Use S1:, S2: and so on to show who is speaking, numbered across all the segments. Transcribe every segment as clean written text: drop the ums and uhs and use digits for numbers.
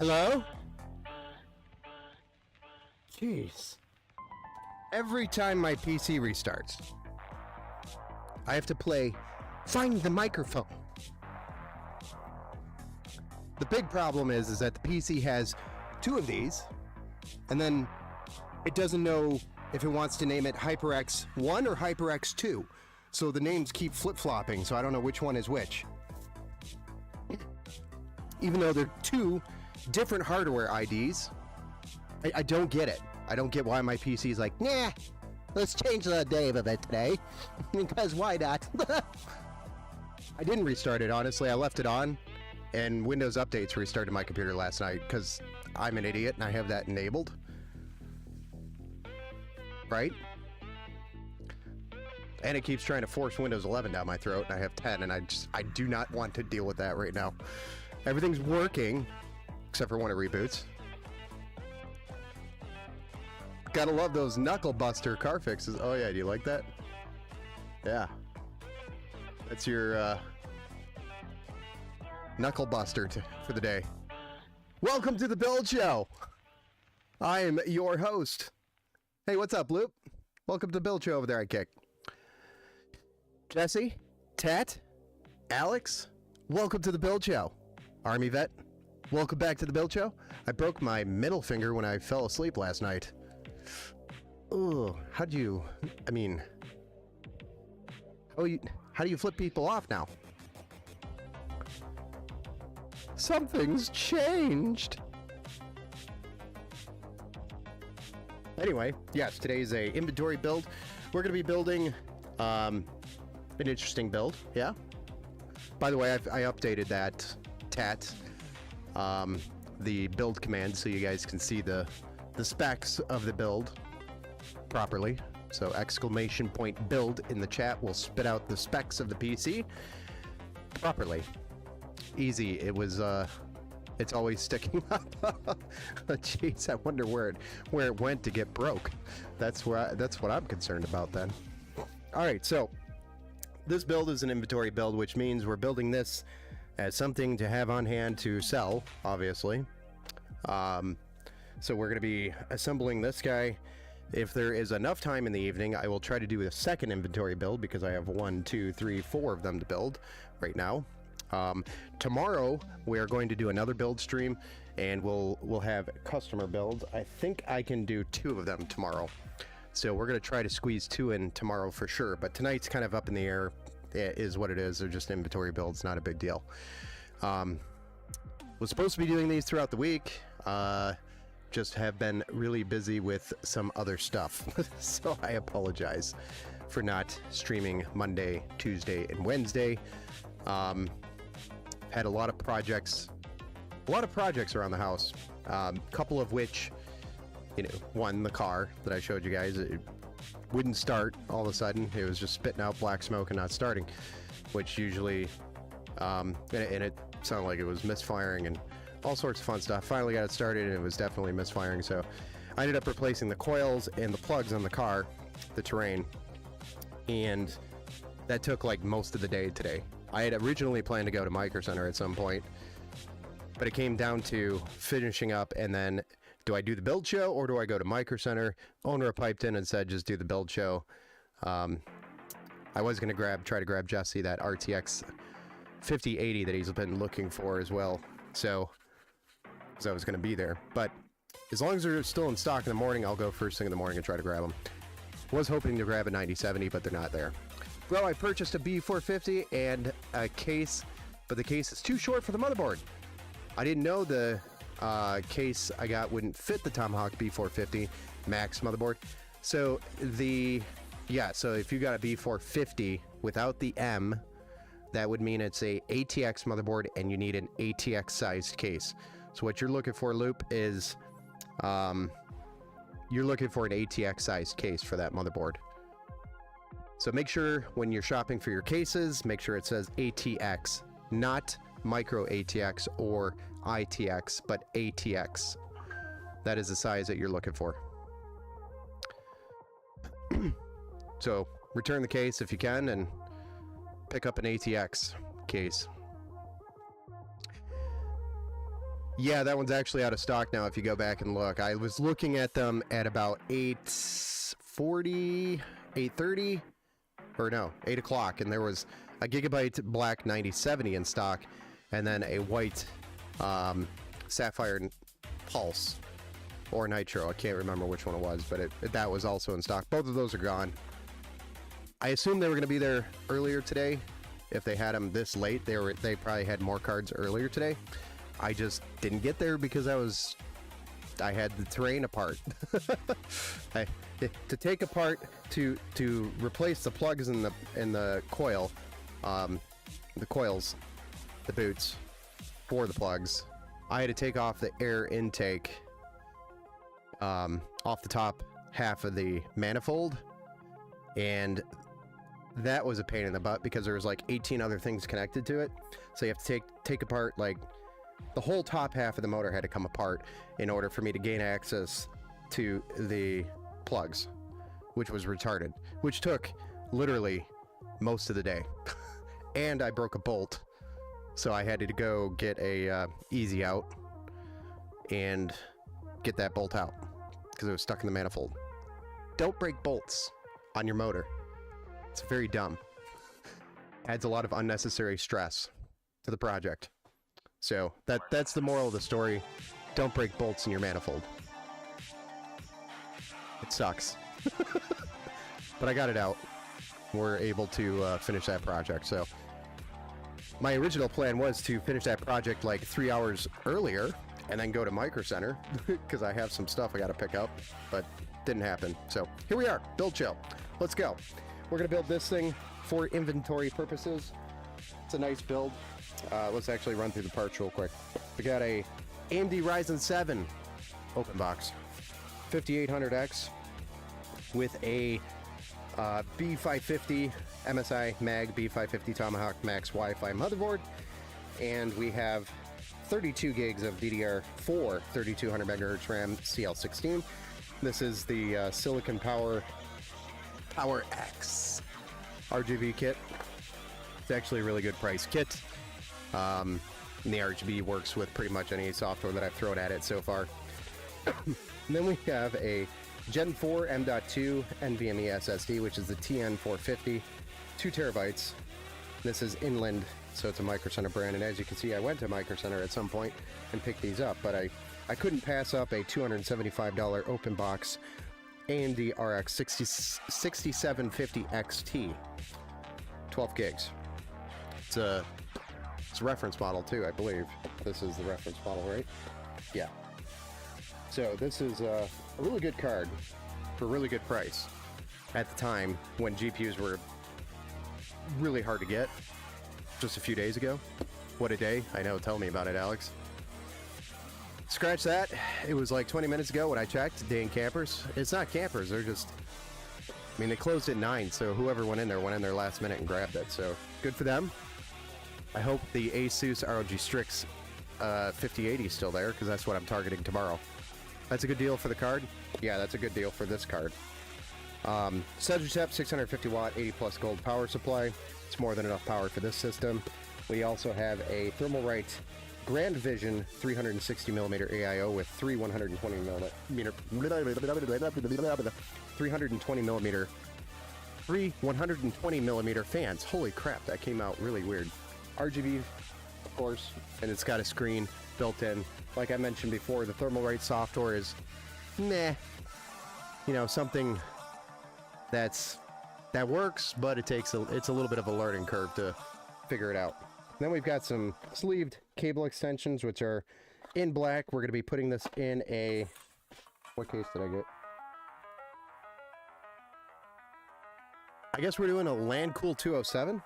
S1: Hello? Jeez. Every time my PC restarts, I have to play Find the Microphone. The big problem is that the PC has two of these, and then it doesn't know if it wants to name it HyperX 1 or HyperX 2. So the names keep flip-flopping, so I don't know which one is which. Even though they're two different hardware IDs, I don't get it. I don't get why my PC's like, nah, let's change the name of it today. Because why not? I didn't restart it, honestly. I left it on, and Windows Updates restarted my computer last night because I'm an idiot and I have that enabled. Right? And it keeps trying to force Windows 11 down my throat, and I have 10, and I do not want to deal with that right now. Everything's working, except for when it reboots. Gotta love those knuckle buster car fixes. Oh yeah, do you like that? Yeah. That's your knuckle buster for the day. Welcome to the Build Show. I am your host. Hey, what's up, Loop? Welcome to the Build Show over there, I kick. Jesse, Tat, Alex, welcome to the Build Show. Army vet, welcome back to the Build Show. I broke my middle finger when I fell asleep last night. Ugh, how do you flip people off now? Something's changed. Anyway, yes, today's a inventory build. We're going to be building an interesting build, yeah? By the way, I updated that TAT, the build command, so you guys can see the specs of the build properly. So !build in the chat will spit out the specs of the PC properly. Easy. It was it's always sticking up. Jeez, I wonder where it went to get broke. That's what I'm concerned about then. All right, so this build is an inventory build, which means we're building this as something to have on hand to sell, obviously. So we're going to be assembling this guy. If there is enough time in the evening, I will try to do a second inventory build because I have 1, 2, 3, 4 of them to build right now. Tomorrow we are going to do another build stream, and we'll have customer builds. I think I can do 2 of them tomorrow. So we're going to try to squeeze 2 in tomorrow for sure. But tonight's kind of up in the air. It is what it is. They're just inventory builds, not a big deal. Was supposed to be doing these throughout the week. Just have been really busy with some other stuff. So I apologize for not streaming Monday, Tuesday, and Wednesday. Had a lot of projects around the house. Couple of which, one, the car that I showed you guys, it wouldn't start all of a sudden. It was just spitting out black smoke and not starting, which usually, and it sounded like it was misfiring and all sorts of fun stuff. Finally got it started, and it was definitely misfiring, so I ended up replacing the coils and the plugs on the car, the Terrain, and that took like most of the day today. I had originally planned to go to Micro Center at some point, but it came down to finishing up, and then do I do the build show or do I go to Micro Center? Owner piped in and said just do the build show. I was going to try to grab Jesse that RTX 5080 that he's been looking for as well, so because I was going to be there. But as long as they're still in stock in the morning, I'll go first thing in the morning and try to grab them. Was hoping to grab a 9070, but they're not there. Bro, I purchased a B450 and a case, but the case is too short for the motherboard. I didn't know the case I got wouldn't fit the Tomahawk B450 Max motherboard. So so if you got a B450 without the M, that would mean it's a ATX motherboard and you need an ATX sized case. So what you're looking for, Loop, is you're looking for an ATX sized case for that motherboard. So make sure when you're shopping for your cases, make sure it says ATX, not micro ATX or ITX, but ATX. That is the size that you're looking for. So return the case if you can and pick up an ATX case. Yeah, that one's actually out of stock now if you go back and look. I was looking at them at about 8:40, 8:30, or no, 8 o'clock, and there was a Gigabyte Black 9070 in stock, and then a white Sapphire Pulse or Nitro. I can't remember which one it was, but that was also in stock. Both of those are gone. I assume they were going to be there earlier today. If they had them this late, they probably had more cards earlier today. I just didn't get there because I had the terrain apart. To take apart to replace the plugs in the coil, the coils, the boots for the plugs. I had to take off the air intake off the top half of the manifold, and that was a pain in the butt because there was like 18 other things connected to it. So you have to take apart, like, the whole top half of the motor had to come apart in order for me to gain access to the plugs, which was retarded, which took literally most of the day. And I broke a bolt, so I had to go get a easy out and get that bolt out because it was stuck in the manifold. Don't break bolts on your motor. It's very dumb. Adds a lot of unnecessary stress to the project. So that's the moral of the story. Don't break bolts in your manifold. It sucks. But I got it out. We're able to finish that project. So my original plan was to finish that project like 3 hours earlier and then go to Micro Center because I have some stuff I got to pick up, but didn't happen. So here we are, build chill. Let's go. We're going to build this thing for inventory purposes. It's a nice build. Let's actually run through the parts real quick. We got a AMD Ryzen 7 open box, 5800X with a B550 MSI Mag B550 Tomahawk Max Wi-Fi motherboard, and we have 32 gigs of DDR4 3200 megahertz RAM CL16. This is the Silicon Power X RGB kit. It's actually a really good price kit. And the RGB works with pretty much any software that I've thrown at it so far. And then we have a Gen 4 M.2 NVMe SSD, which is the TN450, 2 terabytes. This is Inland, so it's a Micro Center brand, and as you can see, I went to Micro Center at some point and picked these up, but I couldn't pass up a $275 open box AMD RX 6750 XT, 12 gigs. It's a reference model too, I believe. This is the reference model, right? Yeah. So this is a really good card for a really good price at the time when GPUs were really hard to get just a few days ago. What a day. I know, tell me about it, Alex. Scratch that. It was like 20 minutes ago when I checked. Dang campers. It's not campers, they're just, I mean, they closed at 9, so whoever went in there last minute and grabbed it, so good for them. I hope the Asus ROG Strix 5080 is still there, because that's what I'm targeting tomorrow. That's a good deal for the card? Yeah, that's a good deal for this card. Sedgwick 650 watt, 80 plus gold power supply. It's more than enough power for this system. We also have a Thermalright Grand Vision 360mm AIO with three 120mm fans. Holy crap, that came out really weird. RGB, of course, and it's got a screen built in. Like I mentioned before, the Thermalright software is meh. You know, something that works, but it's a little bit of a learning curve to figure it out. Then we've got some sleeved cable extensions, which are in black. We're going to be putting this in a, what case did I get? I guess we're doing a Landcool 207.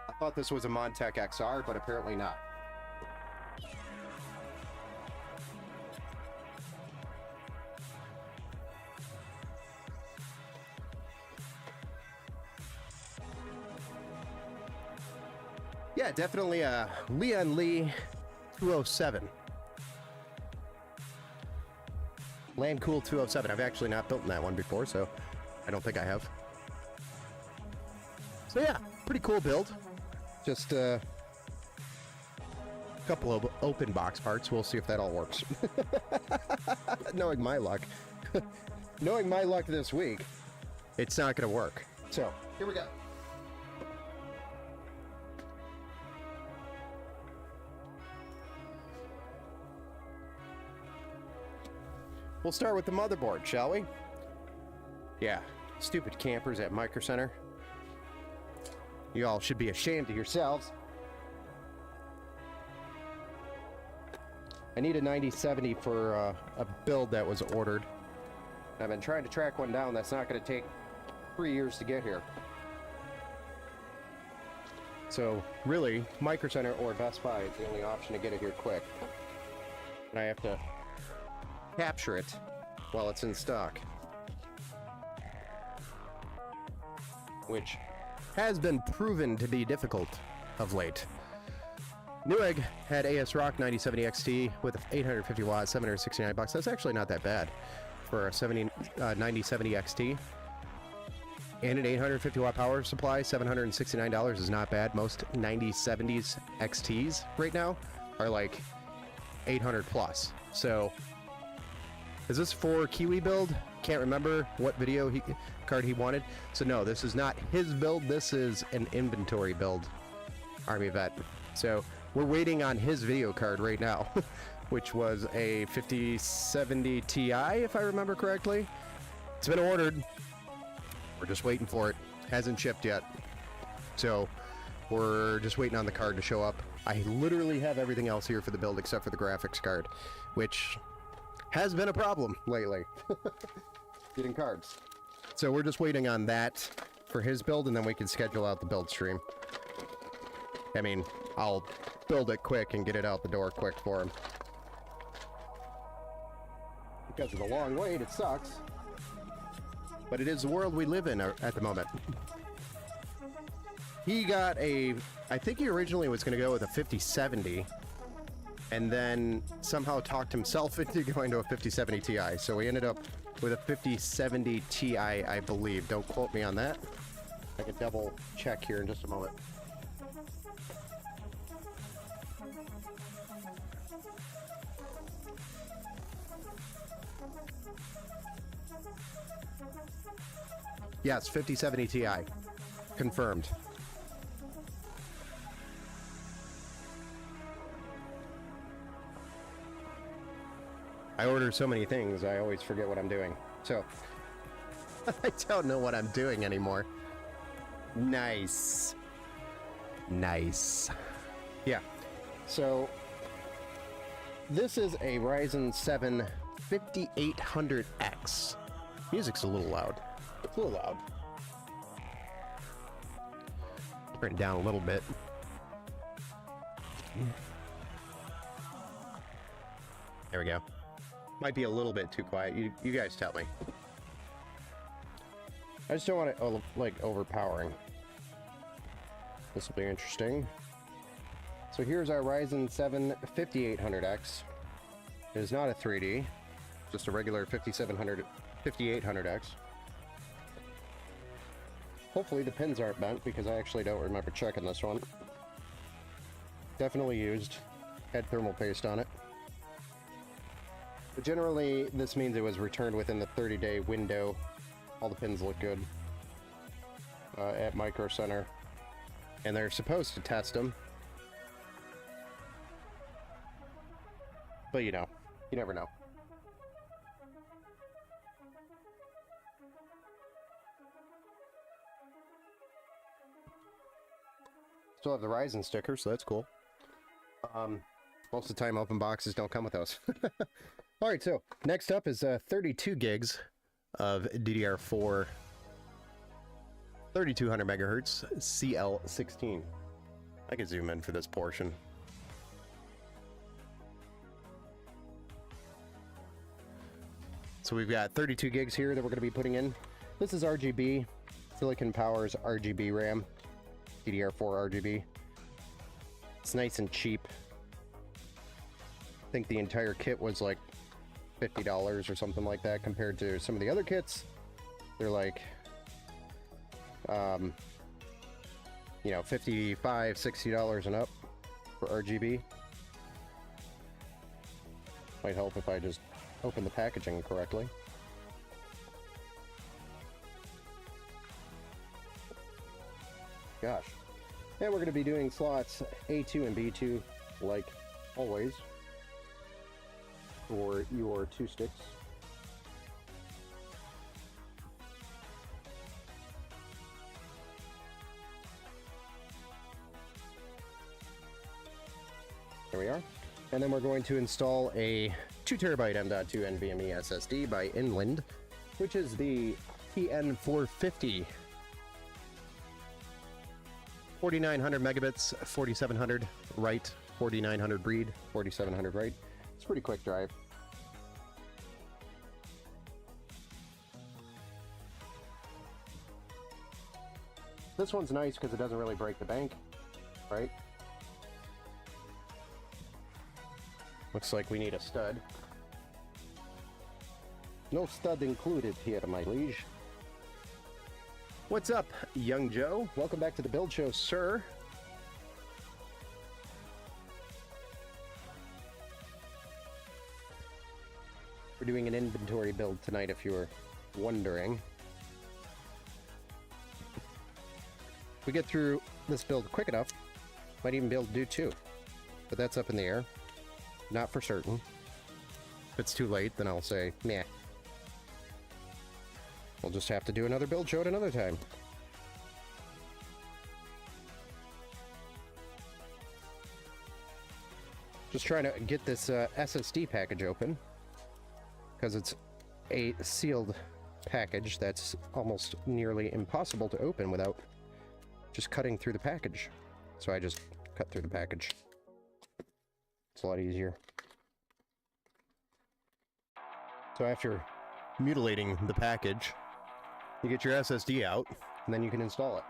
S1: I thought this was a Montech XR, but apparently not. Yeah, definitely a Lian Li 207. Landcool 207. I've actually not built in that one before, so I don't think I have. So yeah, pretty cool build. Just a couple of open box parts. We'll see if that all works. Knowing my luck, knowing my luck this week, it's not going to work. So here we go. We'll start with the motherboard, shall we? Yeah, stupid campers at Micro Center. You all should be ashamed of yourselves. I need a 9070 for a build that was ordered. I've been trying to track one down. That's not going to take 3 years to get here. So really, Micro Center or Best Buy is the only option to get it here quick. And I have to capture it while it's in stock, which has been proven to be difficult of late. Newegg had ASRock 9070 XT with 850 watts, 769 bucks. That's actually not that bad for a 9070 XT. And an 850 watt power supply, $769 is not bad. Most 9070s XTs right now are like 800 plus. So is this for Kiwi build? Can't remember what video card he wanted. So no, this is not his build. This is an inventory build, Army Vet. So we're waiting on his video card right now, which was a 5070 Ti, if I remember correctly. It's been ordered. We're just waiting for it. Hasn't shipped yet. So we're just waiting on the card to show up. I literally have everything else here for the build except for the graphics card, which has been a problem lately. Getting cards. So we're just waiting on that for his build, and then we can schedule out the build stream. I mean, I'll build it quick and get it out the door quick for him. Because of the long wait, it sucks. But it is the world we live in at the moment. He got a... I think he originally was going to go with a 5070. And then somehow talked himself into going to a 5070 Ti. So we ended up with a 5070 Ti, I believe. Don't quote me on that. I can double check here in just a moment. Yes, 5070 Ti. Confirmed. I order so many things, I always forget what I'm doing. So, I don't know what I'm doing anymore. Nice. Nice. Yeah. So, this is a Ryzen 7 5800X. Music's a little loud. It's a little loud. Turn it down a little bit. There we go. Might be a little bit too quiet. You guys tell me. I just don't want it like overpowering. This will be interesting. So here's our Ryzen 7 5800X. It is not a 3D, just a regular 5800X. Hopefully the pins aren't bent because I actually don't remember checking this one. Definitely used. Had thermal paste on it. But generally, this means it was returned within the 30-day window. All the pins look good at Micro Center. And they're supposed to test them. But you know, you never know. Still have the Ryzen sticker, so that's cool. Most of the time, open boxes don't come with those. Alright, so next up is 32 gigs of DDR4 3200 megahertz CL16. I can zoom in for this portion. So we've got 32 gigs here that we're going to be putting in. This is RGB, Silicon Power's RGB RAM, DDR4 RGB. It's nice and cheap. I think the entire kit was like $50 or something like that compared to some of the other kits. They're like you know, $55, $60 and up for RGB. Might help if I just open the packaging correctly. Gosh. And we're going to be doing slots A2 and B2 like always for your 2 sticks. There we are. And then we're going to install a 2TB M.2 NVMe SSD by Inland, which is the TN450. 4900 megabits, 4700 write, 4900 read, 4700 write. It's a pretty quick drive. This one's nice because it doesn't really break the bank, right? Looks like we need a stud. No stud included here, my liege. What's up, young Joe? Welcome back to the Build Show, sir. We're doing an inventory build tonight, if you were wondering. If we get through this build quick enough, might even be able to do 2. But that's up in the air. Not for certain. If it's too late, then I'll say, meh. We'll just have to do another build show at another time. Just trying to get this SSD package open, because it's a sealed package that's almost nearly impossible to open without just cutting through the package. So I just cut through the package. It's a lot easier. So after mutilating the package, you get your SSD out, and then you can install it.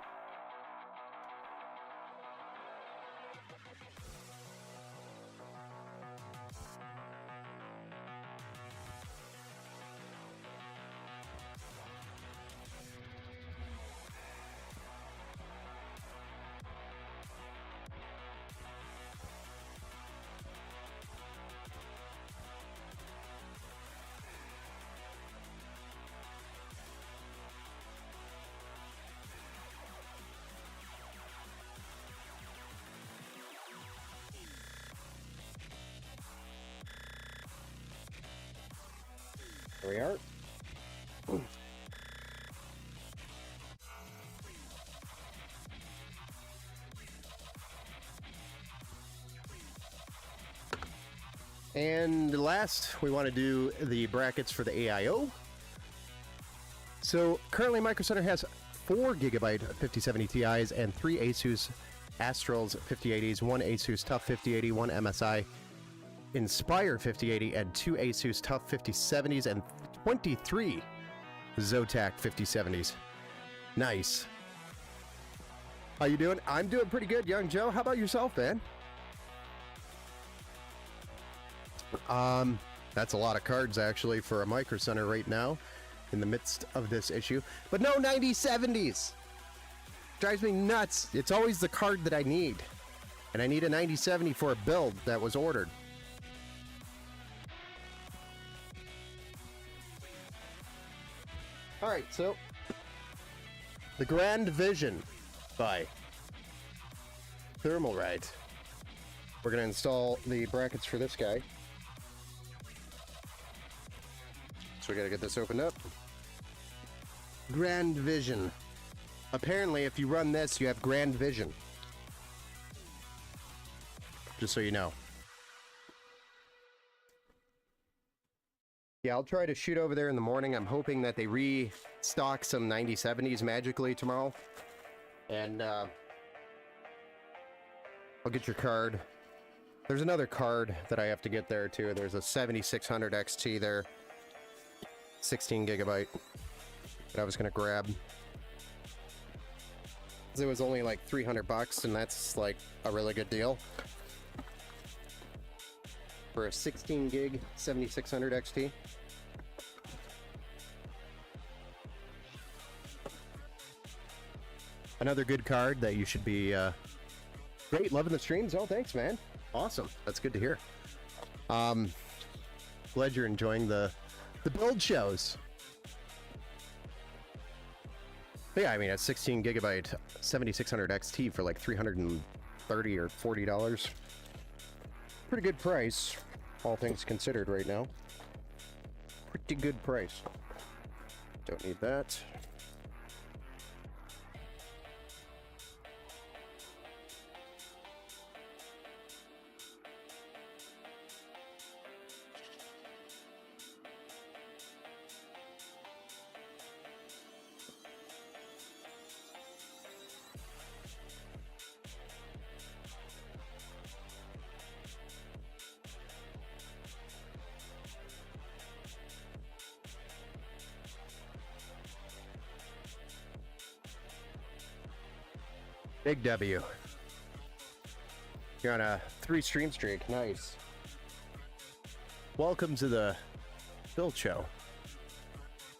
S1: There we are. And last, we want to do the brackets for the AIO. So currently Micro Center has 4 GB 5070 Ti's and 3 Asus Astrals 5080s, 1 Asus TUF 5080, 1 MSI Inspire 5080, and 2 Asus TUF 5070s, and 23 Zotac 5070s. Nice. How you doing? I'm doing pretty good, young Joe. How about yourself, man? That's a lot of cards, actually, for a Micro Center right now, in the midst of this issue. But no 9070s! Drives me nuts. It's always the card that I need. And I need a 9070 for a build that was ordered. Alright, so the Grand Vision by Thermalright. We're going to install the brackets for this guy. So we got to get this opened up. Grand Vision. Apparently, if you run this, you have Grand Vision. Just so you know. Yeah, I'll try to shoot over there in the morning. I'm hoping that they restock some 9070s magically tomorrow. And I'll get your card. There's another card that I have to get there too. There's a 7600 XT there. 16 gigabyte. That I was going to grab. It was only like $300 and that's like a really good deal. For a 16 gig 7600 XT. Another good card that you should be great. Loving the streams. Oh, thanks, man. Awesome. That's good to hear. Glad you're enjoying the build shows. But yeah, I mean, at 16 gigabyte 7600 XT for like $330 or $40. Pretty good price, all things considered right now. Pretty good price. Don't need that. Big W. You're on a 3 stream streak. Nice. Welcome to the build show.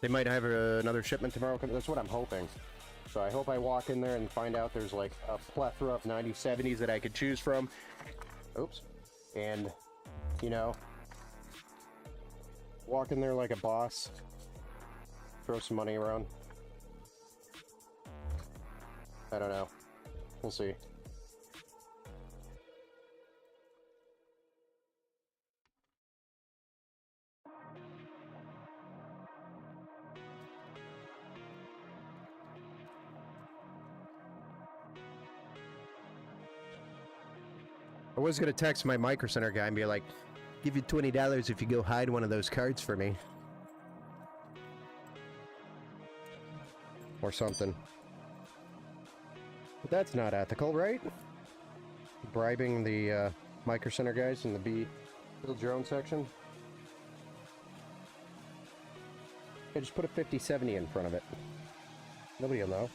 S1: They might have another shipment tomorrow. That's what I'm hoping. So I hope I walk in there and find out there's like a plethora of 9070s that I could choose from. Oops. And, you know, walk in there like a boss. Throw some money around. I don't know. We'll see. I was going to text my Micro Center guy and be like, give you $20 if you go hide one of those cards for me. Or something. But that's not ethical, right? Bribing the Micro Center guys in the build your own section. I just put a 5070 in front of it. Nobody will know.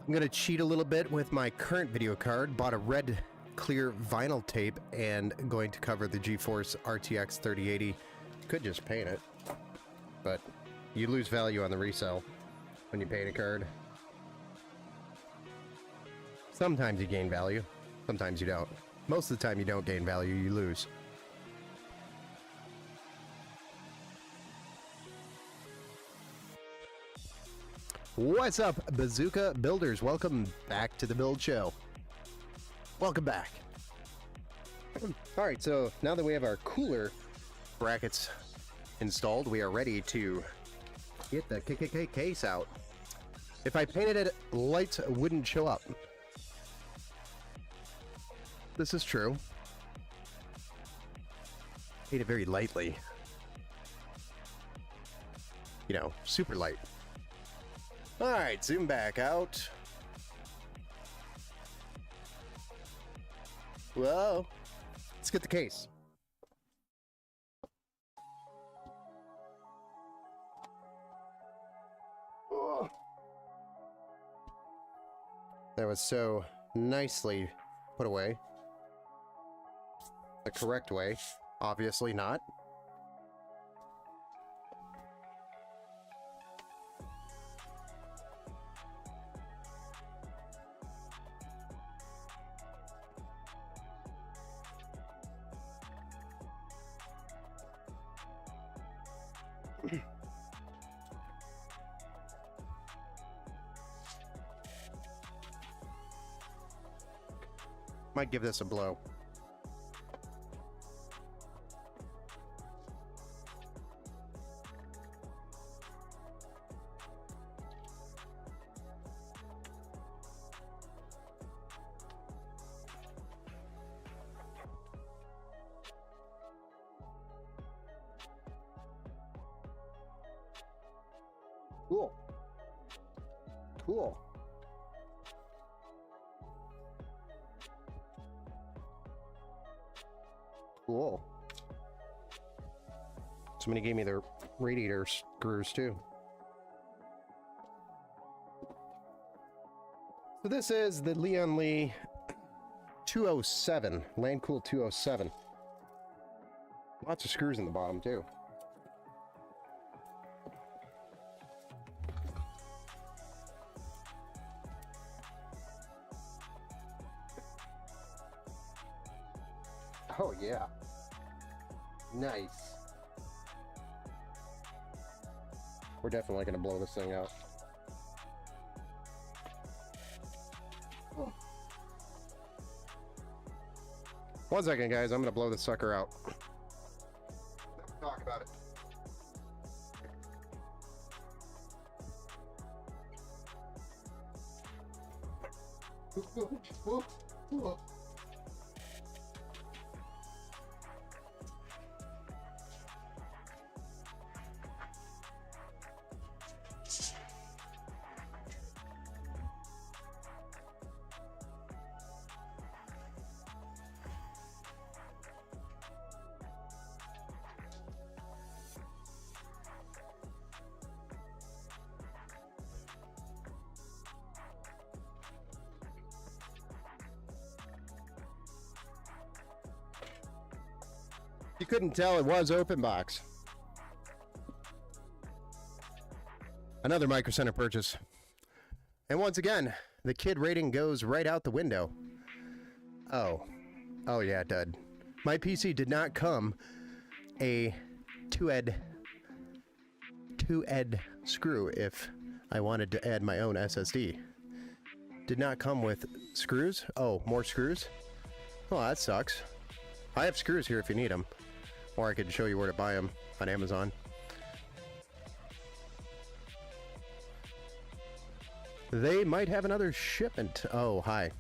S1: I'm going to cheat a little bit with my current video card. Bought a red clear vinyl tape and going to cover the GeForce RTX 3080. Could just paint it, but you lose value on the resale when you paint a card. Sometimes you gain value, sometimes you don't. Most of the time you don't gain value, you lose. What's up, Bazooka Builders? Welcome back to the Build Show. Welcome back. Alright, so now that we have our cooler brackets installed, we are ready to get the KKK case out. If I painted it, lights wouldn't show up. This is true. Paint it very lightly. You know, super light. Alright, zoom back out. Whoa. Let's get the case. Oh. That was so nicely put away. The correct way. Obviously not. Might give this a blow. Cool. Cool. Cool. Somebody gave me their radiator screws too. So this is the Lian Li 207, Landcool 207. Lots of screws in the bottom too. Oh yeah. Nice. We're definitely going to blow this thing out. Oh. One second, guys. I'm going to blow this sucker out. Talk about it. You couldn't tell, it was open box. Another Micro Center purchase. And once again, the kid rating goes right out the window. Oh yeah, it did. My PC did not come a 2ed screw if I wanted to add my own SSD. Did not come with screws? Oh, more screws? Oh, that sucks. I have screws here if you need them. Or I could show you where to buy them on Amazon. They might have another shipment. Oh, hi.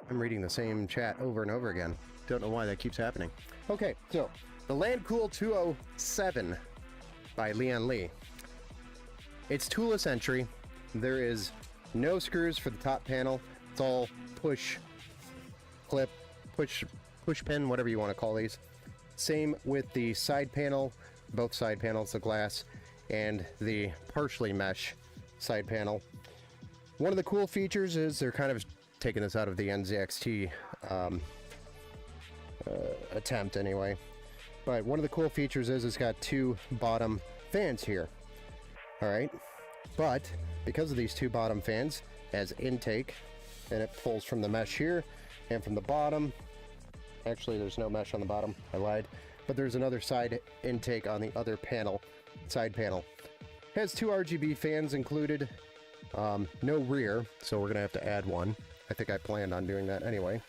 S1: I'm reading the same chat over and over again. Don't know why that keeps happening. Okay, so the Landcool 207 by Lian Li. It's toolless entry. There is no screws for the top panel. It's all push, clip, push pin, whatever you want to call these. Same with the side panel, both side panels, the glass, and the partially mesh side panel. One of the cool features is they're kind of taking this out of the NZXT attempt anyway. But one of the cool features is it's got two bottom fans here. Alright, but because of these two bottom fans, it has intake, and it pulls from the mesh here, and from the bottom. Actually, there's no mesh on the bottom. I lied. But there's another side intake on the other panel, side panel. Has two RGB fans included. No rear, so we're going to have to add one. I think I planned on doing that anyway.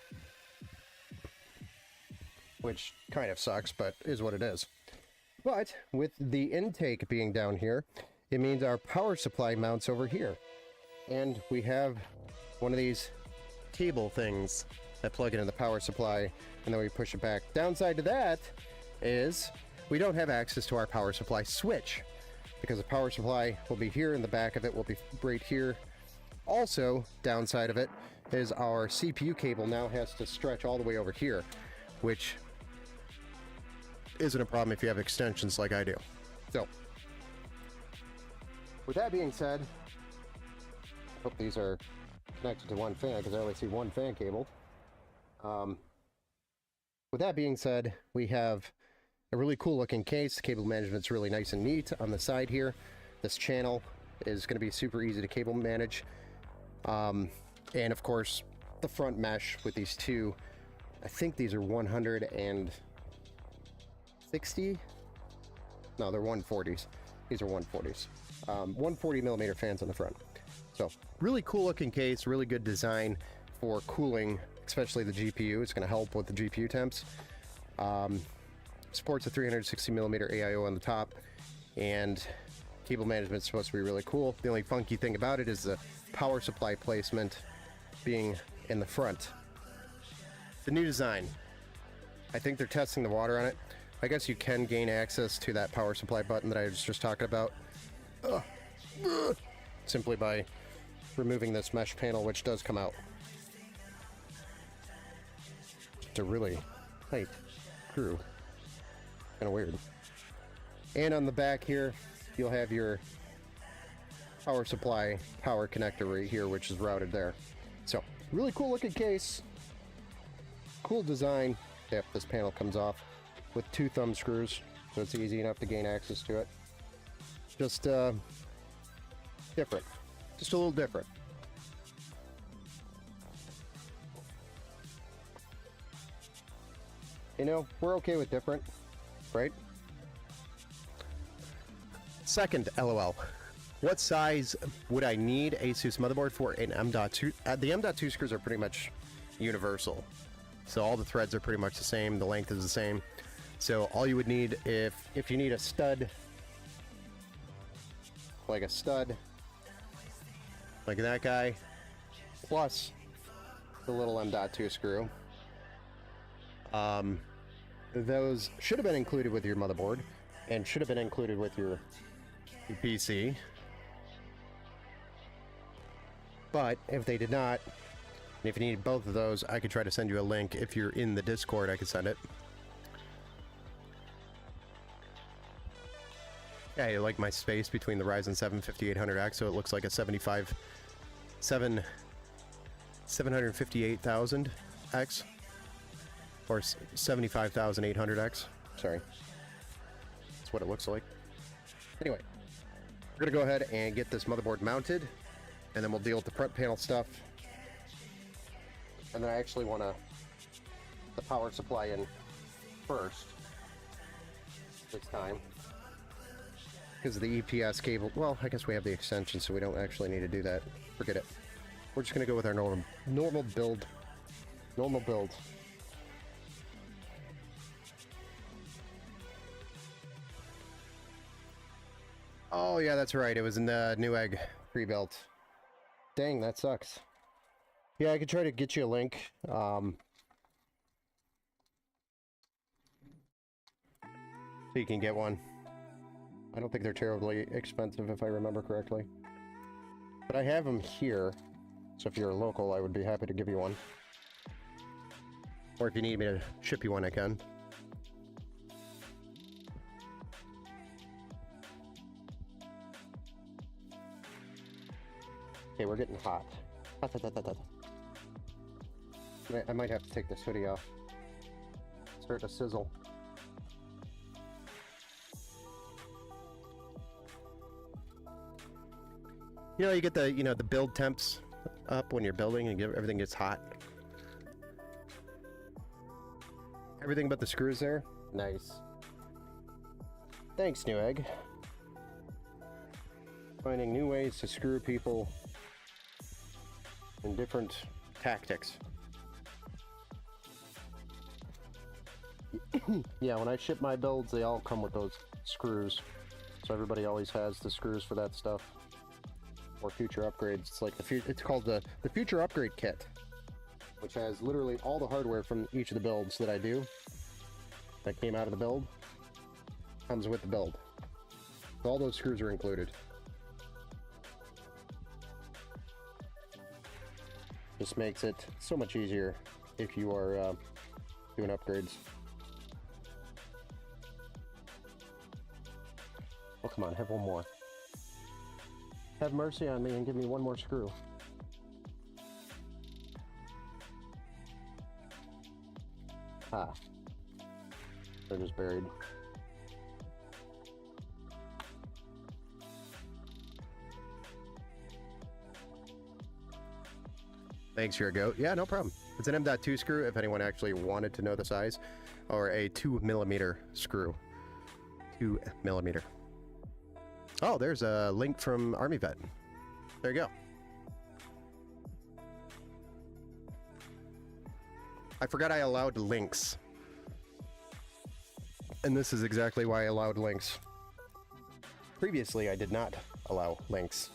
S1: Which kind of sucks, but is what it is. But with the intake being down here, it means our power supply mounts over here. And we have one of these cable things that plug into the power supply, and then we push it back. Downside to that is we don't have access to our power supply switch, because the power supply will be here and the back of it will be right here. Also, downside of it is our CPU cable now has to stretch all the way over here, which isn't a problem if you have extensions like I do. So, with that being said, I hope these are connected to one fan because I only see one fan cable. With that being said, we have a really cool looking case. The cable management's really nice and neat on the side here. This channel is going to be super easy to cable manage. And of course, the front mesh with these two, I think these are 160? No, they're 140s. These are 140s. 140 millimeter fans on the front. So really cool looking case, really good design for cooling, especially the GPU. It's going to help with the GPU temps. Supports a 360 millimeter AIO on the top, and cable management is supposed to be really cool. The only funky thing about it is the power supply placement being in the front. The new design. I think they're testing the water on it. I guess you can gain access to that power supply button that I was just talking about. Ugh. simply by removing this mesh panel, which does come out. It's a really tight screw. Kind of weird. And on the back here, you'll have your power supply, power connector right here, which is routed there. So, really cool looking case. Cool design. Yep, this panel comes off with 2 thumb screws, so it's easy enough to gain access to it. Just different. Just a little different. You know, we're okay with different, right? Second, LOL. What size would I need ASUS motherboard for an M.2? The M.2 screws are pretty much universal. So all the threads are pretty much the same, the length is the same. So all you would need, if you need a stud, like a stud, like that guy, plus the little M.2 screw. Those should have been included with your motherboard and should have been included with your PC. But if they did not, and if you need both of those, I could try to send you a link. If you're in the Discord, I could send it. Yeah, I like my space between the Ryzen 7 5800X, so it looks like a 758,000X or 75,800X. Sorry, that's what it looks like. Anyway, we're gonna go ahead and get this motherboard mounted, and then we'll deal with the front panel stuff. And then I actually want the power supply in first this time, because the EPS cable, well, I guess we have the extension, so we don't actually need to do that. Forget it. We're just gonna go with our normal build. Normal build. Oh yeah, that's right. It was in the Newegg pre-built. Dang, that sucks. Yeah, I could try to get you a link. So you can get one. I don't think they're terribly expensive, if I remember correctly. But I have them here, so if you're local, I would be happy to give you one. Or if you need me to ship you one, I can. Okay, we're getting hot. I might have to take this hoodie off. Start to sizzle. You know, you get the the build temps up when you're building, and everything gets hot. Everything but the screws there. Nice. Thanks, Newegg. Finding new ways to screw people in different tactics. Yeah, when I ship my builds, they all come with those screws. So everybody always has the screws for that stuff. Or future upgrades. It's like it's called the future upgrade kit, which has literally all the hardware from each of the builds that I do that came out of the build comes with the build. So all those screws are included. Just makes it so much easier if you are doing upgrades. Oh, come on, have one more. Have mercy on me and give me one more screw. Ah. They're just buried. Thanks, your goat. Yeah, no problem. It's an M.2 screw if anyone actually wanted to know the size, or a 2mm screw. 2mm. Oh, there's a link from Army Vet. There you go. I forgot I allowed links. And this is exactly why I allowed links. Previously, I did not allow links.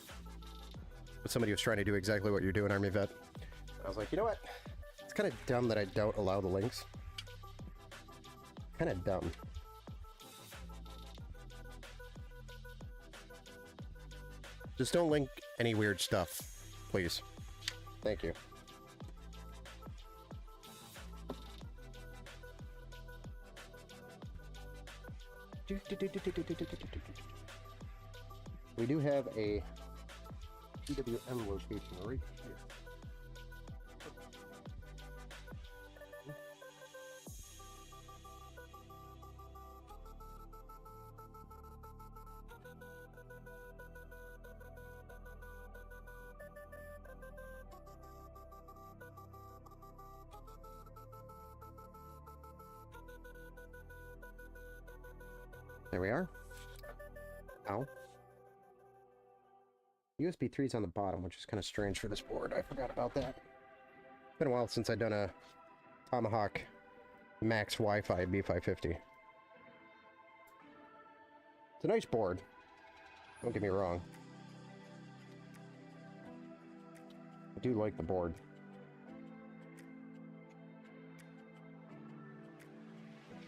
S1: But somebody was trying to do exactly what you're doing, Army Vet. I was like, you know what? It's kind of dumb that I don't allow the links. Kind of dumb. Just don't link any weird stuff, please. Thank you. We do have a PWM location right here. There we are. Ow. USB 3's on the bottom, which is kind of strange for this board. I forgot about that. It's been a while since I've done a Tomahawk Max Wi-Fi B550. It's a nice board. Don't get me wrong. I do like the board.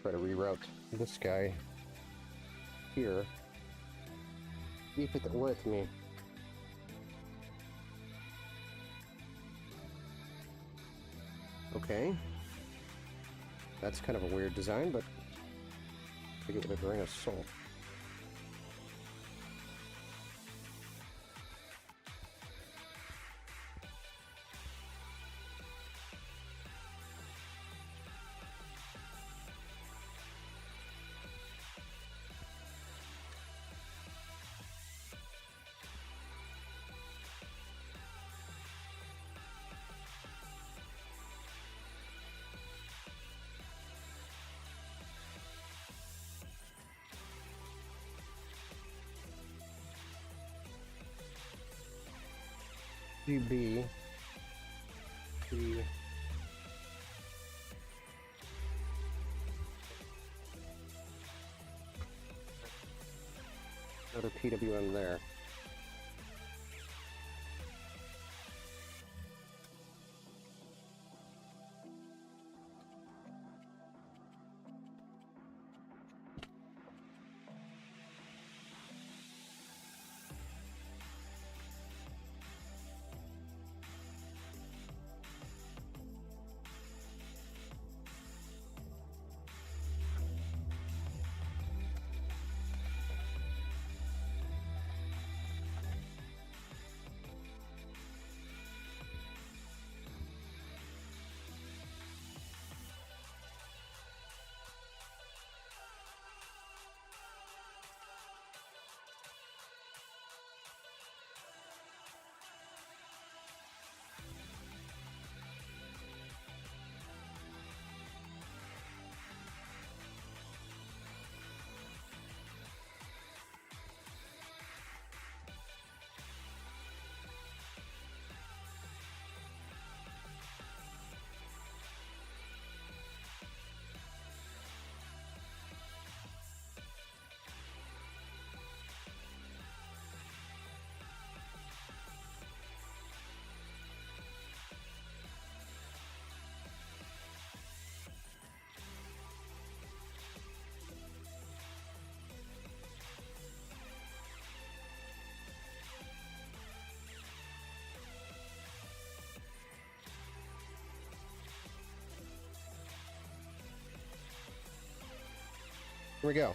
S1: Try to reroute this guy here. See if it lets me. Okay. That's kind of a weird design, but take it with a grain of salt. GB P another PWM there. Here we go.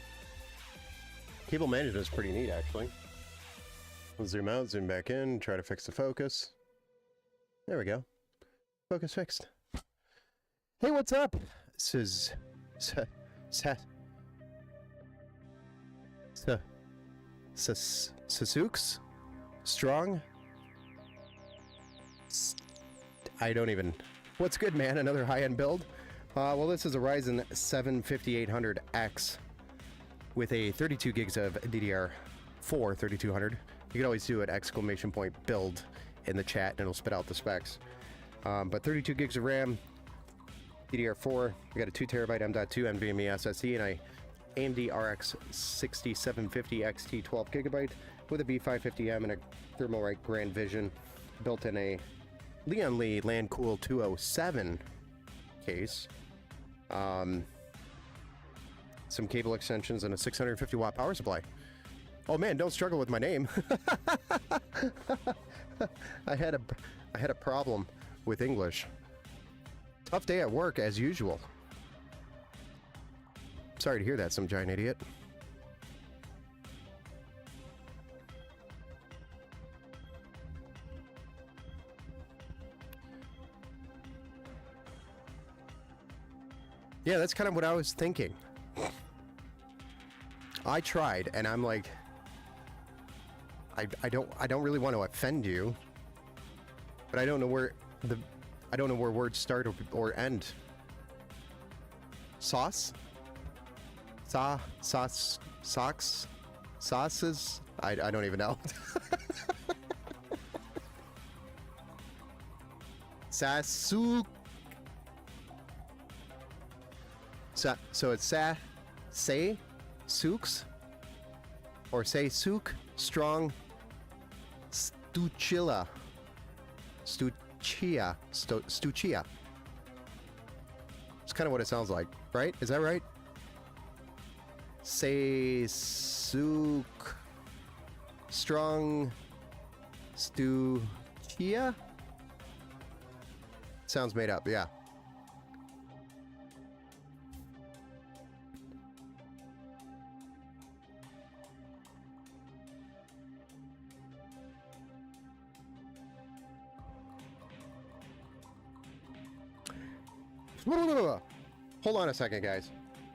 S1: Cable management is pretty neat, actually. I'll zoom out, zoom back in, try to fix the focus. There we go. Focus fixed. Hey, what's up? This is Sasuks? Strong? I don't even... What's good, man? Another high-end build? Well, this is a Ryzen 7 5800X with a 32 gigs of DDR4 3200. You can always do an exclamation point build in the chat and it'll spit out the specs. But 32 gigs of RAM, DDR4, we got a 2 terabyte M.2 NVMe SSD and a AMD RX 6750 XT 12 gigabyte with a B550M and a Thermalright Grand Vision built in a Lian Li LandCool 207 case. Some cable extensions and a 650 watt power supply. Oh man, don't struggle with my name. I had a problem with English. Tough day at work as usual. Sorry to hear that, some giant idiot. Yeah, that's kind of what I was thinking. I tried, and I'm like, I don't really want to offend you, but I don't know where words start or end. Sauce? Sauce? Socks? Sauces? I don't even know. Sasuk. So it's say, souks, or say souk, strong, stuchia. It's kind of what it sounds like, right? Is that right? Say souk, strong, stuchia? Sounds made up, yeah. Hold on a second, guys.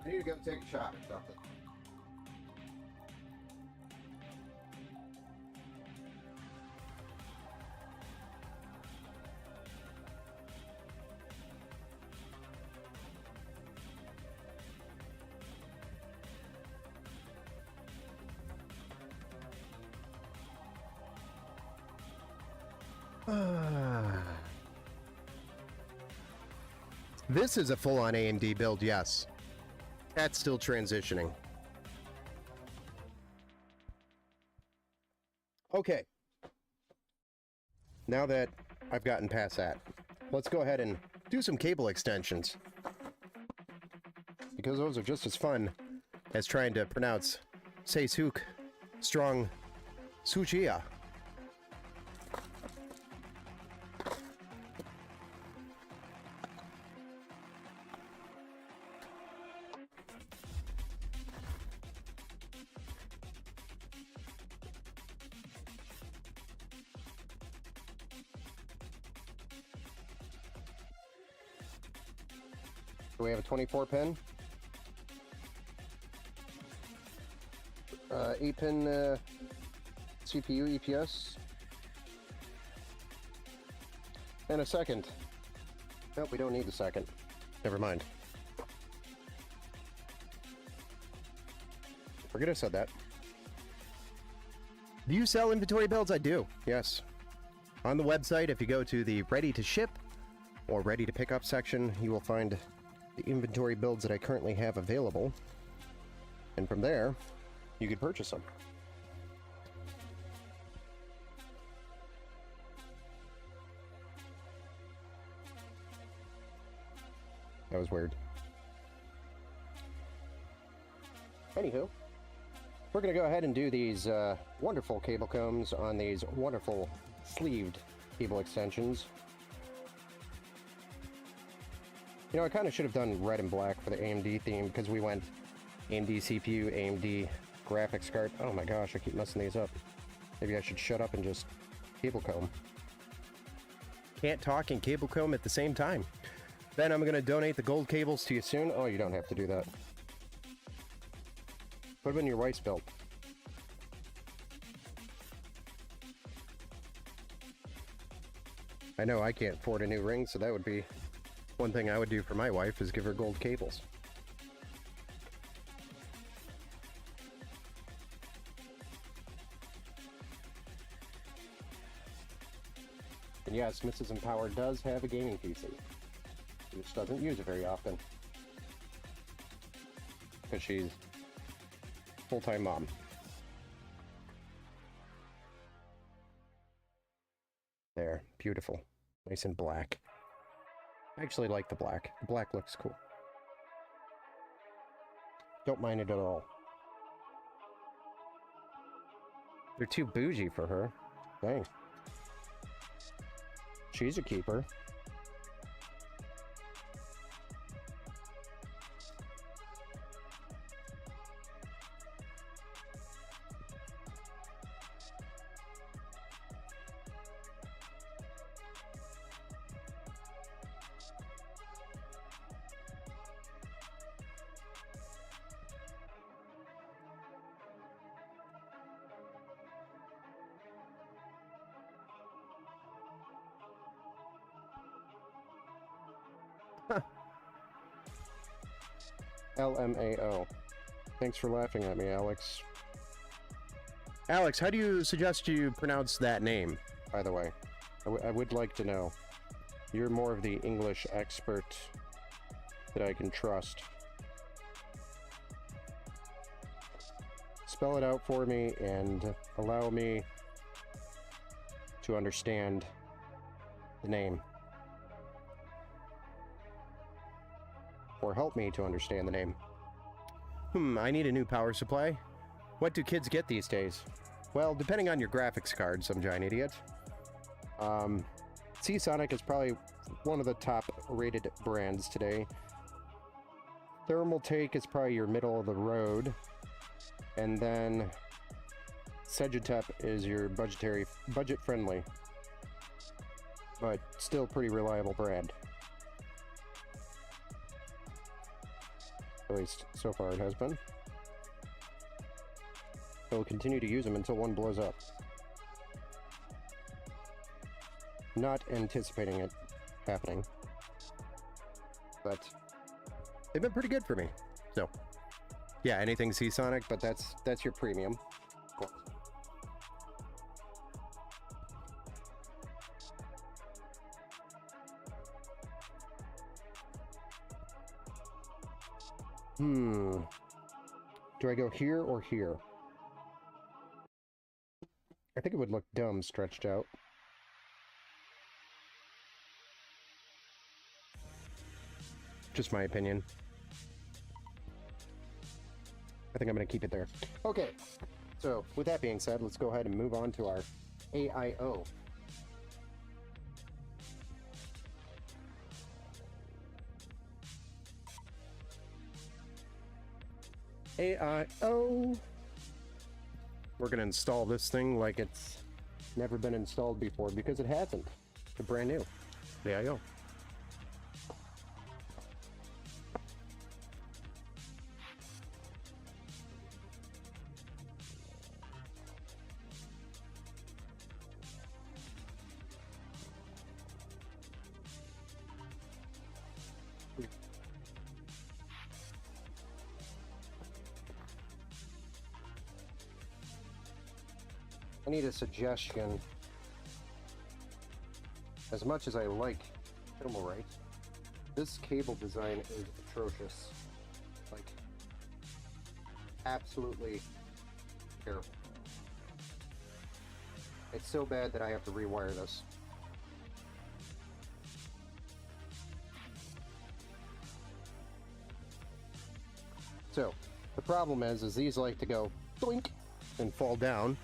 S1: I need to go take a shot or something. This is a full-on AMD build, yes. That's still transitioning. Okay. Now that I've gotten past that, let's go ahead and do some cable extensions. Because those are just as fun as trying to pronounce Seisuk, strong, Suchia. Do we have a 24 pin? 8 pin CPU EPS. And a second. Nope, we don't need the second. Never mind. Forget I said that. Do you sell inventory builds? I do, yes. On the website, if you go to the ready to ship or ready to pick up section, you will find the inventory builds that I currently have available. And from there, you could purchase them. That was weird. Anywho, we're going to go ahead and do these wonderful cable combs on these wonderful sleeved cable extensions. You know, I kind of should have done red and black for the AMD theme because we went AMD CPU, AMD graphics card. Oh my gosh, I keep messing these up. Maybe I should shut up and just cable comb. Can't talk and cable comb at the same time. Then I'm going to donate the gold cables to you soon. Oh, you don't have to do that. Put them in your wife's belt. I know I can't afford a new ring, so that would be one thing I would do for my wife, is give her gold cables. And yes, Mrs. Empower does have a gaming PC. She just doesn't use it very often. Because she's full-time mom. There, beautiful. Nice and black. I actually like the black. The black looks cool. Don't mind it at all. They're too bougie for her. Dang. She's a keeper. LMAO. Thanks for laughing at me, Alex. Alex, how do you suggest you pronounce that name, by the way? I would like to know. You're more of the English expert that I can trust. Spell it out for me and allow me to understand the name. Or help me to understand the name. I need a new power supply. What do kids get these days? Well, depending on your graphics card, some giant idiot. Seasonic is probably one of the top rated brands today. Thermaltake is probably your middle of the road. And then Segitep is your budget friendly, but still pretty reliable brand. At least so far it has been. So we'll continue to use them until one blows up. Not anticipating it happening, but they've been pretty good for me. So yeah, anything Seasonic, but that's your premium. Cool. Do I go here or here? I think it would look dumb stretched out. Just my opinion. I think I'm going to keep it there. Okay, so with that being said, let's go ahead and move on to our AIO. AIO. We're going to install this thing like it's never been installed before, because it hasn't. It's brand new. AIO. I need a suggestion. As much as I like Thermalright, this cable design is atrocious. Like, absolutely terrible. It's so bad that I have to rewire this. So, the problem is these like to go doink and fall down.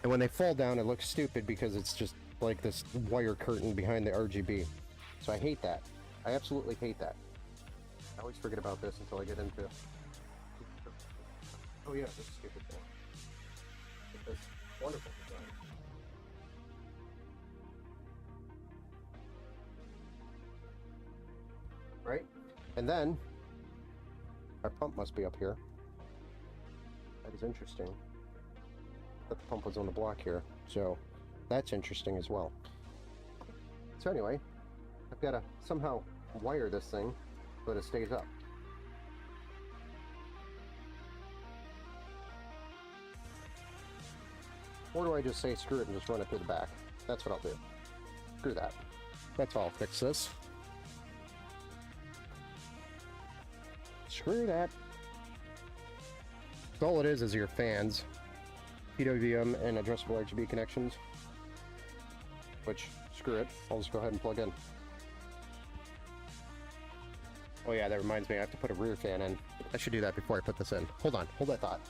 S1: And when they fall down, it looks stupid because it's just like this wire curtain behind the RGB. So I hate that. I absolutely hate that. I always forget about this until I get into... Oh yeah, this stupid thing. This wonderful design. Right? And then, our pump must be up here. That is interesting. That the pump was on the block here, so that's interesting as well. So anyway, I've got to somehow wire this thing so that it stays up. Or do I just say screw it and just run it through the back? That's what I'll do. Screw that. That's how I'll fix this. Screw that. All it is your fans. PWM and addressable RGB connections, which, screw it, I'll just go ahead and plug in. Oh yeah, that reminds me, I have to put a rear fan in. I should do that before I put this in. Hold on, hold that thought.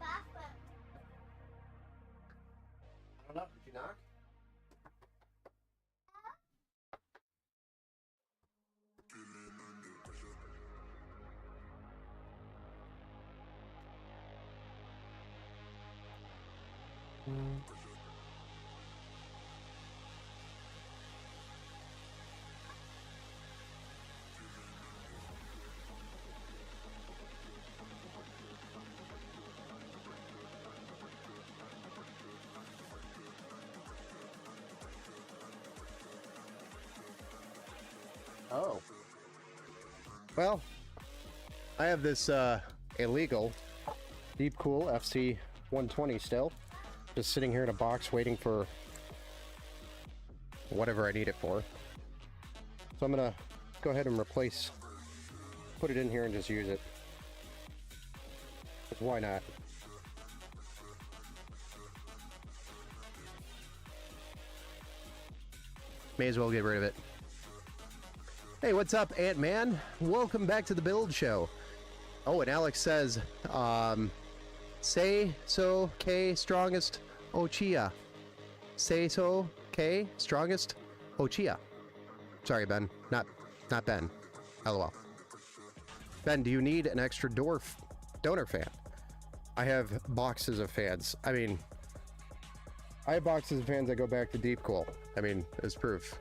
S1: I don't know. Did you knock? Oh. Well, I have this illegal Deepcool FC 120 still. Just sitting here in a box waiting for whatever I need it for. So I'm gonna go ahead and put it in here and just use it. Why not? May as well get rid of it. Hey, what's up, Ant-Man? Welcome back to the Build Show. Oh, and Alex says, say so K strongest Ochia. Say so K strongest Ochia. Sorry, Ben. Not Ben. LOL. Ben, do you need an extra donor fan? I have boxes of fans. I mean, I have boxes of fans that go back to Deepcool. I mean, as proof.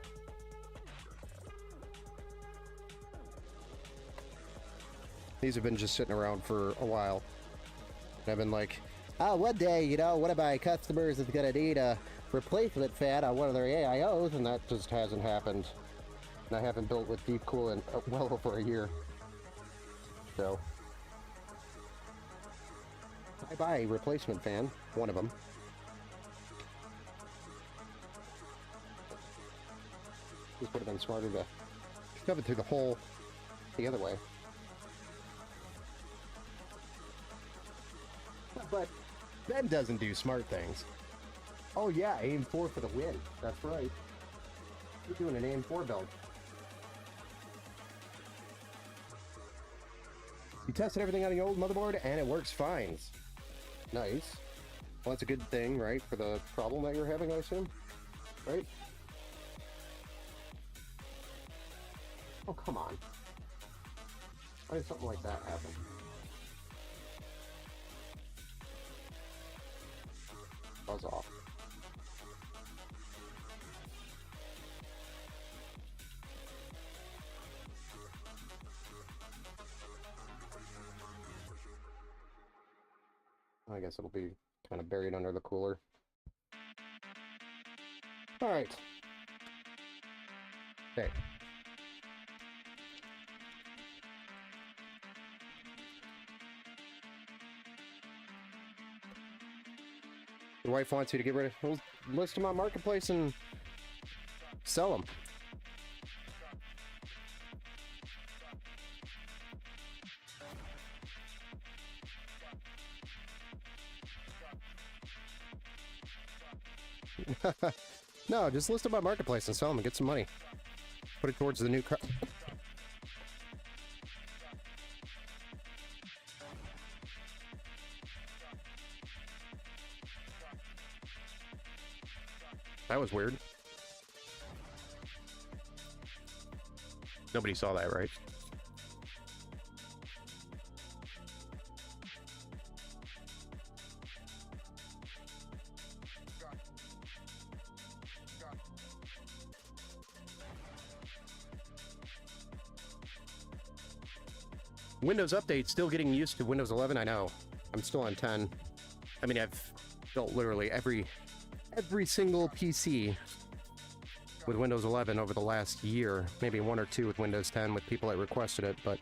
S1: These have been just sitting around for a while. And I've been like, oh, one day, you know, one of my customers is gonna need a replacement fan on one of their AIOs, and that just hasn't happened. And I haven't built with Deepcool in well over a year. So, I buy a replacement fan, one of them. This would have been smarter to shove it through the hole the other way. But Ben doesn't do smart things. Oh yeah, aim 4 for the win. That's right. You're doing an aim 4 build. You tested everything on the old motherboard and it works fine. Nice. Well, that's a good thing, right? For the problem that you're having, I assume? Right? Oh, come on. Why did something like that happen? Buzz off. I guess it'll be kind of buried under the cooler. All right. Okay. Your wife wants you to get rid of... Well, list them on Marketplace and sell them. No, just list them on Marketplace and sell them and get some money. Put it towards the new car. That was weird. Nobody saw that, right? Windows update, still getting used to Windows 11, I know. I'm still on 10. I mean, I've built literally every single PC with Windows 11 over the last year. Maybe one or two with Windows 10 with people that requested it, but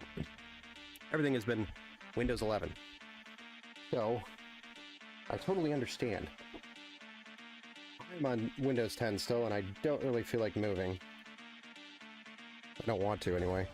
S1: everything has been Windows 11. So, I totally understand. I'm on Windows 10 still, and I don't really feel like moving. I don't want to, anyway.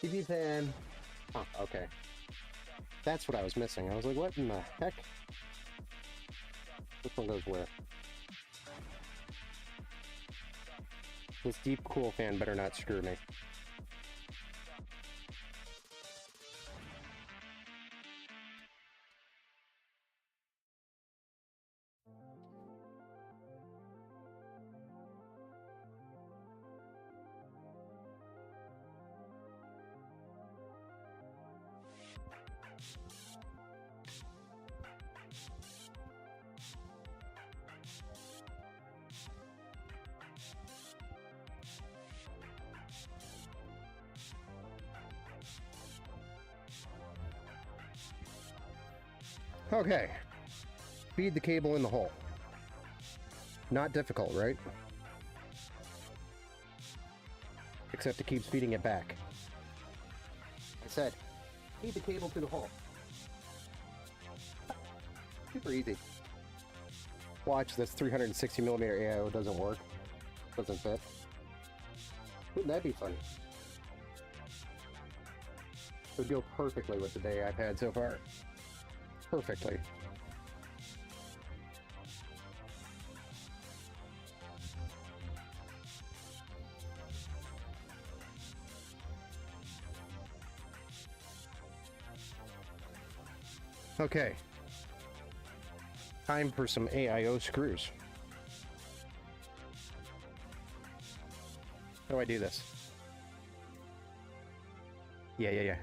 S1: TV fan. Oh, okay. That's what I was missing. I was like, what in the heck? Which one goes where? This deep cool fan better not screw me. Okay. Feed the cable in the hole. Not difficult, right? Except it keeps feeding it back. I said, feed the cable to the hole. Super easy. Watch, this 360mm AIO doesn't work. Doesn't fit. Wouldn't that be fun? It would go perfectly with the day I've had so far. Perfectly. Okay. Time for some AIO screws. How do I do this? Yeah.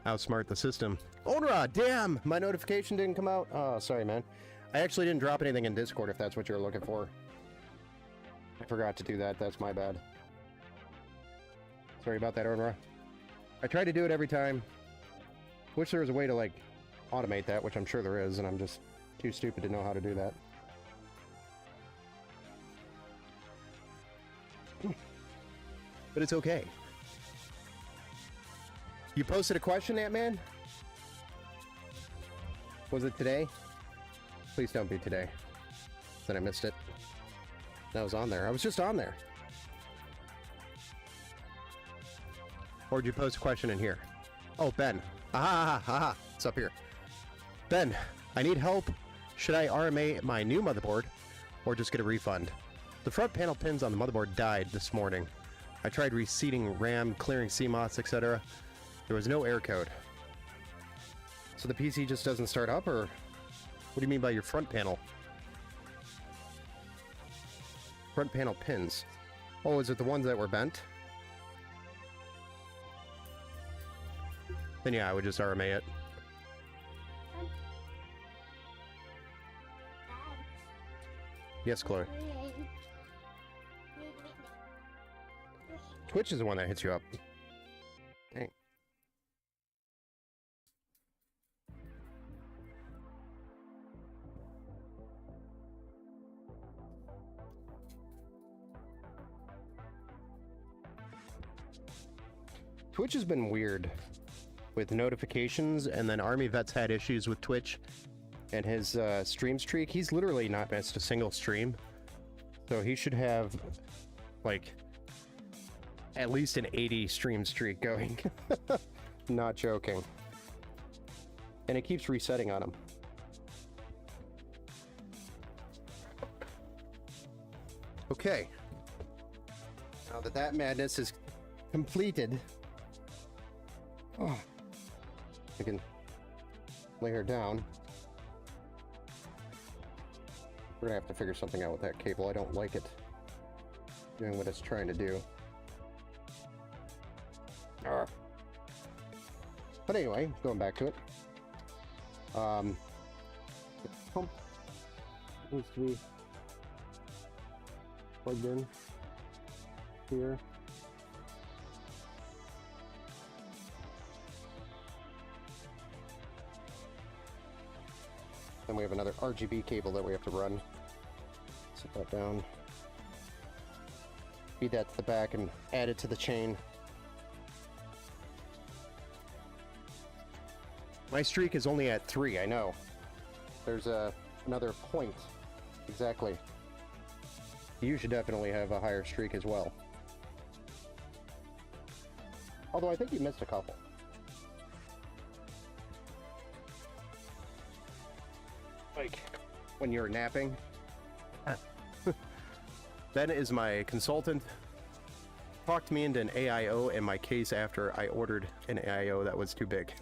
S1: Outsmart the system. Onra, damn! My notification didn't come out. Oh, sorry, man. I actually didn't drop anything in Discord if that's what you're looking for. I forgot to do that. That's my bad. Sorry about that, Onra. I try to do it every time. Wish there was a way to, like, automate that, which I'm sure there is, and I'm just too stupid to know how to do that. But it's okay. You posted a question, Ant-Man? Was it today? Please don't be today. Then I missed it. That was on there. I was just on there. Or did you post a question in here? Oh, Ben. Aha. It's up here. Ben, I need help. Should I RMA my new motherboard or just get a refund? The front panel pins on the motherboard died this morning. I tried reseating RAM, clearing CMOS, etc. There was no error code. So the PC just doesn't start up, or what do you mean by your front panel? Front panel pins. Oh, is it the ones that were bent? Then yeah, I would just RMA it. Yes, Chloe. Twitch is the one that hits you up. Dang. Twitch has been weird with notifications, and then Army Vet's had issues with Twitch and his stream streak. He's literally not missed a single stream, so he should have like at least an 80 stream streak going. Not joking. And it keeps resetting on him. Okay, now that that madness is completed, I can lay her down. We're gonna have to figure something out with that cable. I don't like it doing what it's trying to do. But anyway, going back to it. The pump needs to be plugged in here. Then we have another RGB cable that we have to run. Set that down. Feed that to the back and add it to the chain. My streak is only at 3, I know. There's another point. Exactly. You should definitely have a higher streak as well. Although I think you missed a couple. Like when you were napping. Ben is my consultant. Talked me into an AIO in my case after I ordered an AIO that was too big.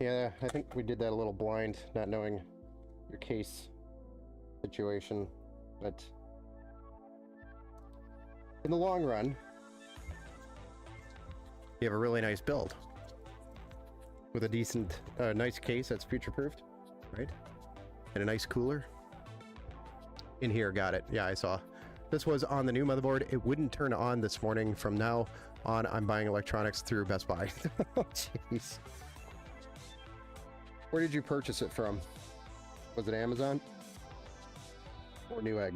S1: Yeah, I think we did that a little blind, not knowing your case situation, but in the long run, you have a really nice build with a decent, nice case that's future-proofed, right? And a nice cooler. In here, got it. Yeah, I saw. This was on the new motherboard. It wouldn't turn on this morning. From now on, I'm buying electronics through Best Buy. Oh, jeez. Where did you purchase it from? Was it Amazon? Or Newegg?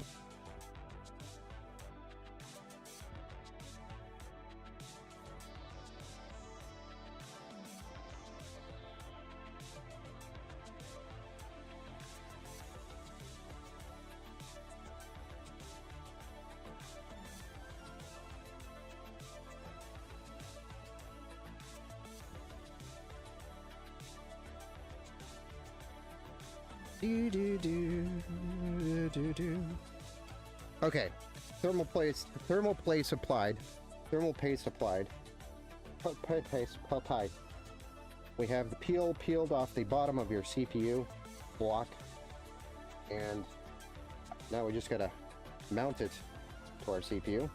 S1: Okay, thermal paste applied. We have the peel peeled off the bottom of your CPU block, and now we just gotta mount it to our CPU.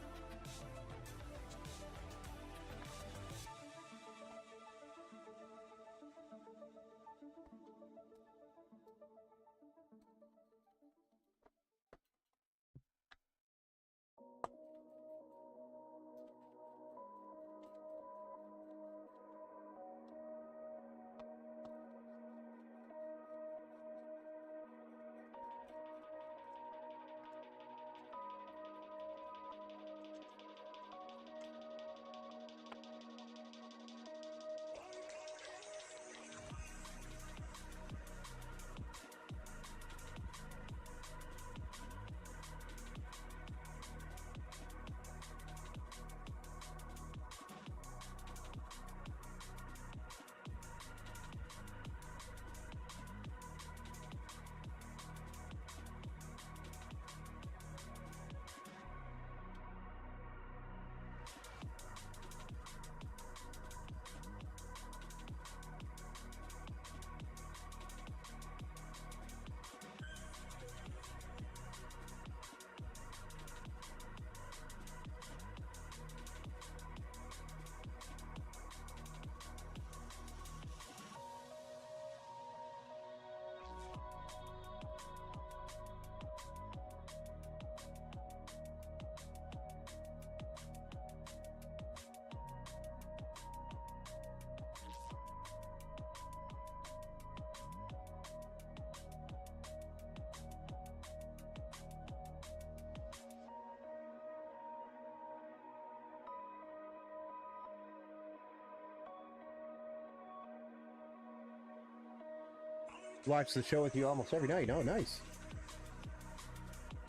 S1: Watch the show with you almost every night. Oh, nice.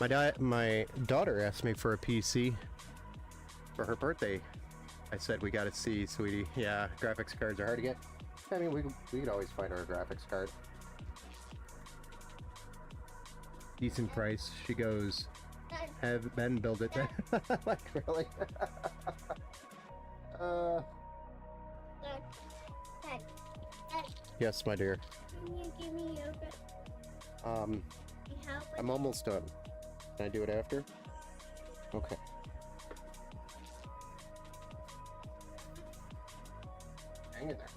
S1: My daughter asked me for a PC for her birthday. I said, we gotta see, sweetie. Yeah, graphics cards are hard to get. I mean, we could always find her a graphics card. Decent price. She goes, have Ben build it. Like, really? Yes, my dear.
S2: Can you give me yogurt?
S1: I'm almost done. Can I do it after? Okay. Hang in there.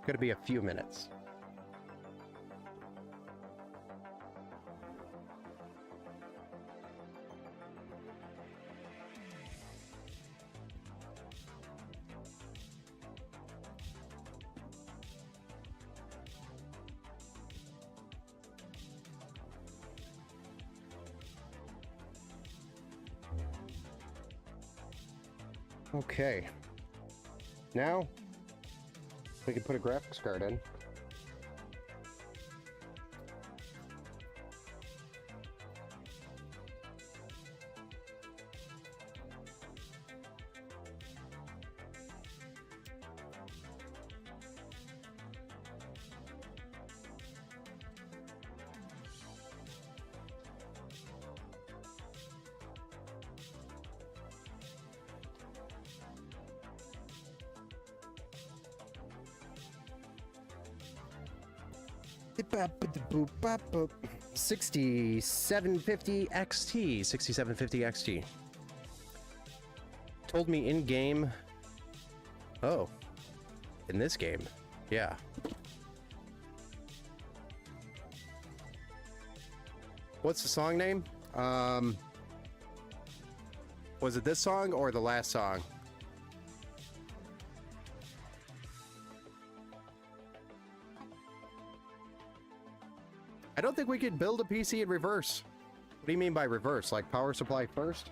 S1: Gonna be a few minutes. Okay. Now, we can put a graphics card in. Boop. 6750 XT. 6750 XT. Told me in game. Oh. In this game. Yeah. What's the song name? Was it this song or the last song? I don't think we could build a PC in reverse. What do you mean by reverse? Like power supply first?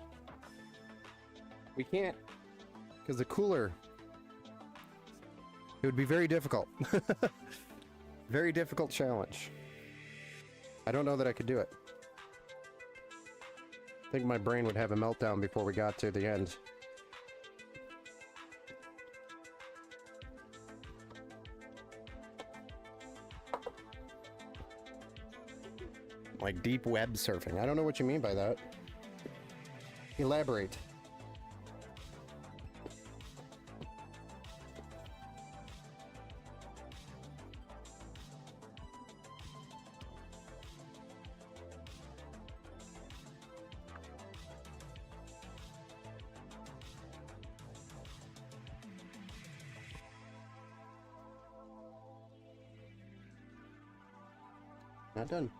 S1: We can't. Because the cooler... It would be very difficult. Very difficult challenge. I don't know that I could do it. I think my brain would have a meltdown before we got to the end. Like deep web surfing. I don't know what you mean by that. Elaborate. Not done.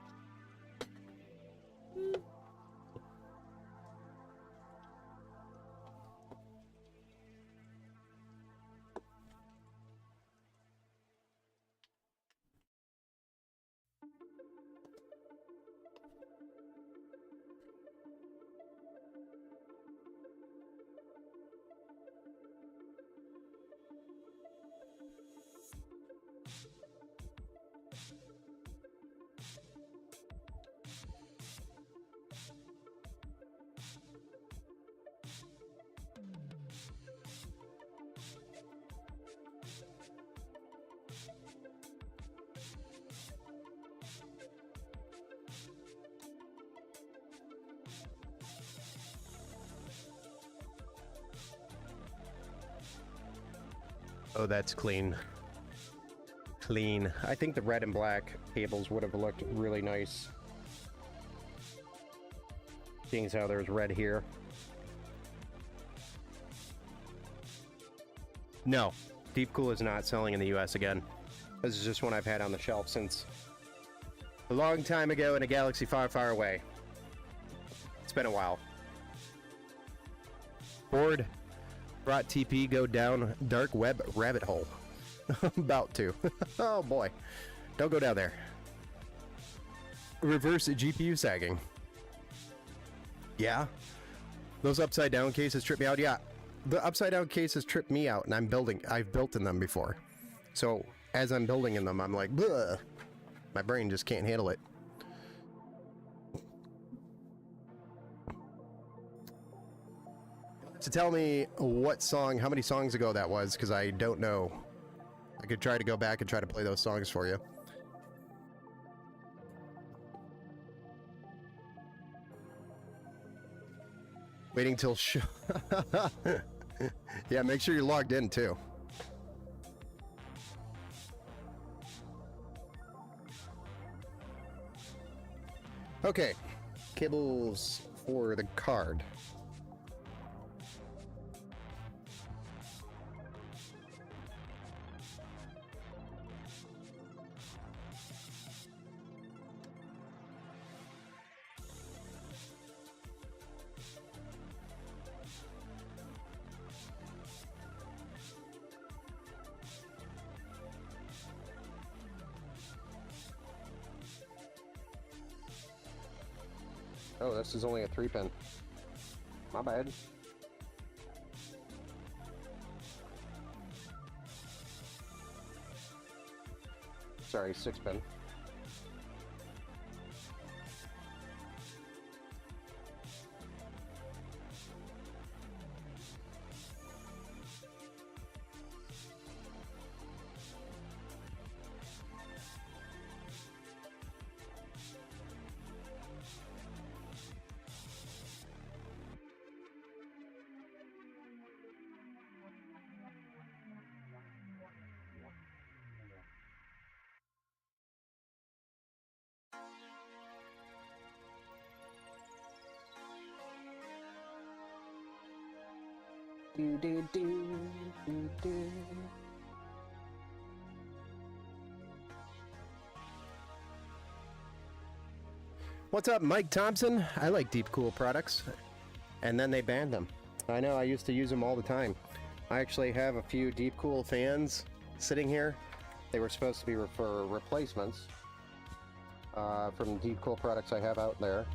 S1: Oh, that's clean. Clean. I think the red and black cables would have looked really nice. Seeing as how there's red here. No, Deepcool is not selling in the US again. This is just one I've had on the shelf since a long time ago in a galaxy far, far away. It's been a while. Bored. Brought TP go down dark web rabbit hole. About to. Oh boy. Don't go down there. Reverse GPU sagging. Yeah. Those upside down cases trip me out. Yeah. The upside down cases trip me out and I've built in them before. So as I'm building in them, I'm like, bleh. My brain just can't handle it. To tell me what song, how many songs ago that was, because I don't know. I could try to go back and try to play those songs for you. Waiting till yeah, make sure you're logged in too. Okay, cables for the card. Oh, this is only a 3-pin. My bad. sorry, 6-pin. Do, do, do, do, do. What's up, Mike Thompson? I like Deep Cool products. And then they banned them. I know, I used to use them all the time. I actually have a few Deep Cool fans sitting here. They were supposed to be for replacements from Deep Cool products I have out there.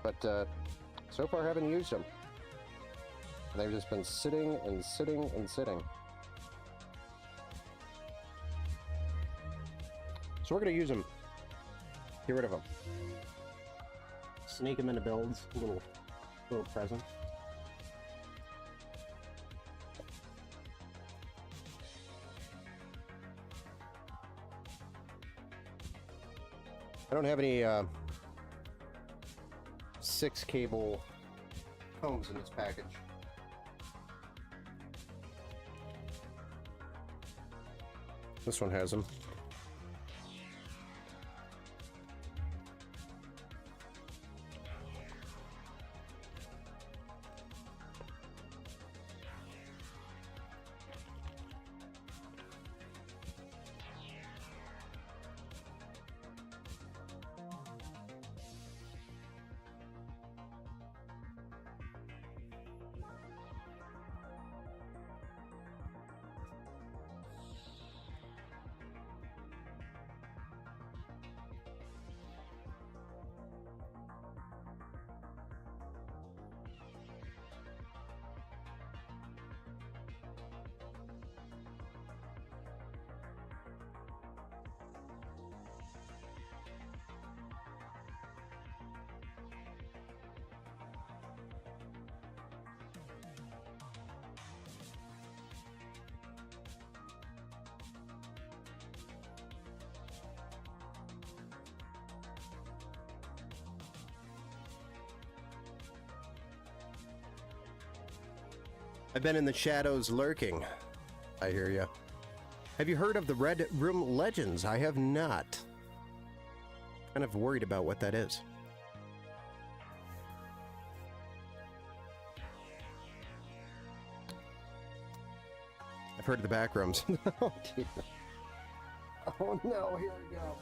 S1: But so far I haven't used them. They've just been sitting and sitting and sitting. So we're going to use them. Get rid of them. Sneak them into builds. A little present. I don't have any 6-cable combs in this package. This one has them. I've been in the shadows lurking. I hear ya. Have you heard of the Red Room Legends? I have not. Kind of worried about what that is. I've heard of the back rooms. Oh, dear. Oh no, here we go.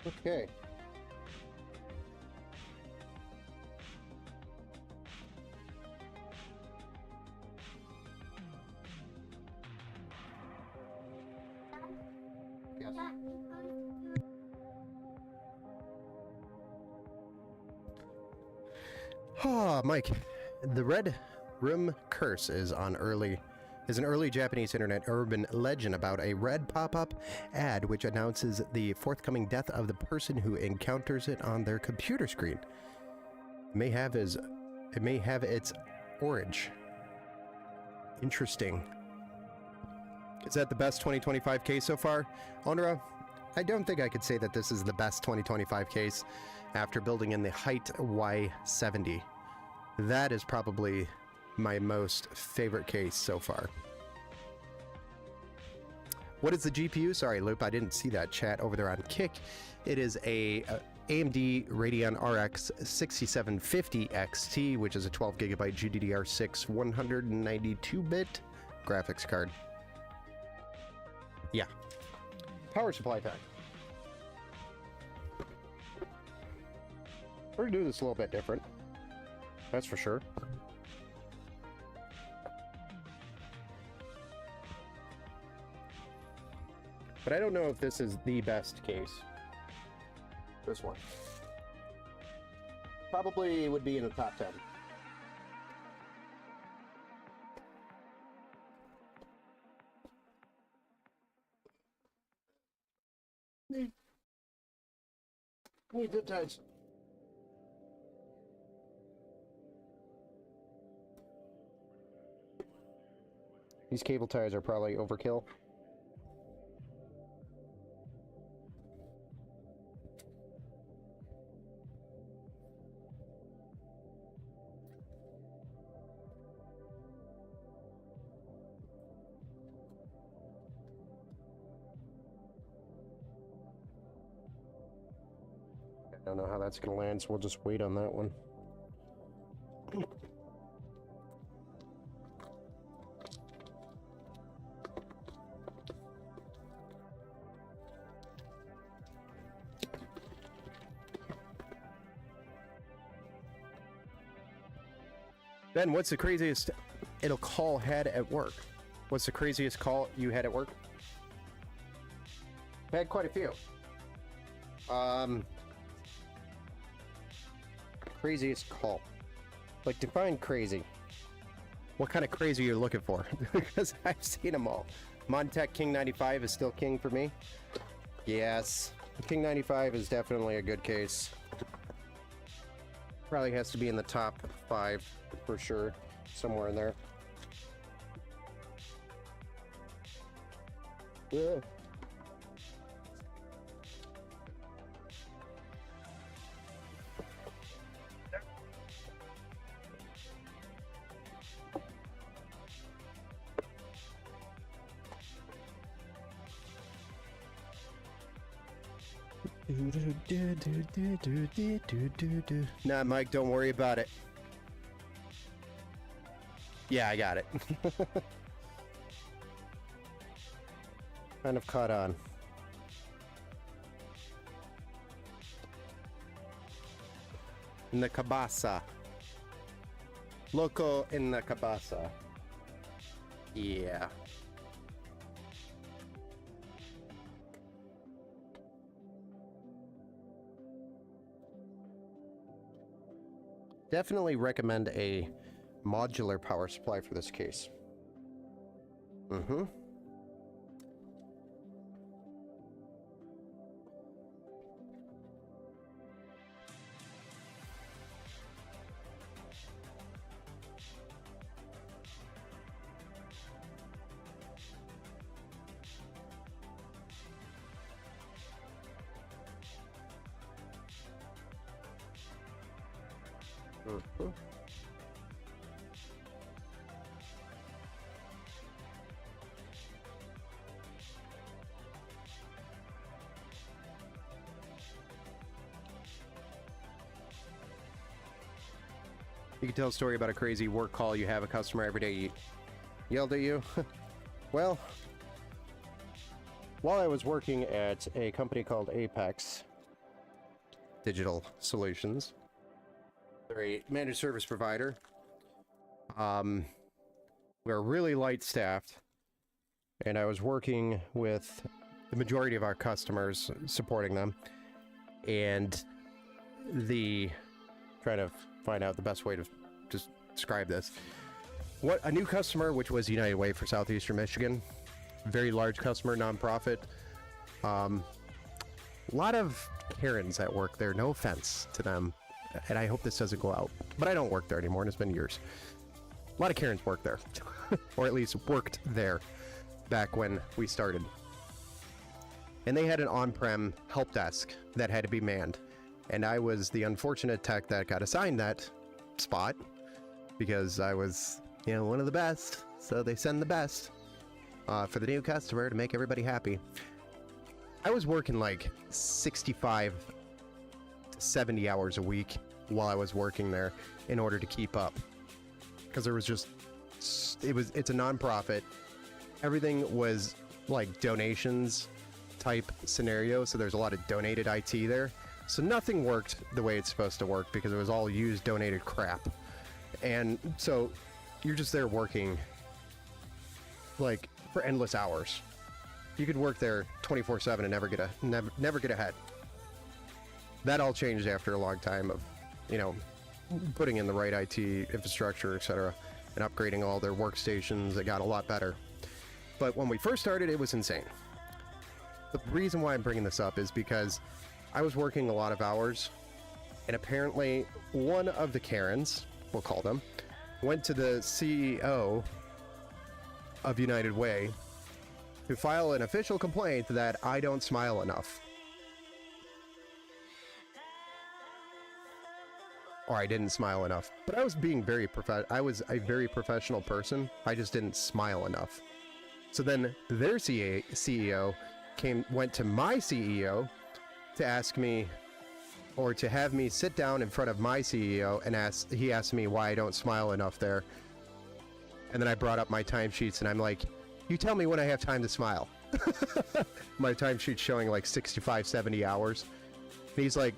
S1: Okay. Yes. Ah, Mike, the Red Room Curse is an early Japanese internet urban legend about a red pop-up ad which announces the forthcoming death of the person who encounters it on their computer screen. It may have its origin. Interesting. Is that the best 2025 case so far? Onra, I don't think I could say that this is the best 2025 case after building in the Height Y70. That is probably my most favorite case so far. What is the GPU? Sorry, Loop, I didn't see that chat over there on Kick. It is a AMD Radeon RX 6750 XT, which is a 12 gigabyte GDDR6 192-bit graphics card. Yeah. Power supply pack. We're gonna do this a little bit different. That's for sure. But I don't know if this is the best case. This one. Probably would be in the top 10. Need zip ties. These cable ties are probably overkill. I don't know how that's going to land, so we'll just wait on that one. Ben, what's the craziest call had at work? What's the craziest call you had at work? I had quite a few. Craziest call. Like, define crazy. What kind of crazy you're looking for? Because I've seen them all. Montech King 95 is still king for me. Yes. King 95 is definitely a good case. Probably has to be in the top 5 for sure. Somewhere in there. Yeah. Nah, Mike, don't worry about it. Yeah, I got it. Kind of caught on. In the cabasa. Loco in the cabasa. Yeah. Definitely recommend a modular power supply for this case. Mm-hmm. Mm-hmm. You can tell a story about a crazy work call you have a customer every day yelled at you. Well, while I was working at a company called Apex, Digital Solutions. They're a managed service provider. We're really light staffed, and I was working with the majority of our customers, supporting them, and trying to find out the best way to just describe this. What a new customer, which was United Way for Southeastern Michigan, very large customer, nonprofit. A lot of Karens at work there. No offense to them, and I hope this doesn't go out. But I don't work there anymore, and it's been years. A lot of Karens work there, or at least worked there back when we started. And they had an on-prem help desk that had to be manned. And I was the unfortunate tech that got assigned that spot because I was, one of the best. So they send the best for the new customer to make everybody happy. I was working like 65 to 70 hours a week while I was working there in order to keep up. Because there was just, it's a nonprofit. Everything was like donations type scenario. So there's a lot of donated IT there. So nothing worked the way it's supposed to work because it was all used donated crap. And so you're just there working like for endless hours. You could work there 24/7 and never get ahead. That all changed after a long time of, putting in the right IT infrastructure, etc., and upgrading all their workstations. It got a lot better. But when we first started, it was insane. The reason why I'm bringing this up is because I was working a lot of hours, and apparently one of the Karens, we'll call them, went to the CEO of United Way to file an official complaint that I don't smile enough. Or I didn't smile enough. But I was being I was a very professional person. I just didn't smile enough. So then their CEO went to my CEO to ask me, or to have me sit down in front of my CEO and he asked me why I don't smile enough there. And then I brought up my timesheets and I'm like, you tell me when I have time to smile. My timesheet's showing like 65, 70 hours. And he's like,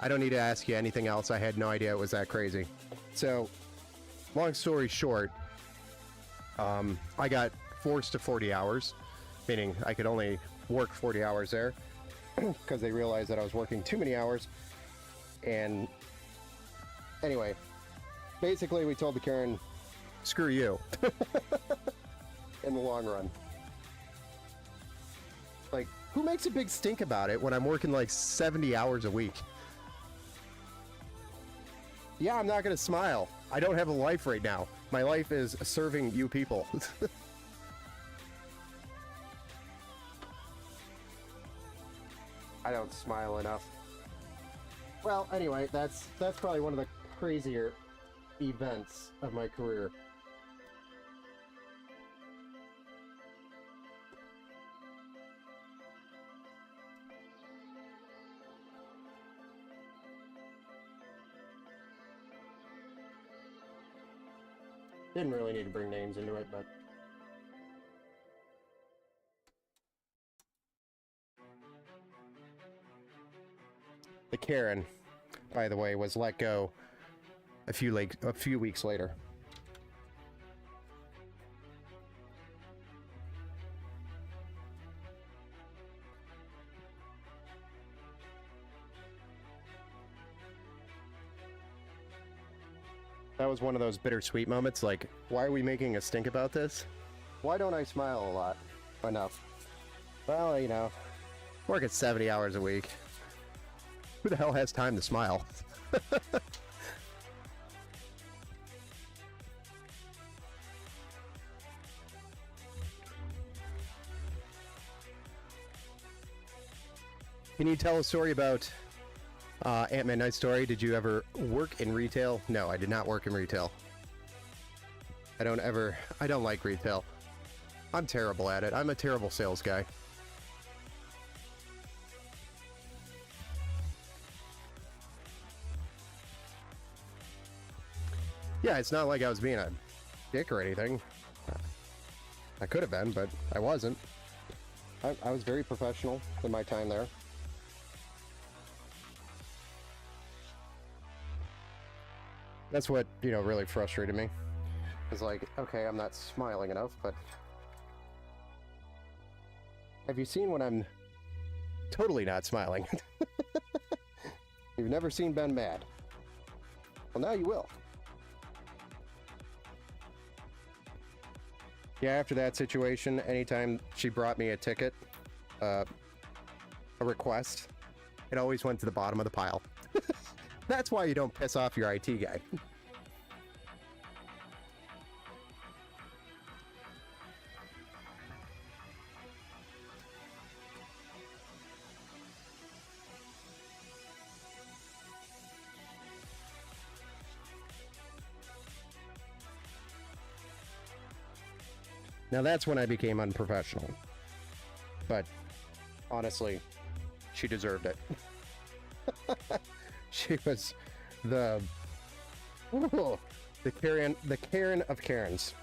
S1: I don't need to ask you anything else. I had no idea it was that crazy. So, long story short, I got forced to 40 hours, meaning I could only work 40 hours there because they realized that I was working too many hours. And anyway, basically we told the Karen, screw you, in the long run. Like, who makes a big stink about it when I'm working like 70 hours a week? Yeah, I'm not gonna smile. I don't have a life right now. My life is serving you people. I don't smile enough. Well, anyway, that's probably one of the crazier events of my career. Didn't really need to bring names into it, but... The Karen, by the way, was let go a few weeks later. That was one of those bittersweet moments, like, why are we making a stink about this? Why don't I smile a lot enough? Well, work at 70 hours a week. Who the hell has time to smile? Can you tell a story about Ant-Man Night Story? Did you ever work in retail? No, I did not work in retail. I don't like retail. I'm terrible at it. I'm a terrible sales guy. Yeah, it's not like I was being a dick or anything. I could have been, but I wasn't. I was very professional in my time there. That's what, really frustrated me. It's like, okay, I'm not smiling enough, but... Have you seen when I'm totally not smiling? You've never seen Ben mad. Well, now you will. Yeah, after that situation, anytime she brought me a ticket, a request, it always went to the bottom of the pile. That's why you don't piss off your IT guy. Now that's when I became unprofessional. But honestly, she deserved it. She was the Karen of Karens.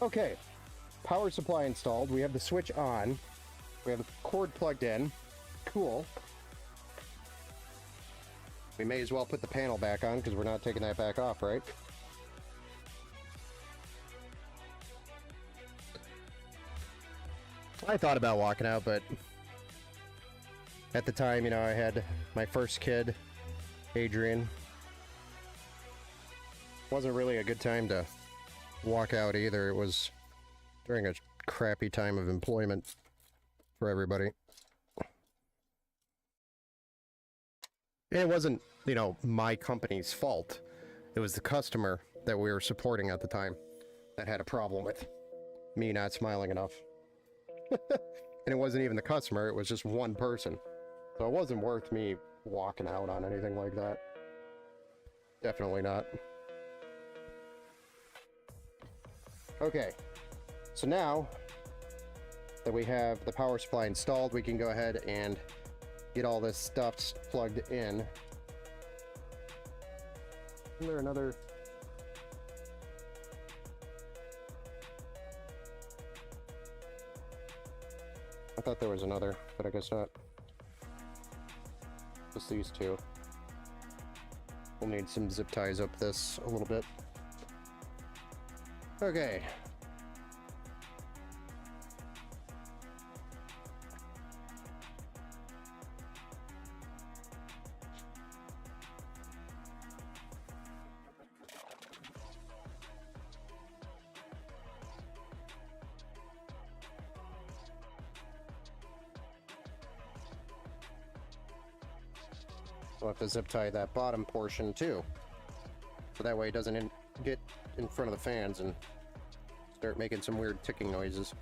S1: Okay, power supply installed. We have the switch on. We have the cord plugged in. Cool. We may as well put the panel back on because we're not taking that back off, right? I thought about walking out, but at the time, I had my first kid, Adrian. Wasn't really a good time to walk out either. It was during a crappy time of employment for everybody. And it wasn't, my company's fault. It was the customer that we were supporting at the time that had a problem with me not smiling enough. And it wasn't even the customer, it was just one person. So it wasn't worth me walking out on anything like that. Definitely not. Okay, so now that we have the power supply installed, we can go ahead and get all this stuff plugged in. Isn't there another? I thought there was another, but I guess not. Just these two. We'll need some zip ties up this a little bit. Okay. We'll have to zip tie that bottom portion too, so that way it doesn't get in front of the fans and start making some weird ticking noises.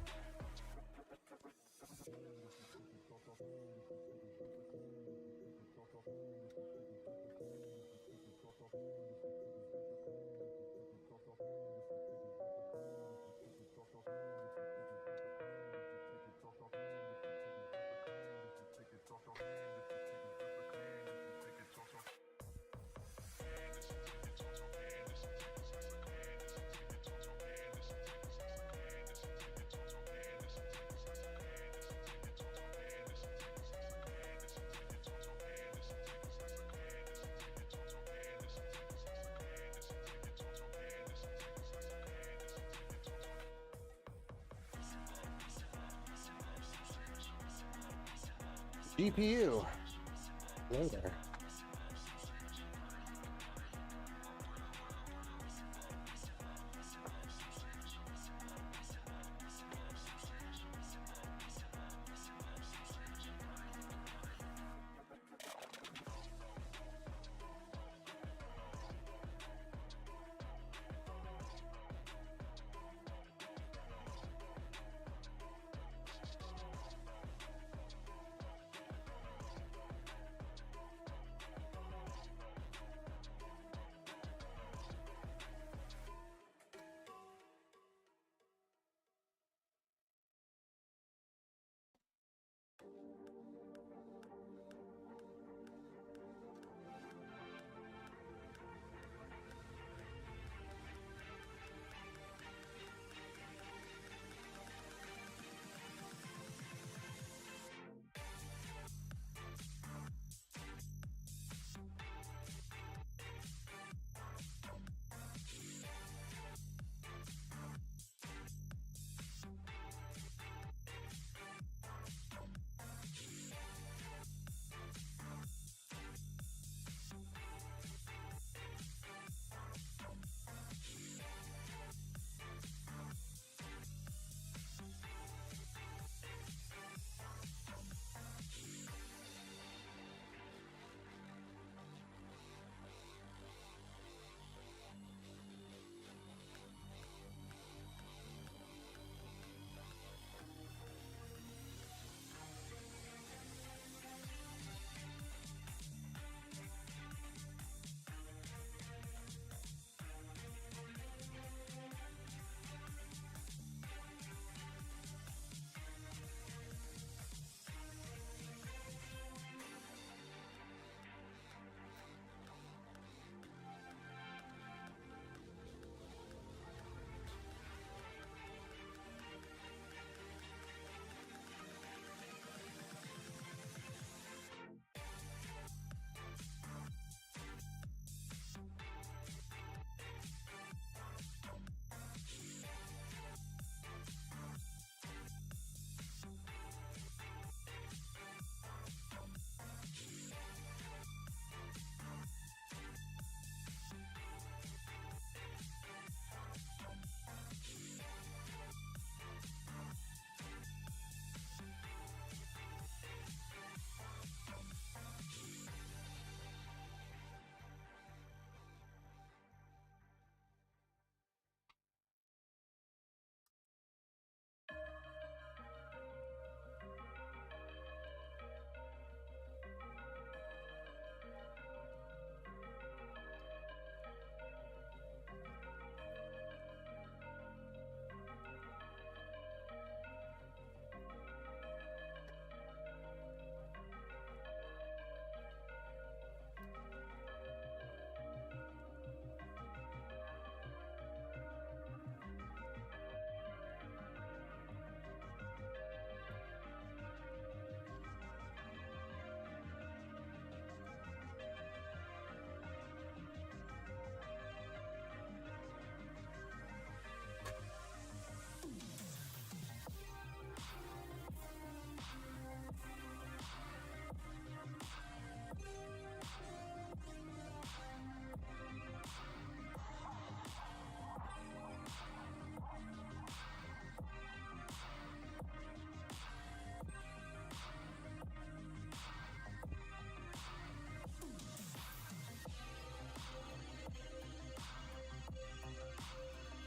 S1: GPU. Hello there.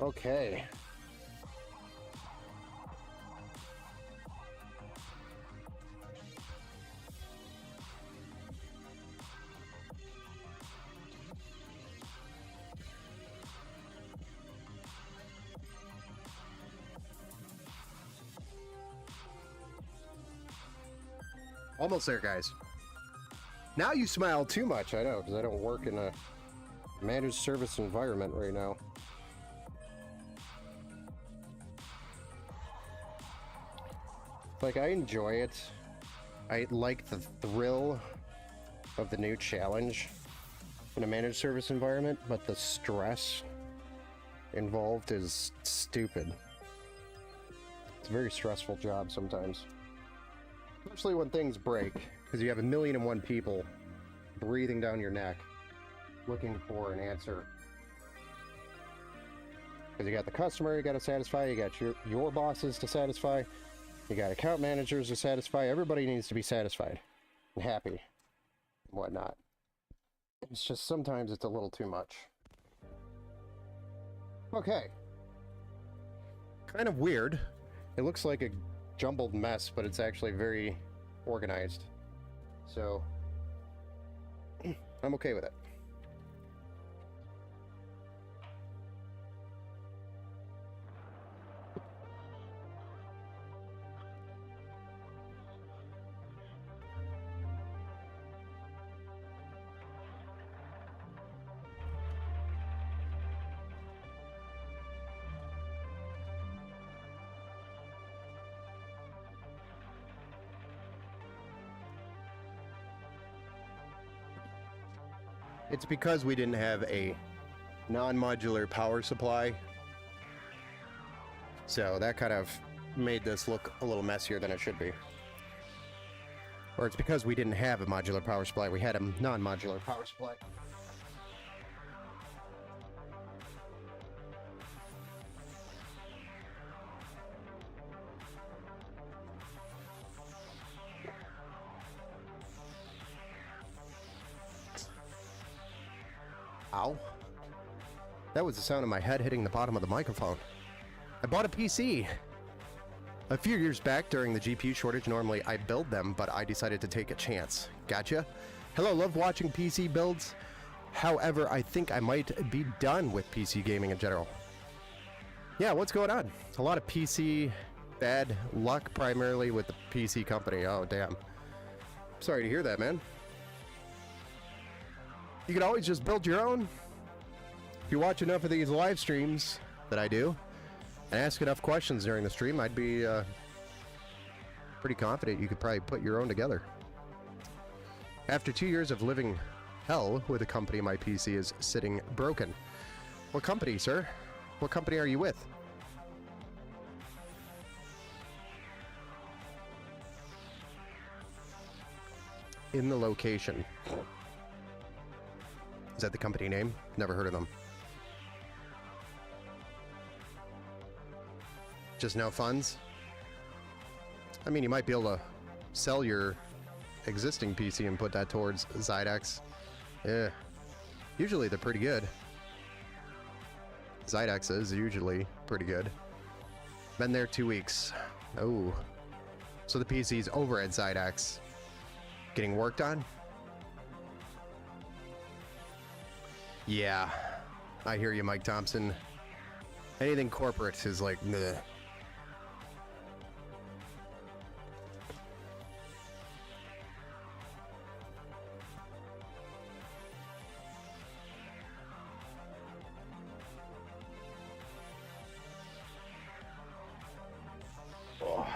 S1: Okay. Almost there, guys. Now you smile too much, I know, because I don't work in a managed service environment right now. Like, I enjoy it. I like the thrill of the new challenge in a managed service environment, but the stress involved is stupid. It's a very stressful job sometimes. Especially when things break, because you have 1,000,001 people breathing down your neck looking for an answer. Because you got the customer you got to satisfy, you got your bosses to satisfy, you got account managers to satisfy. Everybody needs to be satisfied and happy and whatnot. It's just sometimes it's a little too much. Okay. Kind of weird. It looks like a jumbled mess, but it's actually very organized. So, I'm okay with it. It's because we didn't have a non-modular power supply. So that kind of made this look a little messier than it should be. Or it's because we didn't have a modular power supply, we had a non-modular power supply. Ow. That was the sound of my head hitting the bottom of the microphone. I bought a PC. A few years back during the GPU shortage. Normally I build them, but I decided to take a chance. Gotcha. Hello, love watching PC builds. However, I think I might be done with PC gaming in general. Yeah, what's going on? A lot of PC bad luck, primarily with the PC company. Oh, damn. Sorry to hear that, man. You can always just build your own. If you watch enough of these live streams that I do, and ask enough questions during the stream, I'd be pretty confident you could probably put your own together. After 2 years of living hell with a company, my PC is sitting broken. What company, sir? What company are you with? In the location. Is that the company name? Never heard of them. Just no funds? I mean, you might be able to sell your existing PC and put that towards Zydex. Yeah. Usually they're pretty good. Zydex is usually pretty good. Been there 2 weeks. Oh. So the PC's over at Zydex. Getting worked on? Yeah, I hear you, Mike Thompson. Anything corporate is like, meh. Oh.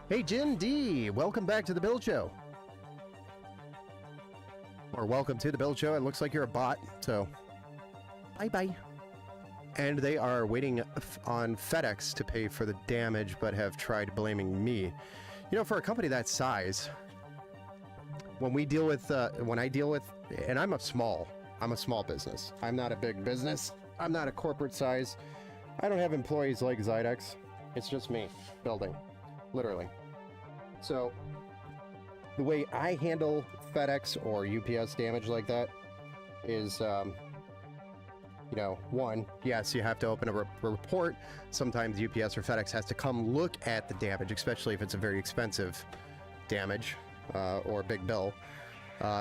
S1: Hey, Jin D, welcome back to the Build Show. Or welcome to the Build Show. It looks like you're a bot, so bye-bye. And they are waiting on FedEx to pay for the damage, but have tried blaming me. You know, for a company that size, when we deal with, and I'm a small business. I'm not a big business. I'm not a corporate size. I don't have employees like Zydex. It's just me building, literally. So the way I handle FedEx or UPS damage like that is, you know, one, yes, you have to open a report. Sometimes UPS or FedEx has to come look at the damage, especially if it's a very expensive damage or a big bill.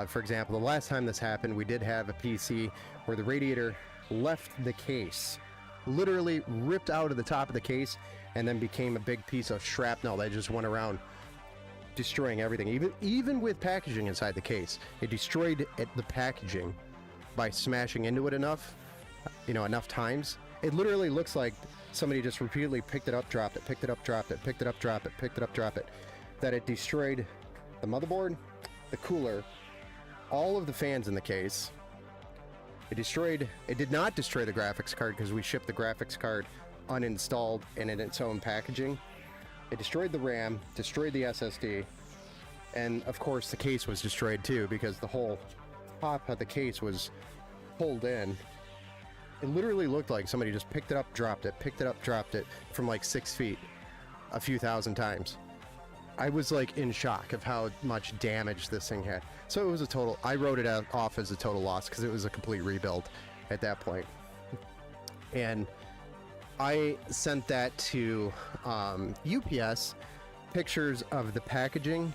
S1: For example, the last time this happened, we did have a PC where the radiator left the case, literally ripped out of the top of the case, and then became a big piece of shrapnel that just went around destroying everything. Even with packaging inside the case, it destroyed the packaging by smashing into it enough, you know, enough times. It literally looks like somebody just repeatedly picked it up, dropped it, picked it up, dropped it, picked it up, dropped it, picked it up, dropped it, that it destroyed the motherboard, the cooler, all of the fans in the case. It did not destroy the graphics card because we shipped the graphics card uninstalled and in its own packaging. It destroyed the RAM, destroyed the SSD, and of course the case was destroyed too because the whole top of the case was pulled in. It literally looked like somebody just picked it up, dropped it, picked it up, dropped it from like 6 feet a few thousand times. I was like in shock of how much damage this thing had. So it was a total, I wrote it off as a total loss because it was a complete rebuild at that point. And I sent that to UPS, pictures of the packaging,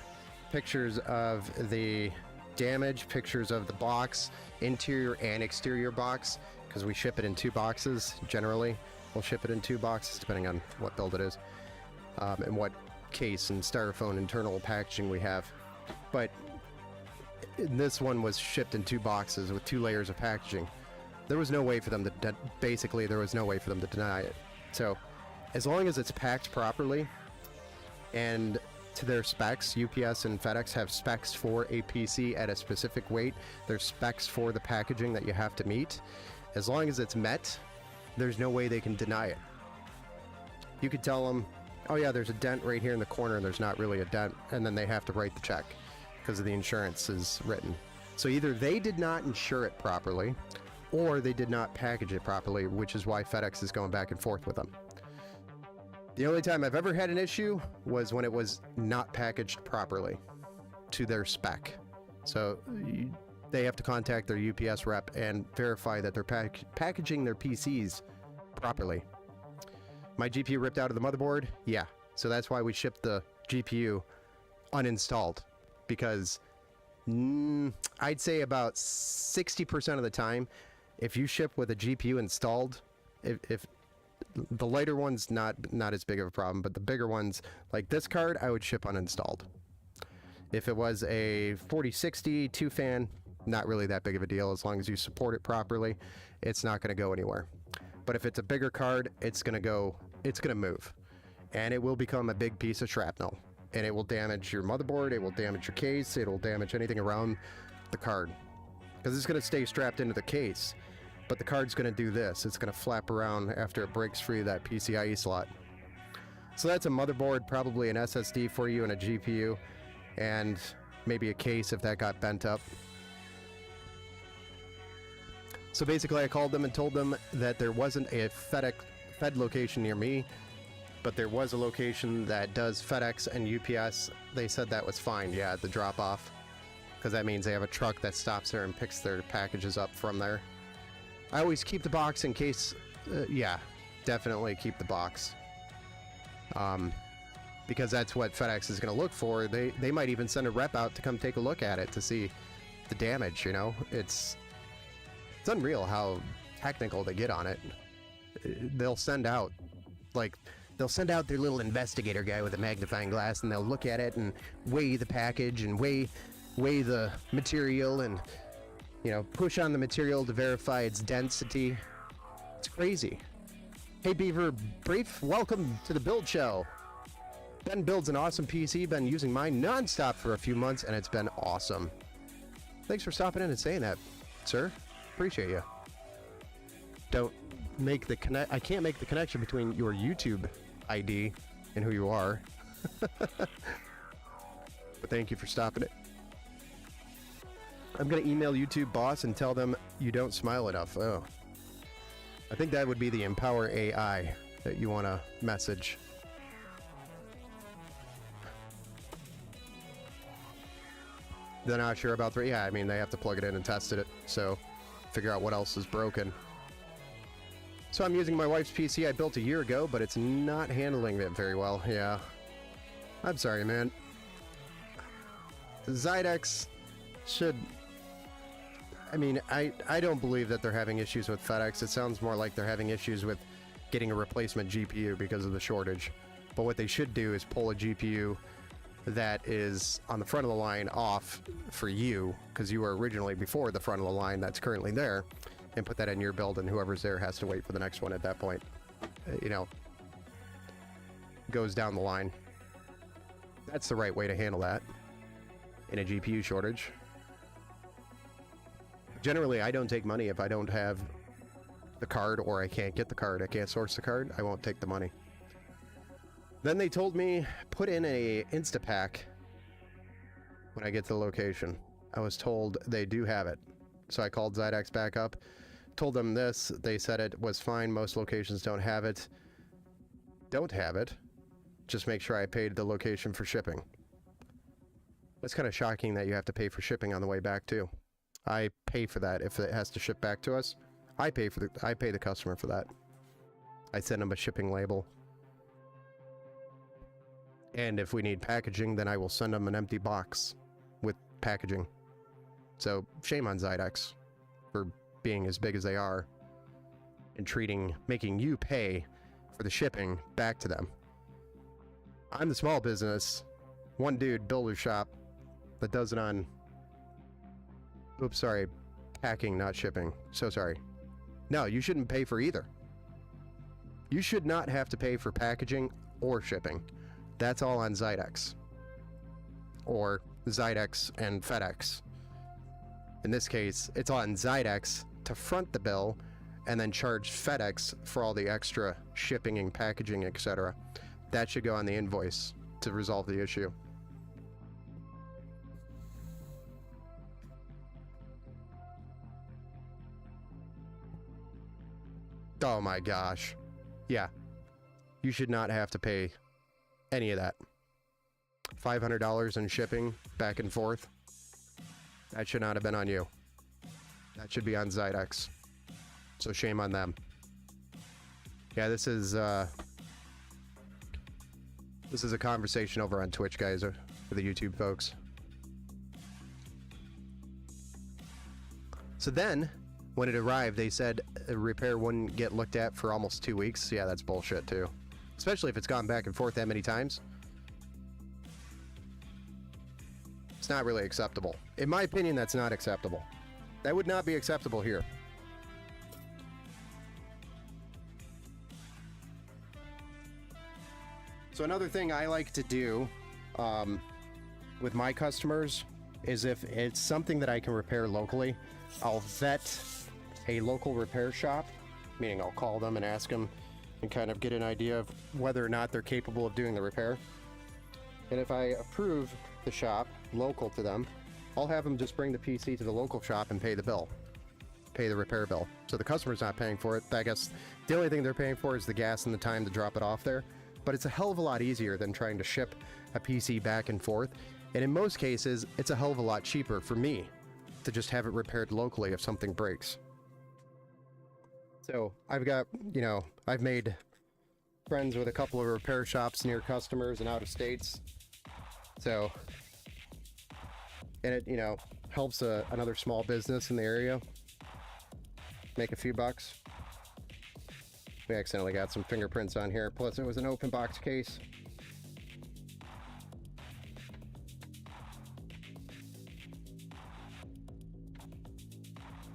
S1: pictures of the damage, pictures of the box, interior and exterior box, because we ship it in 2 boxes generally. We'll ship it in 2 boxes depending on what build it is and what case and styrofoam internal packaging we have. But this one was shipped in 2 boxes with 2 layers of packaging. There was no way for them to basically there was no way for them to deny it. So as long as it's packed properly and to their specs, UPS and FedEx have specs for a PC at a specific weight. There's specs for the packaging that you have to meet. As long as it's met, there's no way they can deny it. You could tell them, oh yeah, there's a dent right here in the corner and there's not really a dent, and then they have to write the check because of the insurance is written. So either they did not insure it properly or they did not package it properly, which is why FedEx is going back and forth with them. The only time I've ever had an issue was when it was not packaged properly to their spec. So they have to contact their UPS rep and verify that they're packaging their PCs properly. My GPU ripped out of the motherboard? Yeah. So that's why we shipped the GPU uninstalled, because I'd say about 60% of the time, if you ship with a GPU installed, if the lighter ones not as big of a problem, but the bigger ones like this card, I would ship uninstalled. If it was a 4060 2-fan, not really that big of a deal. As long as you support it properly, it's not going to go anywhere. But if it's a bigger card, it's going to move, and it will become a big piece of shrapnel, and it will damage your motherboard, it will damage your case, it will damage anything around the card, because it's going to stay strapped into the case, but the card's going to do this. It's going to flap around after it breaks free of that PCIe slot. So that's a motherboard, probably an SSD for you, and a GPU, and maybe a case if that got bent up. So basically I called them and told them that there wasn't a Fed location near me, but there was a location that does FedEx and UPS. They said that was fine, yeah, the drop off, because that means they have a truck that stops there and picks their packages up from there. I always keep the box in case, yeah, definitely keep the box. Because that's what FedEx is going to look for. They might even send a rep out to come take a look at it to see the damage, you know? It's unreal how technical they get on it. They'll send out their little investigator guy with a magnifying glass, and they'll look at it and weigh the package and weigh the material and, you know, push on the material to verify its density. It's crazy. Hey Beaver Brief, welcome to the Build Show. Ben builds an awesome PC, been using mine non-stop for a few months, and it's been awesome. Thanks for stopping in and saying that, sir. Appreciate you. Don't make the I can't make the connection between your YouTube ID and who you are. But thank you for stopping it. I'm gonna email YouTube boss and tell them you don't smile enough. Oh, I think that would be the Empower AI that you want to message. They're not sure about 3. Yeah, I mean, they have to plug it in and test it. So figure out what else is broken. So I'm using my wife's PC I built a year ago, but it's not handling it very well. Yeah. I'm sorry, man. Zydex should... I mean, I don't believe that they're having issues with FedEx. It sounds more like they're having issues with getting a replacement GPU because of the shortage. But what they should do is pull a GPU that is on the front of the line off for you, because you were originally before the front of the line that's currently there, and put that in your build, and whoever's there has to wait for the next one at that point. You know, goes down the line. That's the right way to handle that in a GPU shortage. Generally, I don't take money if I don't have the card or I can't get the card. I can't source the card. I won't take the money. Then they told me put in a Instapack when I get to the location. I was told they do have it. So I called Zydex back up, told them this. They said it was fine. Most locations don't have it. Don't have it. Just make sure I paid the location for shipping. It's kind of shocking that you have to pay for shipping on the way back too. I pay for that if it has to ship back to us. I pay the customer for that. I send them a shipping label. And if we need packaging, then I will send them an empty box with packaging. So shame on Zydex for being as big as they are and making you pay for the shipping back to them. I'm the small business, one dude builder shop that does it on, oops, sorry, packing, not shipping. So sorry. No, you shouldn't pay for either. You should not have to pay for packaging or shipping. That's all on Zydex. Or Zydex and FedEx. In this case, it's on Zydex to front the bill and then charge FedEx for all the extra shipping and packaging, etc. That should go on the invoice to resolve the issue. Oh my gosh. Yeah. You should not have to pay any of that. $500 in shipping back and forth. That should not have been on you. That should be on Zydex. So shame on them. Yeah, this is a conversation over on Twitch, guys, for the YouTube folks. So then, when it arrived, they said a repair wouldn't get looked at for almost 2 weeks. Yeah, that's bullshit too. Especially if it's gone back and forth that many times. It's not really acceptable. In my opinion, that's not acceptable. That would not be acceptable here. So another thing I like to do with my customers is if it's something that I can repair locally, I'll vet a local repair shop, meaning I'll call them and ask them and kind of get an idea of whether or not they're capable of doing the repair. And if I approve the shop local to them, I'll have them just bring the PC to the local shop and pay the bill, pay the repair bill. So the customer's not paying for it. I guess the only thing they're paying for is the gas and the time to drop it off there. But it's a hell of a lot easier than trying to ship a PC back and forth. And in most cases, it's a hell of a lot cheaper for me to just have it repaired locally if something breaks. So I've got, you know, I've made friends with a couple of repair shops near customers and out of states. So, and it, you know, helps another small business in the area make a few bucks. We accidentally got some fingerprints on here. Plus it was an open box case.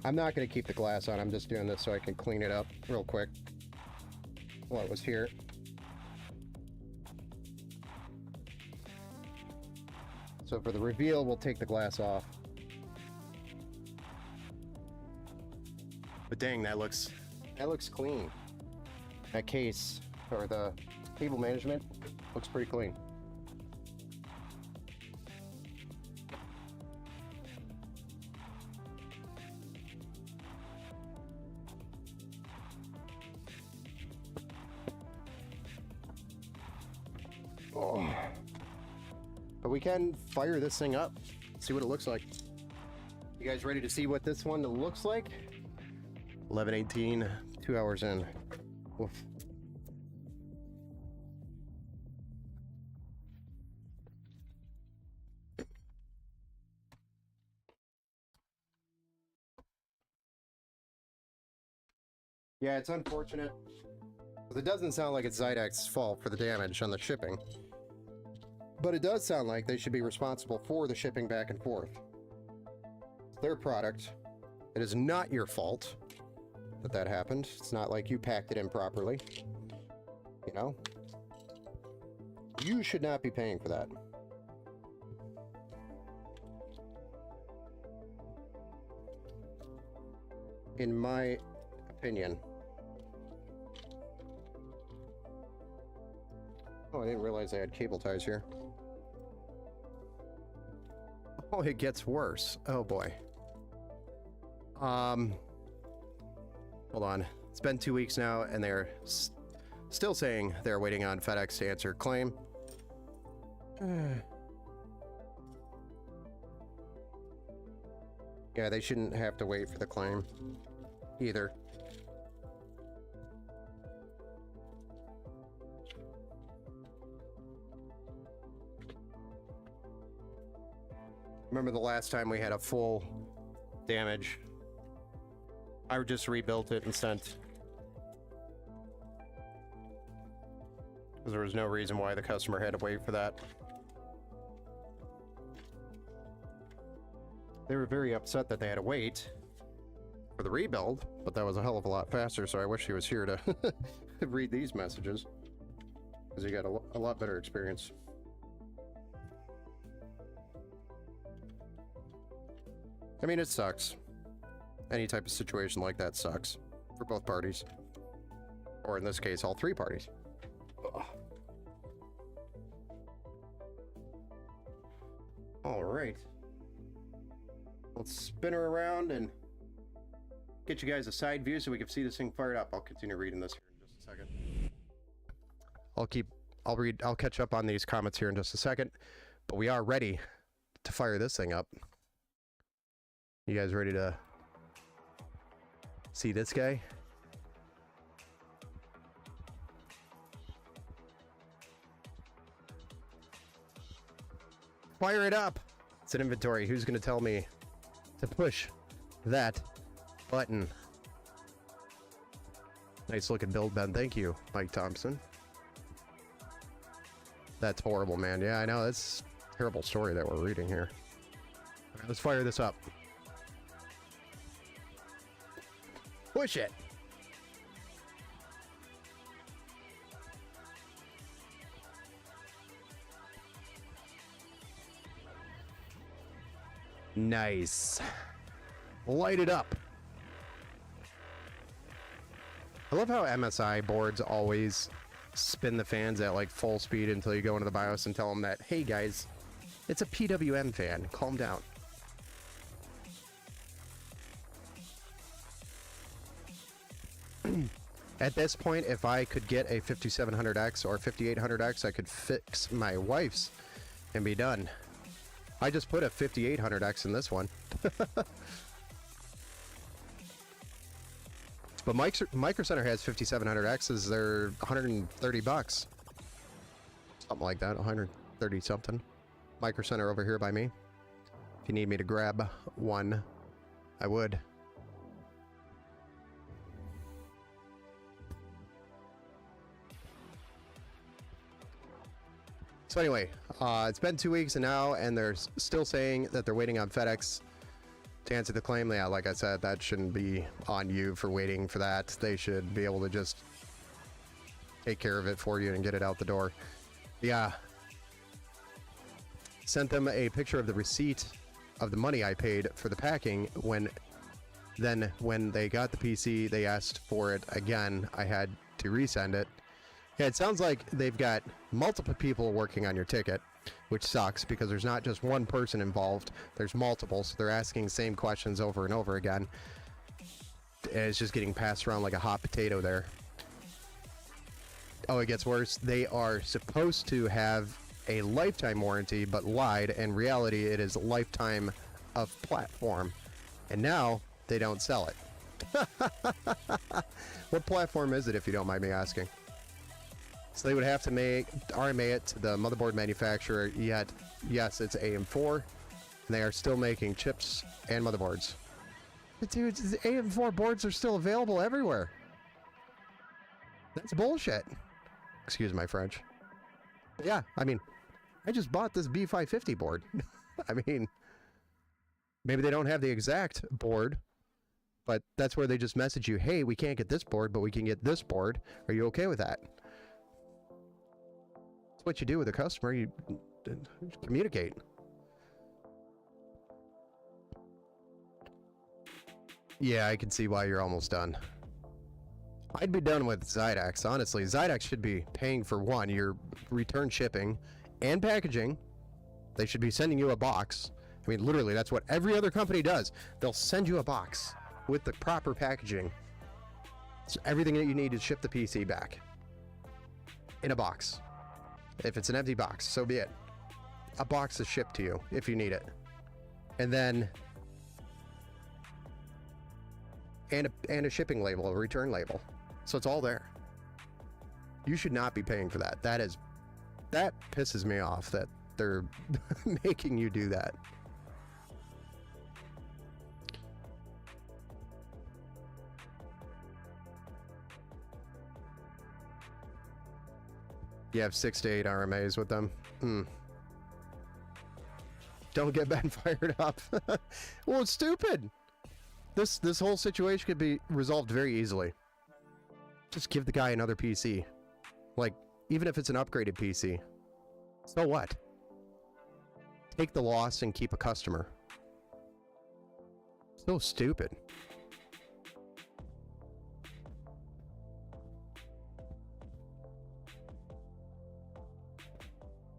S1: I'm not going to keep the glass on. I'm just doing this so I can clean it up real quick while it was here. So for the reveal, we'll take the glass off. But dang, that looks clean. That case, or the cable management, looks pretty clean. Oh. But we can fire this thing up, see what it looks like. You guys ready to see what this one looks like? 11:18, 2 hours in. Oof. Yeah, it's unfortunate. It doesn't sound like it's Zydex's fault for the damage on the shipping. But it does sound like they should be responsible for the shipping back and forth. It's their product. It is not your fault that that happened. It's not like you packed it in properly. You know? You should not be paying for that. In my opinion. Oh, I didn't realize I had cable ties here. Oh, it gets worse. Oh boy. Hold on. It's been 2 weeks now, and they're still saying they're waiting on FedEx to answer claim. Yeah, they shouldn't have to wait for the claim either. Remember the last time we had a full damage? I just rebuilt it and sent. Because there was no reason why the customer had to wait for that. They were very upset that they had to wait for the rebuild, but that was a hell of a lot faster, so I wish he was here to read these messages. Because he got a lot better experience. I mean, it sucks. Any type of situation like that sucks for both parties. Or in this case, all three parties. Ugh. All right. Let's spin her around and get you guys a side view so we can see this thing fired up. I'll continue reading this here in just a second. I'll catch up on these comments here in just a second, but we are ready to fire this thing up. You guys ready to see this guy? Fire it up! It's an inventory. Who's going to tell me to push that button? Nice looking build, Ben. Thank you, Mike Thompson. That's horrible, man. Yeah, I know. That's a terrible story that we're reading here. All right, let's fire this up. Push it. Nice. Light it up. I love how MSI boards always spin the fans at like full speed until you go into the BIOS and tell them that, hey guys, it's a PWM fan. Calm down. At this point, if I could get a 5700X or 5800X, I could fix my wife's and be done. I just put a 5800X in this one. But Micro Center has 5700Xs. They're 130 bucks. Something like that, 130 something. Micro Center over here by me. If you need me to grab one, I would. So anyway, it's been 2 weeks now, and they're still saying that they're waiting on FedEx to answer the claim. Yeah, like I said, that shouldn't be on you for waiting for that. They should be able to just take care of it for you and get it out the door. Yeah. Sent them a picture of the receipt of the money I paid for the packing. When they got the PC, they asked for it again. I had to resend it. Yeah, it sounds like they've got multiple people working on your ticket, which sucks because there's not just one person involved. There's multiple, so they're asking the same questions over and over again. And it's just getting passed around like a hot potato there. Oh, it gets worse. They are supposed to have a lifetime warranty, but lied. In reality, it is lifetime of platform. And now they don't sell it. What platform is it, if you don't mind me asking? So they would have to RMA it to the motherboard manufacturer, yet, yes, it's AM4, and they are still making chips and motherboards. But dude, the AM4 boards are still available everywhere. That's bullshit. Excuse my French. But yeah, I mean, I just bought this B550 board. I mean, maybe they don't have the exact board, but that's where they just message you, hey, we can't get this board, but we can get this board. Are you okay with that? That's what you do with a customer. You communicate. Yeah, I can see why you're almost done. I'd be done with Zydax, honestly. Zydax should be paying for, one, your return shipping and packaging. They should be sending you a box. I mean, literally, that's what every other company does. They'll send you a box with the proper packaging. So everything that you need to ship the PC back. In a box. If it's an empty box, so be it. A box is shipped to you if you need it. And then... And a shipping label, a return label. So it's all there. You should not be paying for that. That pisses me off that they're making you do that. You have 6 to 8 RMAs with them. Don't get Ben fired up. Well, it's stupid. This whole situation could be resolved very easily. Just give the guy another PC. Like, even if it's an upgraded PC. So what? Take the loss and keep a customer. So stupid.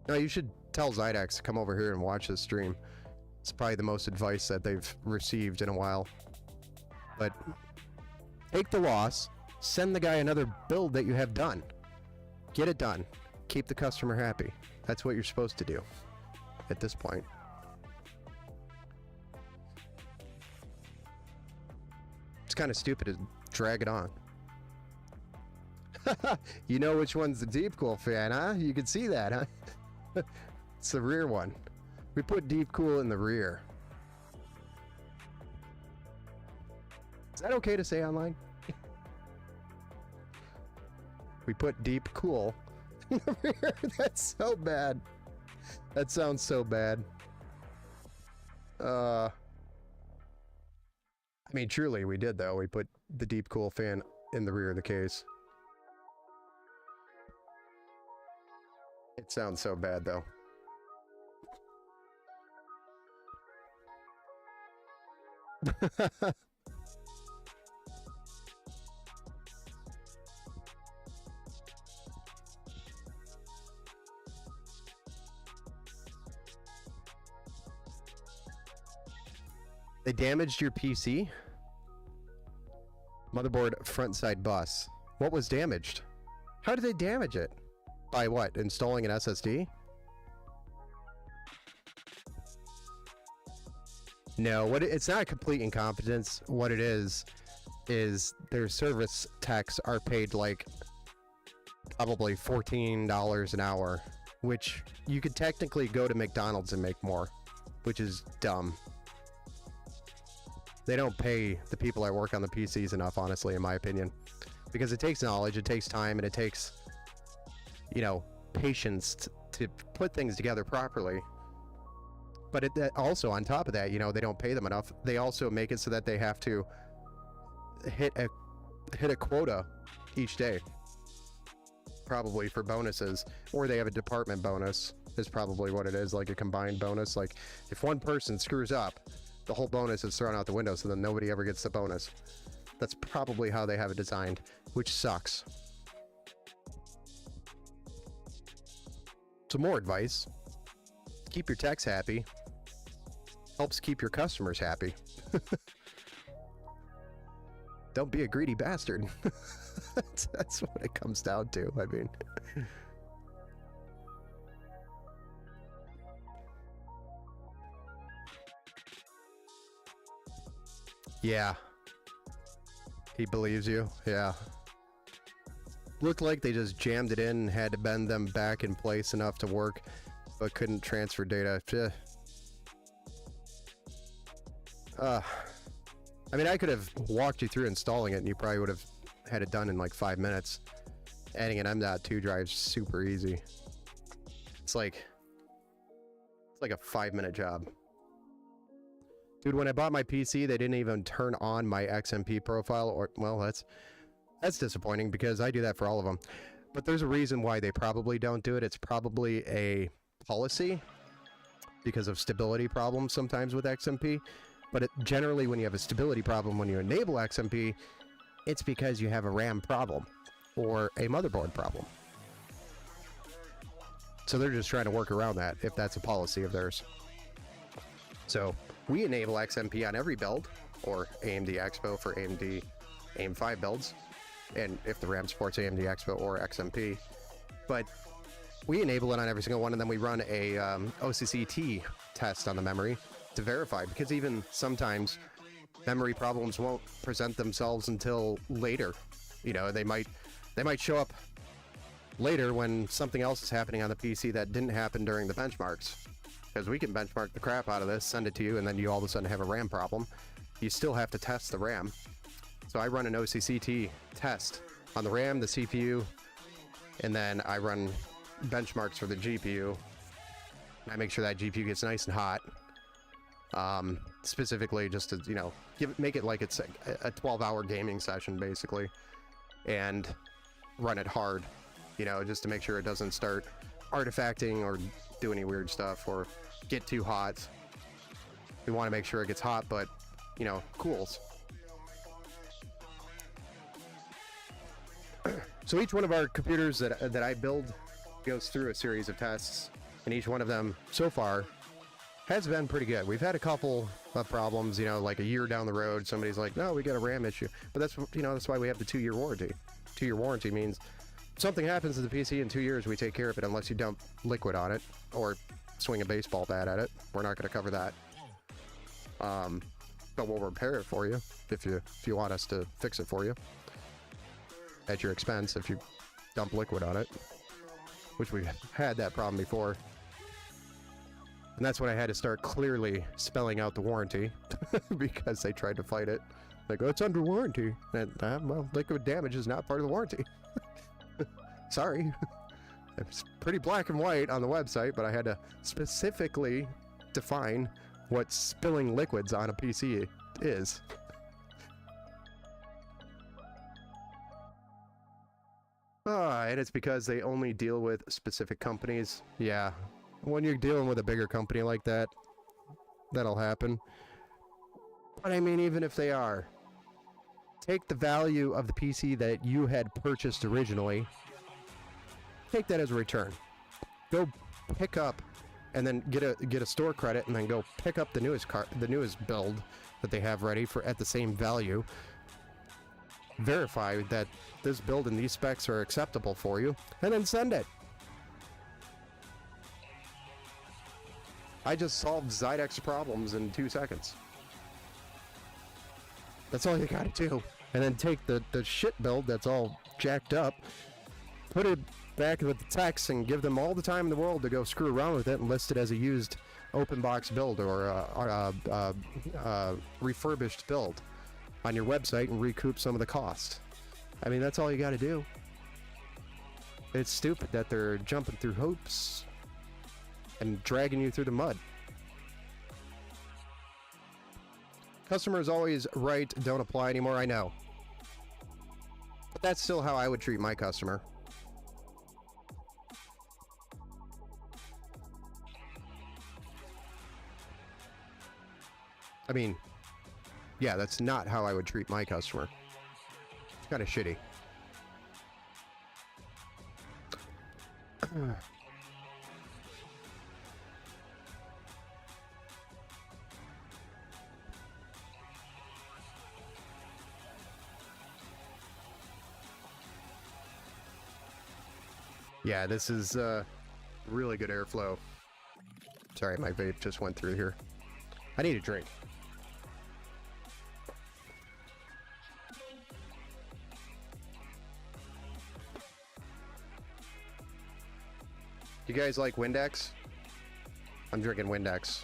S1: No, you should tell Zydax to come over here and watch this stream. It's probably the most advice that they've received in a while. But take the loss, send the guy another build that you have done. Get it done. Keep the customer happy. That's what you're supposed to do at this point. It's kind of stupid to drag it on. You know which one's the Deepcool fan, huh? You can see that, huh? It's the rear one. We put Deepcool in the rear. Is that okay to say online? We put Deepcool in the rear. That's so bad. That sounds so bad. I mean, truly, we did, though. We put the Deepcool fan in the rear of the case. It sounds so bad, though. They damaged your PC? Motherboard front side bus. What was damaged? How did they damage it? By what? Installing an SSD? No, it's not complete incompetence. What it is their service techs are paid like probably $14 an hour, which you could technically go to McDonald's and make more, which is dumb. They don't pay the people that work on the PCs enough, honestly, in my opinion, because it takes knowledge, it takes time, and it takes, you know, patience to put things together properly. But also, on top of that, you know, they don't pay them enough. They also make it so that they have to hit a quota each day, probably for bonuses, or they have a department bonus is probably what it is, like a combined bonus. Like if one person screws up, the whole bonus is thrown out the window, so then nobody ever gets the bonus. That's probably how they have it designed, which sucks. Some more advice. Keep your techs happy. Helps keep your customers happy. Don't be a greedy bastard. That's what it comes down to, I mean. Yeah. He believes you. Yeah. Looked like they just jammed it in and had to bend them back in place enough to work, but couldn't transfer data. I mean, I could have walked you through installing it and you probably would have had it done in like 5 minutes. Adding an M.2 drive is super easy. It's like a 5-minute job. Dude, when I bought my PC, they didn't even turn on my XMP profile, or, well, that's disappointing because I do that for all of them. But there's a reason why they probably don't do it. It's probably a policy because of stability problems sometimes with XMP. But generally, when you have a stability problem when you enable XMP, it's because you have a RAM problem or a motherboard problem. So they're just trying to work around that if that's a policy of theirs. So we enable XMP on every build, or AMD Expo for AMD AIM-5 builds, and if the RAM supports AMD Expo or XMP. But we enable it on every single one, and then we run a OCCT test on the memory to verify, because even sometimes memory problems won't present themselves until later. You know, they might show up later when something else is happening on the PC that didn't happen during the benchmarks. Because we can benchmark the crap out of this, send it to you, and then you all of a sudden have a RAM problem. You still have to test the RAM. So I run an OCCT test on the RAM, the CPU, and then I run benchmarks for the GPU. I make sure that GPU gets nice and hot. Specifically just to, you know, make it like it's a 12-hour gaming session, basically. And run it hard, you know, just to make sure it doesn't start artifacting or do any weird stuff or get too hot. We want to make sure it gets hot, but, you know, cools. So each one of our computers that I build goes through a series of tests, and each one of them so far has been pretty good. We've had a couple of problems, you know, like a year down the road, somebody's like, no, we got a RAM issue. But that's, you know, that's why we have the 2-year warranty. 2-year warranty means something happens to the PC in 2 years, we take care of it unless you dump liquid on it or swing a baseball bat at it. We're not going to cover that. But we'll repair it for you if you want us to fix it for you at your expense if you dump liquid on it, which we've had that problem before. And that's when I had to start clearly spelling out the warranty because they tried to fight it. Like, oh, it's under warranty. And, well, liquid damage is not part of the warranty. Sorry. It's pretty black and white on the website, but I had to specifically define what spilling liquids on a PC is. And it's because they only deal with specific companies. Yeah. When you're dealing with a bigger company like that, that'll happen. But I mean, even if they are, take the value of the PC that you had purchased originally, take that as a return. Go pick up, and then get a store credit, and then go pick up the newest build that they have ready for at the same value. Verify that this build and these specs are acceptable for you, and then send it. I just solved Zydex problems in 2 seconds. That's all you gotta do. And then take the shit build that's all jacked up, put it back with the text, and give them all the time in the world to go screw around with it and list it as a used open box build or refurbished build on your website and recoup some of the cost. I mean, that's all you gotta do. It's stupid that they're jumping through hoops and dragging you through the mud. Customer is always right, don't apply anymore, I know. But that's still how I would treat my customer. I mean, yeah, that's not how I would treat my customer. It's kind of shitty. Yeah, this is really good airflow. Sorry, my vape just went through here. I need a drink. You guys like Windex? I'm drinking Windex.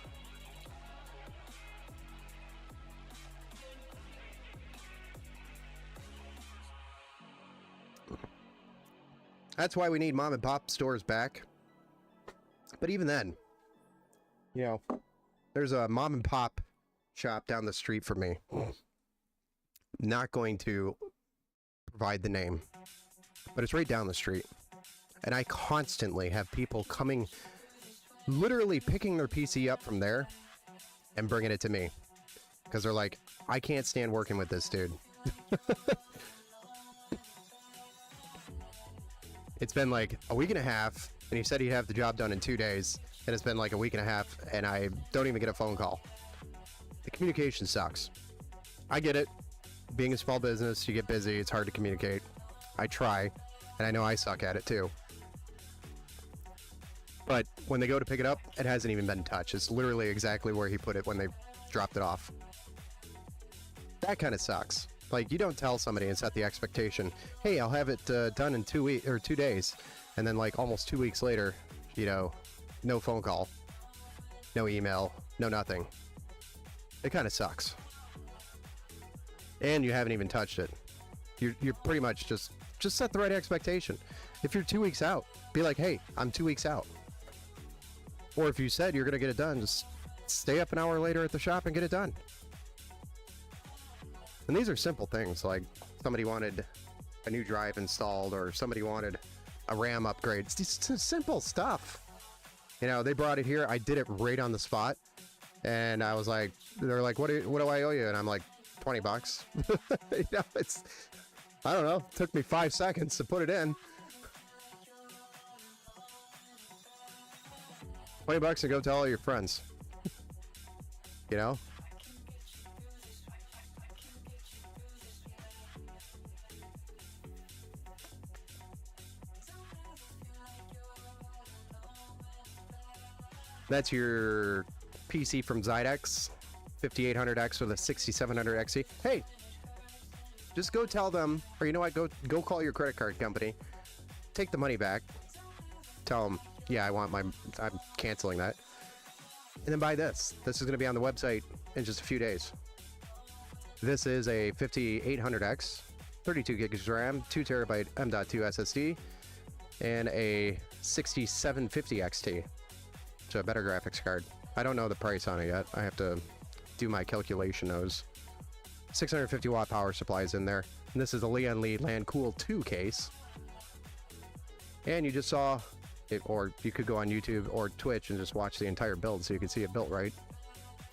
S1: That's why we need mom and pop stores back. But even then, you know, there's a mom and pop shop down the street from me. Not going to provide the name, but it's right down the street. And I constantly have people coming, literally picking their PC up from there and bringing it to me. Because they're like, I can't stand working with this dude. It's been like a week and a half, and he said he'd have the job done in 2 days, and it's been like a week and a half, and I don't even get a phone call. The communication sucks. I get it. Being a small business, you get busy, it's hard to communicate. I try, and I know I suck at it too. But when they go to pick it up, it hasn't even been touched. It's literally exactly where he put it when they dropped it off. That kind of sucks. Like, you don't tell somebody and set the expectation, hey, I'll have it done in 2 weeks or 2 days, and then like almost 2 weeks later, you know, no phone call, no email, no nothing. It kind of sucks. And you haven't even touched it. You're pretty much just set the right expectation. If you're 2 weeks out, be like, hey, I'm 2 weeks out. Or if you said you're gonna get it done, just stay up an hour later at the shop and get it done. And these are simple things, like somebody wanted a new drive installed, or somebody wanted a RAM upgrade. It's just simple stuff. You know, they brought it here. I did it right on the spot. And I was like, they're like, what do I owe you? And I'm like, $20. You know, it's, I don't know. It took me 5 seconds to put it in. $20 and go tell all your friends. You know? That's your PC from Zydex, 5800X with a 6700 XE. Hey, just go tell them, or you know what, go call your credit card company, take the money back, tell them, yeah, I'm canceling that, and then buy this. This is going to be on the website in just a few days. This is a 5800X, 32 gigs RAM, 2 terabyte M.2 SSD, and a 6750 XT. So a better graphics card. I don't know the price on it yet. I have to do my calculation nose. 650 watt power supply is in there. And this is a Lian Li LandCool 2 case. And you just saw it, or you could go on YouTube or Twitch and just watch the entire build so you can see it built right.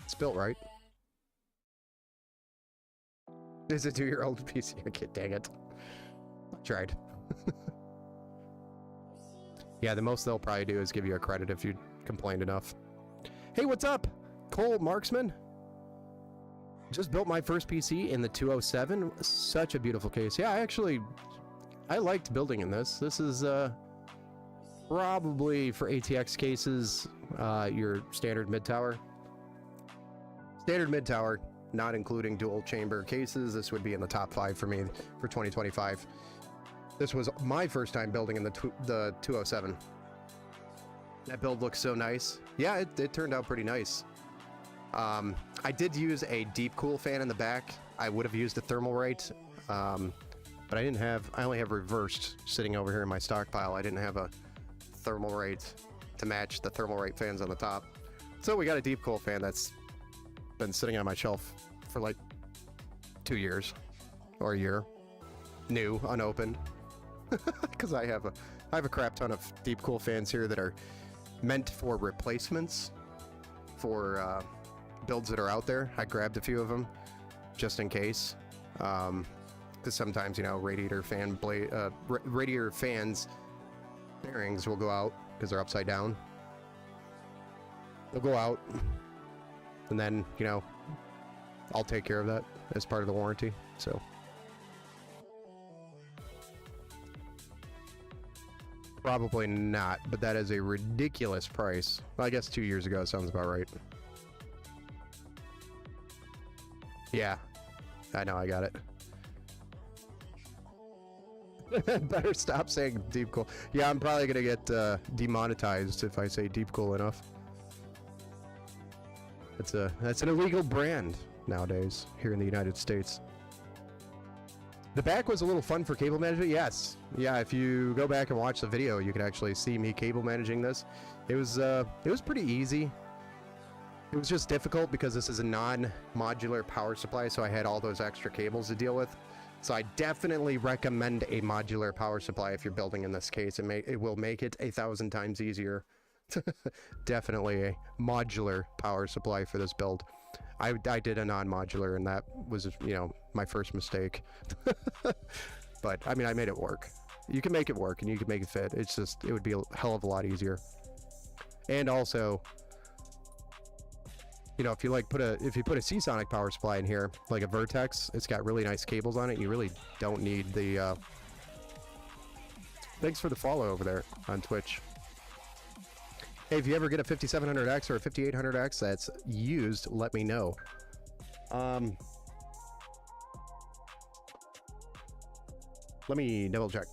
S1: It's built right. It's a 2-year-old PC. Okay, dang it. I tried. Yeah, the most they'll probably do is give you a credit if you complained enough. Hey, what's up? Cole Marksman. Just built my first PC in the 207. Such a beautiful case. Yeah, I liked building in this. This is probably for ATX cases, your standard mid-tower. Standard mid-tower, not including dual chamber cases. This would be in the top 5 for me for 2025. This was my first time building in the 207. That build looks so nice. Yeah, it turned out pretty nice. I did use a deep cool fan in the back. I would have used a Thermalright, but I only have reversed sitting over here in my stockpile. I didn't have a Thermalright to match the Thermalright fans on the top. So we got a deep cool fan that's been sitting on my shelf for like 2 years or a year. New, unopened. Because I have a crap ton of deep cool fans here that are meant for replacements for builds that are out there. I grabbed a few of them just in case, because sometimes, you know, radiator fans bearings will go out because they're upside down. They'll go out, and then, you know, I'll take care of that as part of the warranty. So probably not, but that is a ridiculous price. Well, I guess 2 years ago sounds about right. Yeah, I know, I got it. Better stop saying deep cool. Yeah, I'm probably gonna get demonetized if I say deep cool enough. That's an illegal brand nowadays here in the United States. The back was a little fun for cable management. Yes, yeah. If you go back and watch the video, you can actually see me cable managing this. It was pretty easy. It was just difficult because this is a non-modular power supply, so I had all those extra cables to deal with. So I definitely recommend a modular power supply if you're building in this case. It will make it 1,000 times easier. Definitely a modular power supply for this build. I did a non-modular, and that was, you know, my first mistake. But I mean, I made it work. You can make it work, and you can make it fit. It's just, it would be a hell of a lot easier. And also, you know, if you put a Seasonic power supply in here, like a Vertex, it's got really nice cables on it. You really don't need the. Thanks for the follow over there on Twitch. Hey, if you ever get a 5700X or a 5800X that's used, let me know. Let me double check.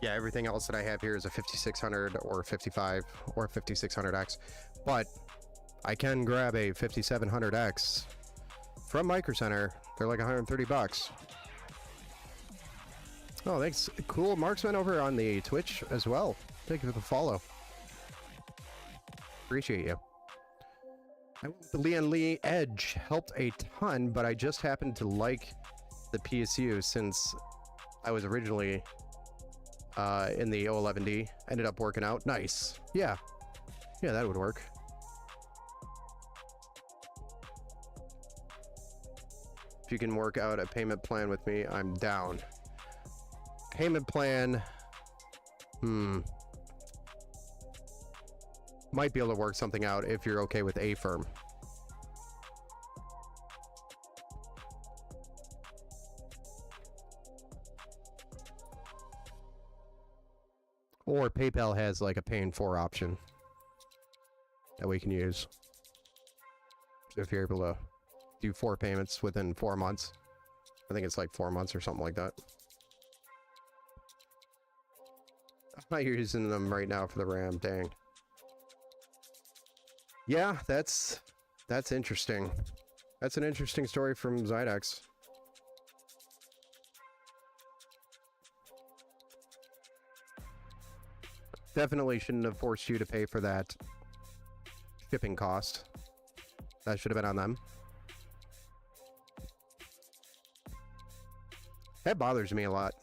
S1: Yeah, everything else that I have here is a 5600 or 55 or 5600X, but I can grab a 5700X from Micro Center. They're like 130 bucks. Oh, thanks. Cool Marksman over on the Twitch as well. Thank you for the follow. Appreciate you. The Leon Lee Edge helped a ton, but I just happened to like the PSU since I was originally in the O11D. Ended up working out. Nice. Yeah, that would work. If you can work out a payment plan with me, I'm down. Payment plan, might be able to work something out if you're okay with A-Firm. Or PayPal has like a pay in 4 option that we can use. So if you're able to do 4 payments within 4 months. I think it's like 4 months or something like that. I'm not using them right now for the RAM, dang. Yeah, that's interesting. That's an interesting story from Zydex. Definitely shouldn't have forced you to pay for that shipping cost. That should have been on them. That bothers me a lot.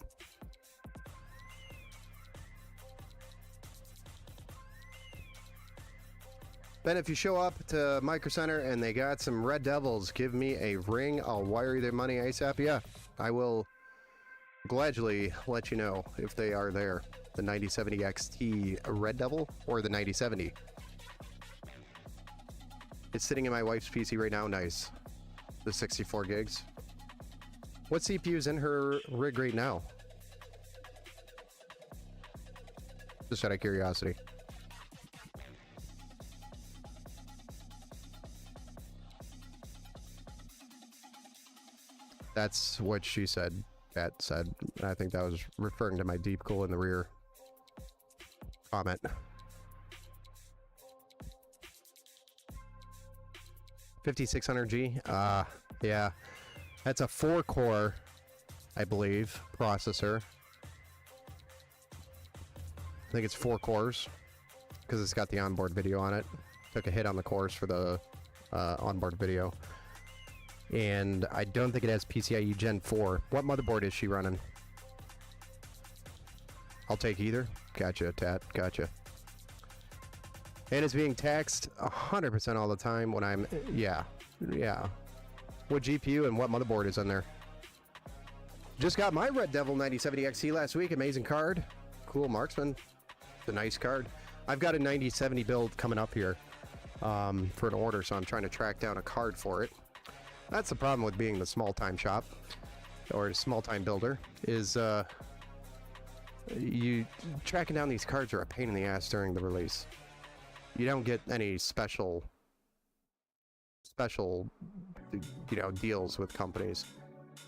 S1: Ben, if you show up to Micro Center and they got some Red Devils, give me a ring. I'll wire you their money ASAP. Yeah, I will gladly let you know if they are there. The 9070 XT Red Devil or the 9070. It's sitting in my wife's PC right now. Nice. The 64 gigs. What CPU's in her rig right now? Just out of curiosity. That's what she said. Kat said. I think that was referring to my deep cool in the rear comment. $5600G. Yeah. That's a 4-core, I believe, processor. I think it's 4 cores because it's got the onboard video on it. Took a hit on the cores for the onboard video. And I don't think it has PCIe Gen 4. What motherboard is she running? I'll take either. Gotcha, Tat. Gotcha. And it's being taxed 100% all the time when I'm... Yeah. What GPU and what motherboard is on there? Just got my Red Devil 9070 XT last week. Amazing card. Cool Marksman. It's a nice card. I've got a 9070 build coming up here for an order, so I'm trying to track down a card for it. That's the problem with being the small-time shop or small-time builder is you tracking down these cards are a pain in the ass during the release. You don't get any special deals with companies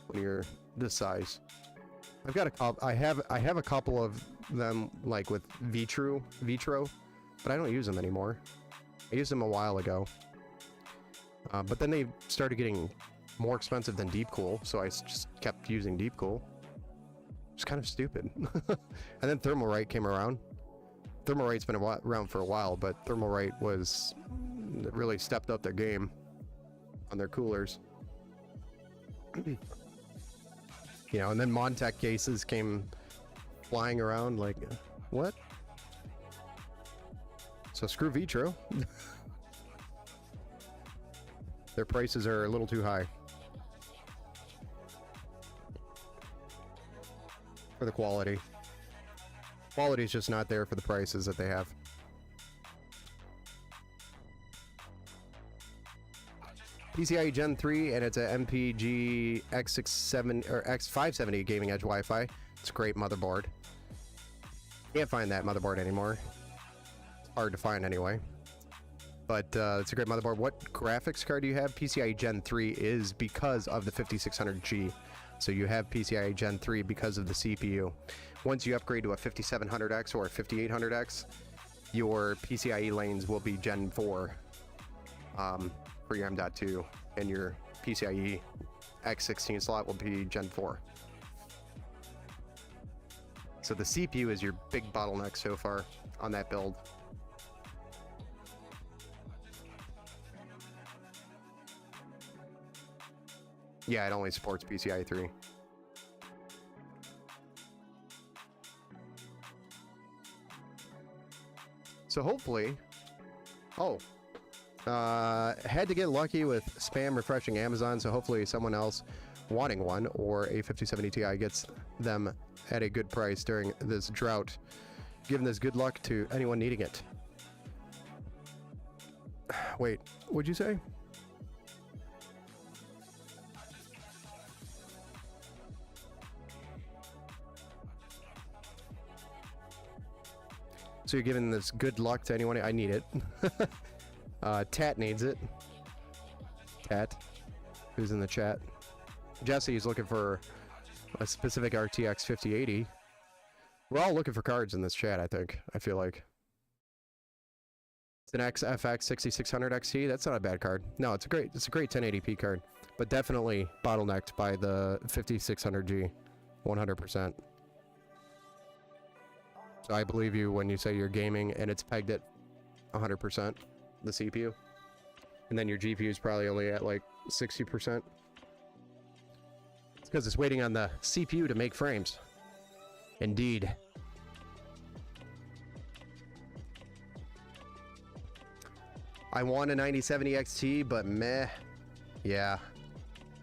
S1: when you're this size. I've got a couple. I have a couple of them like with Vitro, but I don't use them anymore. I used them a while ago, but then they started getting more expensive than Deepcool, so I just kept using Deepcool. It's kind of stupid. And then Thermalright came around. Thermalright's been around for a while, but Thermalright really stepped up their game on their coolers. You know, and then Montech cases came flying around like, what? So screw Vitro. Their prices are a little too high for the quality. Quality is just not there for the prices that they have. PCIe Gen 3, and it's a MPG X67 or X570 Gaming Edge Wi-Fi. It's a great motherboard. Can't find that motherboard anymore. It's hard to find anyway. But it's a great motherboard. What graphics card do you have? PCIe Gen 3 is because of the 5600G. So you have PCIe Gen 3 because of the CPU. Once you upgrade to a 5700X or a 5800X, your PCIe lanes will be Gen 4 for your M.2, and your PCIe X16 slot will be Gen 4. So the CPU is your big bottleneck so far on that build. Yeah, it only supports PCIe 3. So hopefully, had to get lucky with spam refreshing Amazon, so hopefully someone else wanting one or a 5070 Ti gets them at a good price during this drought. Giving this good luck to anyone needing it. Wait, what'd you say? So you're giving this good luck to anyone? I need it. Tat needs it. Tat, who's in the chat. Jesse's looking for a specific RTX 5080. We're all looking for cards in this chat, I think. I feel like. It's an XFX 6600 XT. That's not a bad card. No, it's a great 1080p card, but definitely bottlenecked by the 5600G, 100%. So I believe you when you say you're gaming and it's pegged at 100%, the CPU. And then your GPU is probably only at like 60%. It's because it's waiting on the CPU to make frames. Indeed. I want a 9070 XT, but meh. Yeah.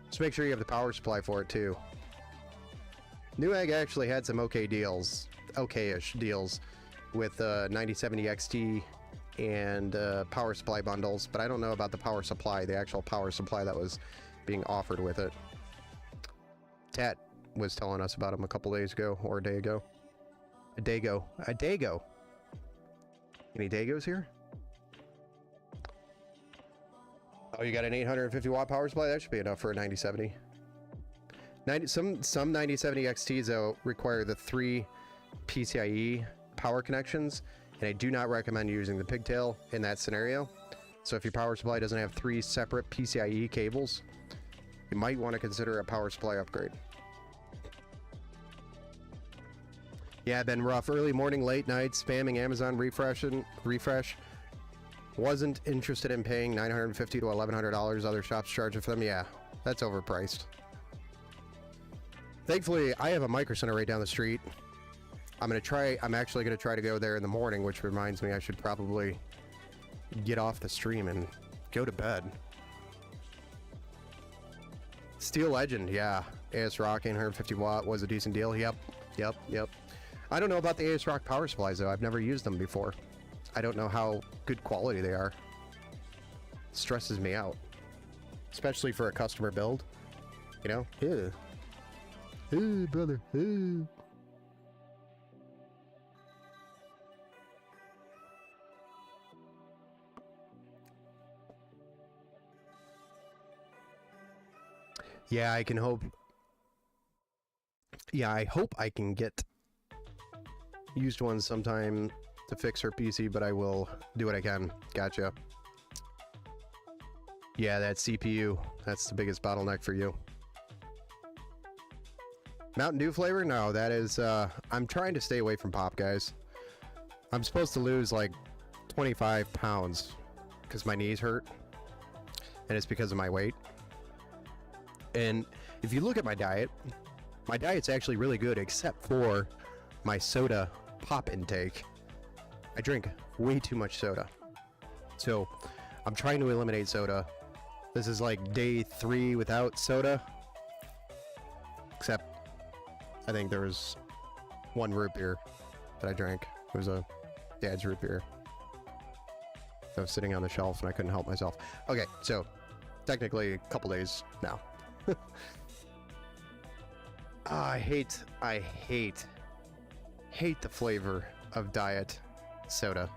S1: Just make sure you have the power supply for it too. Newegg actually had some okay deals. Okay-ish deals with 9070 XT and power supply bundles, but I don't know about the power supply, the actual power supply that was being offered with it. Tat was telling us about them a couple days ago, or a day ago. A Dago. Any Dagos here? Oh, you got an 850 watt power supply? That should be enough for a 9070. Some 9070 XTs though require the 3 PCIe power connections, and I do not recommend using the pigtail in that scenario. So if your power supply doesn't have 3 separate PCIe cables, you might want to consider a power supply upgrade. Yeah, been rough. Early morning, late night, spamming Amazon refresh. Wasn't interested in paying $950 to $1,100 other shops charging for them. Yeah, that's overpriced. Thankfully, I have a Micro Center right down the street. I'm actually gonna try to go there in the morning, which reminds me I should probably get off the stream and go to bed. Steel Legend, yeah. ASRock 150 watt was a decent deal. Yep. I don't know about the ASRock power supplies though. I've never used them before. I don't know how good quality they are. Stresses me out. especially for a customer build. You know? Yeah. Hey, brother. Hey. Yeah, I can hope. Yeah, I hope I can get used ones sometime to fix her PC, but I will do what I can. Gotcha. Yeah, that CPU. That's the biggest bottleneck for you. Mountain Dew flavor? No, that is, I'm trying to stay away from pop, guys. I'm supposed to lose like 25 pounds because my knees hurt, and it's because of my weight. And if you look at my diet's actually really good, except for my soda pop intake. I drink way too much soda. So I'm trying to eliminate soda. This is like day 3 without soda. Except I think there was 1 root beer that I drank. It was a dad's root beer. So I was sitting on the shelf and I couldn't help myself. Okay, so technically a couple days now. I hate the flavor of diet soda.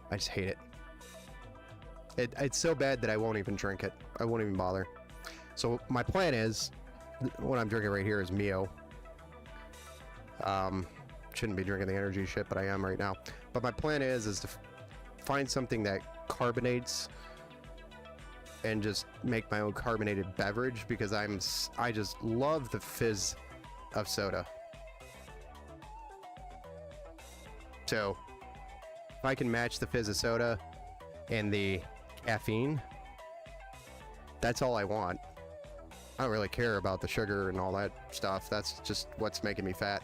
S1: I just hate it. It's so bad that I won't even drink it. I won't even bother. So my plan is, what I'm drinking right here is Mio. Shouldn't be drinking the energy shit, but I am right now. But my plan is to find something that carbonates and just make my own carbonated beverage, because I just love the fizz of soda. So if I can match the fizz of soda and the caffeine, that's all I want. I don't really care about the sugar and all that stuff. That's just what's making me fat.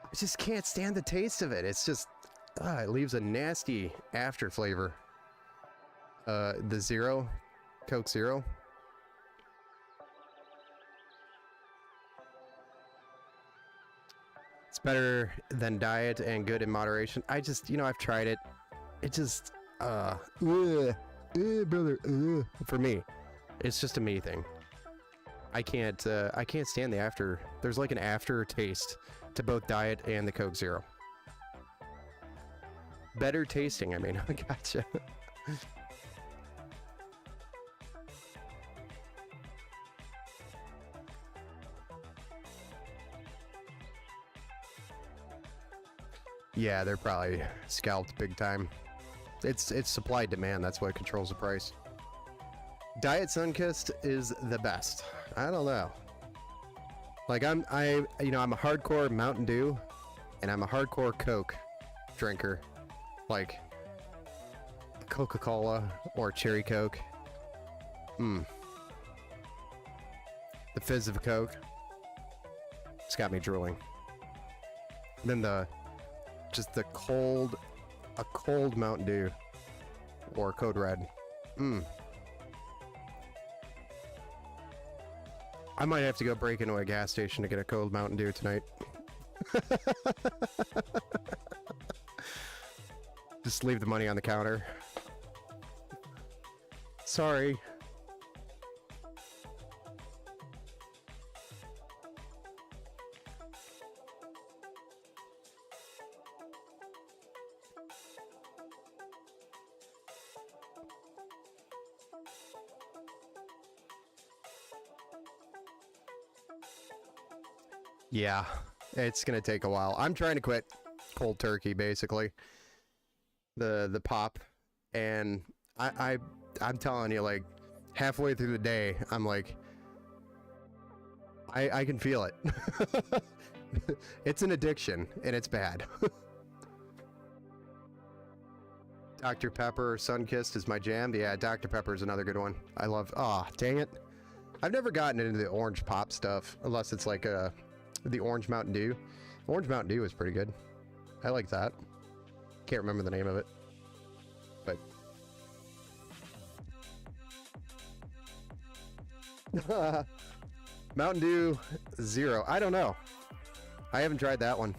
S1: I just can't stand the taste of it. It's just, it leaves a nasty after flavor. The Zero, Coke Zero. It's better than diet and good in moderation. I just, I've tried it. It just, brother, for me, it's just a me thing. I can't stand the after. There's like an aftertaste to both diet and the Coke Zero. Better tasting, I mean. Gotcha. Yeah, they're probably scalped big time. It's supply demand. That's what controls the price. Diet Sunkist is the best. I don't know. Like I'm a hardcore Mountain Dew, and I'm a hardcore Coke drinker, like Coca-Cola or Cherry Coke. The fizz of Coke, it's got me drooling. Then a cold Mountain Dew or Code Red. I might have to go break into a gas station to get a cold Mountain Dew tonight. Just leave the money on the counter. Sorry. Yeah, it's gonna take a while. I'm trying to quit cold turkey, basically. The pop, and I'm telling you, like halfway through the day, I'm like, I can feel it. It's an addiction, and it's bad. Dr. Pepper Sunkist is my jam. Yeah, Dr. Pepper is another good one. I love. Oh, dang it! I've never gotten into the orange pop stuff unless it's like the Orange Mountain Dew. Orange Mountain Dew is pretty good. I like that. Can't remember the name of it. But Mountain Dew Zero. I don't know. I haven't tried that one.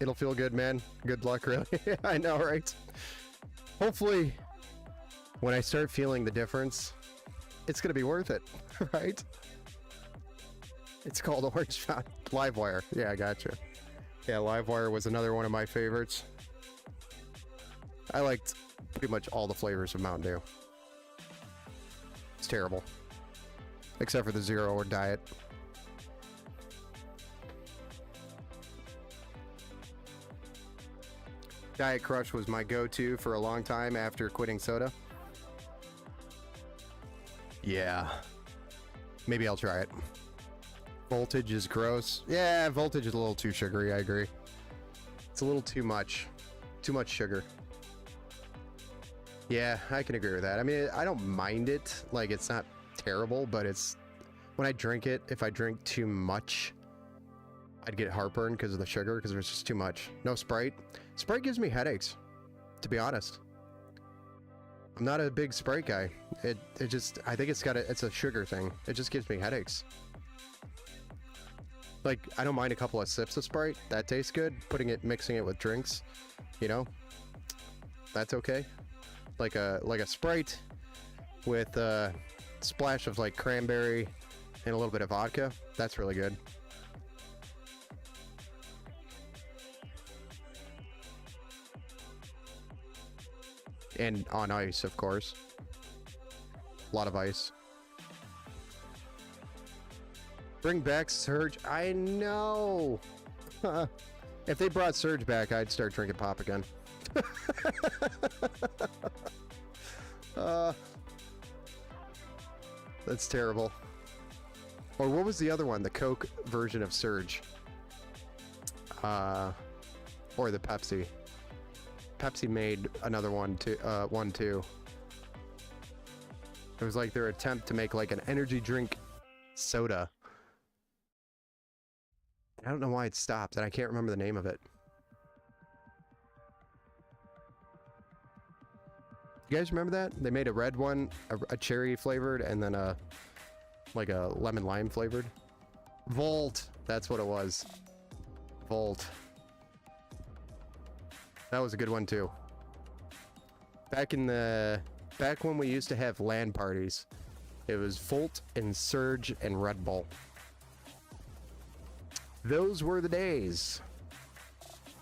S1: It'll feel good, man. Good luck, really. I know, right? Hopefully, when I start feeling the difference it's gonna be worth it, right? It's called Orange Mountain Livewire. Yeah, I gotcha. Yeah, Livewire was another one of my favorites. I liked pretty much all the flavors of Mountain Dew. It's terrible. Except for the Zero or Diet. Diet Crush was my go-to for a long time after quitting soda. Yeah. Maybe I'll try it. Voltage is gross. Yeah, Voltage is a little too sugary, I agree. It's a little too much. Too much sugar. Yeah, I can agree with that. I mean, I don't mind it. Like, it's not terrible, but it's... When I drink it, if I drink too much, I'd get heartburn because of the sugar, because there's just too much. No Sprite. Sprite gives me headaches, to be honest. I'm not a big Sprite guy. It just... I think it's a sugar thing. It just gives me headaches. Like, I don't mind a couple of sips of Sprite. That tastes good. Mixing it with drinks, you know? That's okay. Like a Sprite with a splash of like cranberry and a little bit of vodka. That's really good. And on ice, of course. A lot of ice. Bring back Surge. I know. If they brought Surge back, I'd start drinking pop again. That's terrible. Or what was the other one? The Coke version of Surge. Or the Pepsi. Pepsi made another one too. It was like their attempt to make like an energy drink soda. I don't know why it stopped, and I can't remember the name of it. You guys remember that? They made a red one, a cherry flavored, and then like a lemon lime flavored. Volt, that's what it was. Volt. That was a good one too. Back when we used to have LAN parties, it was Volt and Surge and Red Bull. Those were the days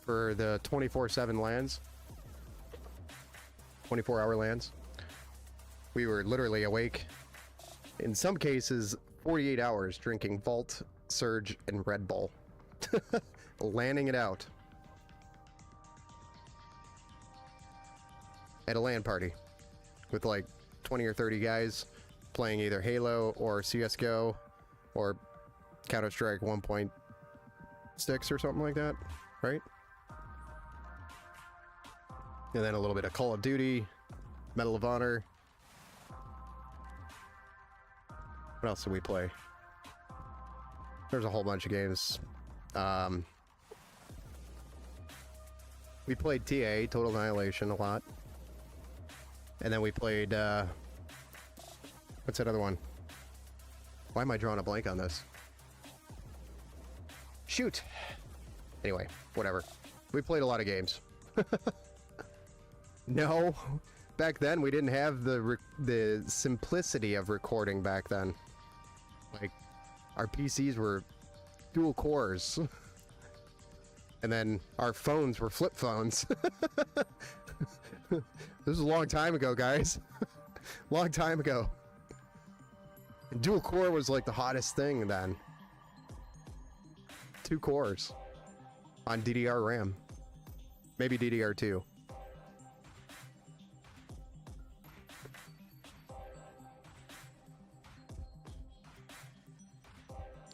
S1: for the 24/7 LANs. 24-hour LANs. We were literally awake, in some cases, 48 hours drinking Volt, Surge, and Red Bull. LANing it out. At a LAN party. With like 20 or 30 guys playing either Halo or CSGO or Counter-Strike 1.6 or something like that, right? And then a little bit of Call of Duty, Medal of Honor. What else did we play? There's a whole bunch of games. We played TA, Total Annihilation, a lot. And then we played, what's that other one? Why am I drawing a blank on this? Shoot! Anyway, whatever. We played a lot of games. No, back then we didn't have the simplicity of recording back then. Like, our PCs were dual cores. And then our phones were flip phones. This was a long time ago, guys. Long time ago. And dual core was like the hottest thing then. 2 cores on DDR RAM. Maybe DDR2.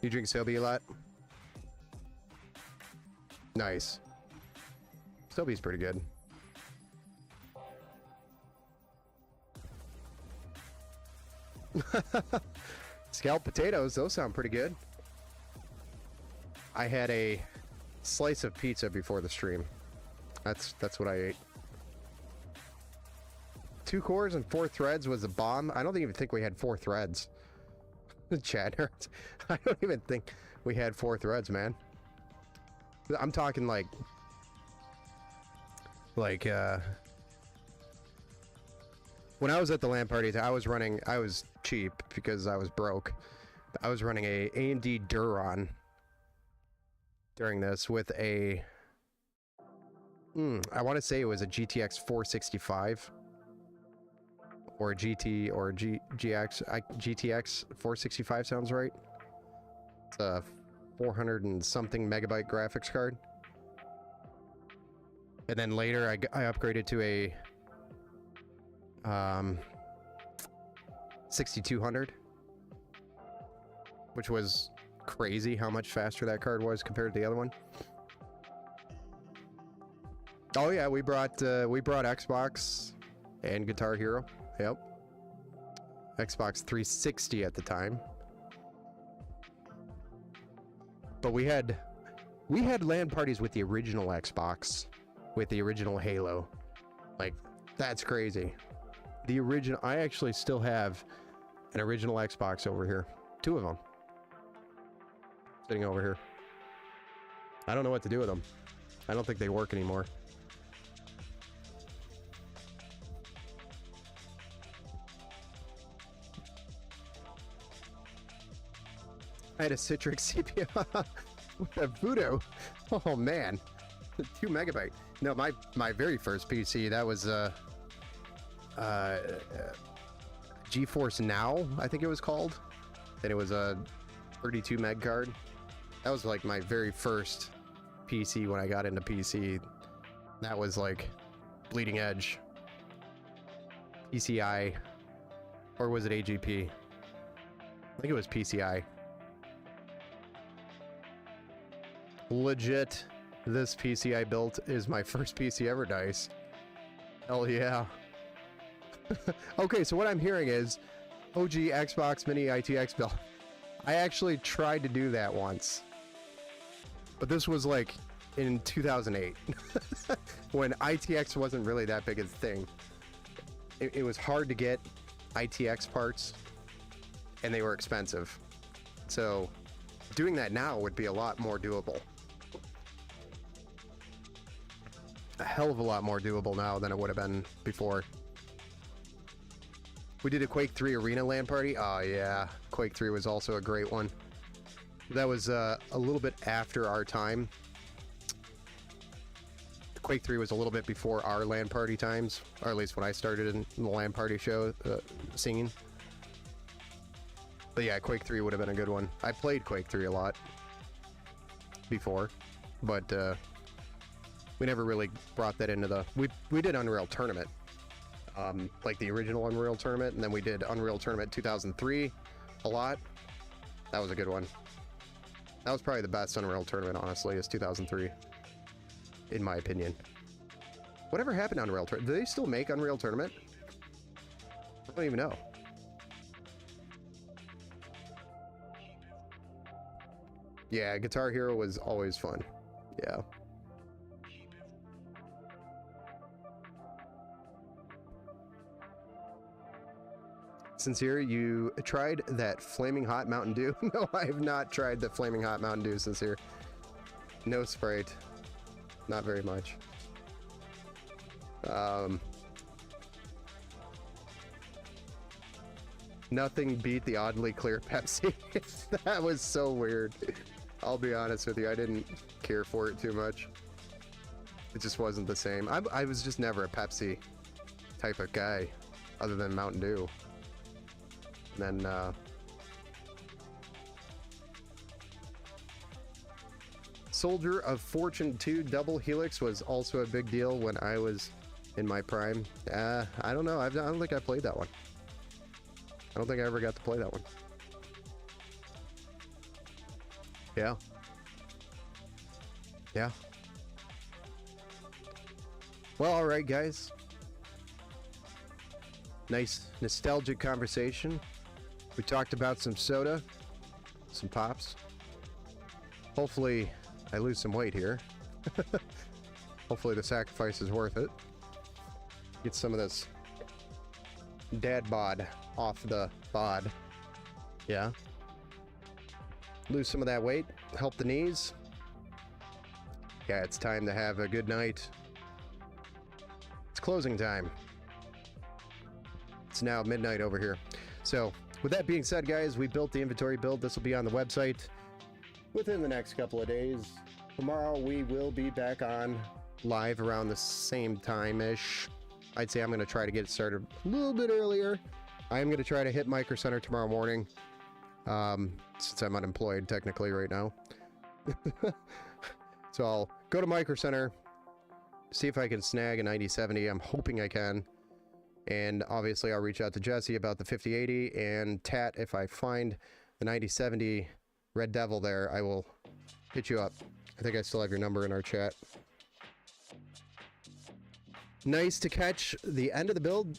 S1: You drink Sobe a lot? Nice. Sobe's pretty good. Scalloped potatoes, those sound pretty good. I had a slice of pizza before the stream. That's what I ate. 2 cores and 4 threads was a bomb. I don't even think we had 4 threads. Chat nerds. I don't even think we had 4 threads, man. I'm talking like when I was at the LAN parties, I was cheap because I was broke. I was running a AMD Duron during this with a, I want to say it was a GTX 465 or a GT or a GTX 465 sounds right. It's a 400 and something megabyte graphics card. And then later I upgraded to a 6200, which was crazy how much faster that card was compared to the other one. Oh yeah, we brought Xbox and Guitar Hero. Yep. Xbox 360 at the time. But we had LAN parties with the original Xbox, with the original Halo. Like, that's crazy. The original, I actually still have an original Xbox over here. 2 of them. Sitting over here. I don't know what to do with them. I don't think they work anymore. I had a Citrix CPU with a Voodoo. Oh man, 2 megabyte. No, my very first PC, that was GeForce Now, I think it was called, and it was a 32 meg card. That was like my very first PC when I got into PC. That was like bleeding edge. PCI, or was it AGP? I think it was PCI. Legit, this PC I built is my first PC ever, Dice. Hell yeah. Okay, so what I'm hearing is OG Xbox Mini ITX build. I actually tried to do that once, but this was like in 2008 when ITX wasn't really that big a thing. It was hard to get ITX parts and they were expensive, so doing that now would be a lot more doable. A hell of a lot more doable now than it would have been before. We did a Quake 3 Arena LAN party. Oh yeah, Quake 3 was also a great one. That was a little bit after our time. Quake 3 was a little bit before our LAN party times, or at least when I started in the LAN party show scene. But yeah, Quake 3 would have been a good one. I played Quake 3 a lot before, but we never really brought that into the... We did Unreal Tournament, like the original Unreal Tournament, and then we did Unreal Tournament 2003 a lot. That was a good one. That was probably the best Unreal Tournament, honestly, is 2003, in my opinion. Whatever happened to Unreal Tournament? Do they still make Unreal Tournament? I don't even know. Yeah, Guitar Hero was always fun. Yeah. Sincere, you tried that Flaming Hot Mountain Dew? No, I have not tried the Flaming Hot Mountain Dew, Sincere. No Sprite. Not very much. Nothing beat the oddly clear Pepsi. That was so weird. I'll be honest with you, I didn't care for it too much. It just wasn't the same. I was just never a Pepsi type of guy, other than Mountain Dew. And then, Soldier of Fortune 2 Double Helix was also a big deal when I was in my prime. I don't know. I don't think I played that one. I don't think I ever got to play that one. Yeah. Yeah. Well, all right, guys. Nice nostalgic conversation. We talked about some soda, some pops. Hopefully, I lose some weight here. Hopefully the sacrifice is worth it. Get some of this dad bod off the bod. Yeah. Lose some of that weight, help the knees. Yeah, it's time to have a good night. It's closing time. It's now midnight over here. So with that being said, guys, we built the inventory build. This will be on the website within the next couple of days. Tomorrow we will be back on live around the same time-ish. I'd say I'm going to try to get it started a little bit earlier. I am going to try to hit Micro Center tomorrow morning, since I'm unemployed technically right now. So I'll go to Micro Center, see if I can snag a 9070. I'm hoping I can. And obviously I'll reach out to Jesse about the 5080, and Tat, if I find the 9070 Red Devil there, I will hit you up. I think I still have your number in our chat. Nice to catch the end of the build.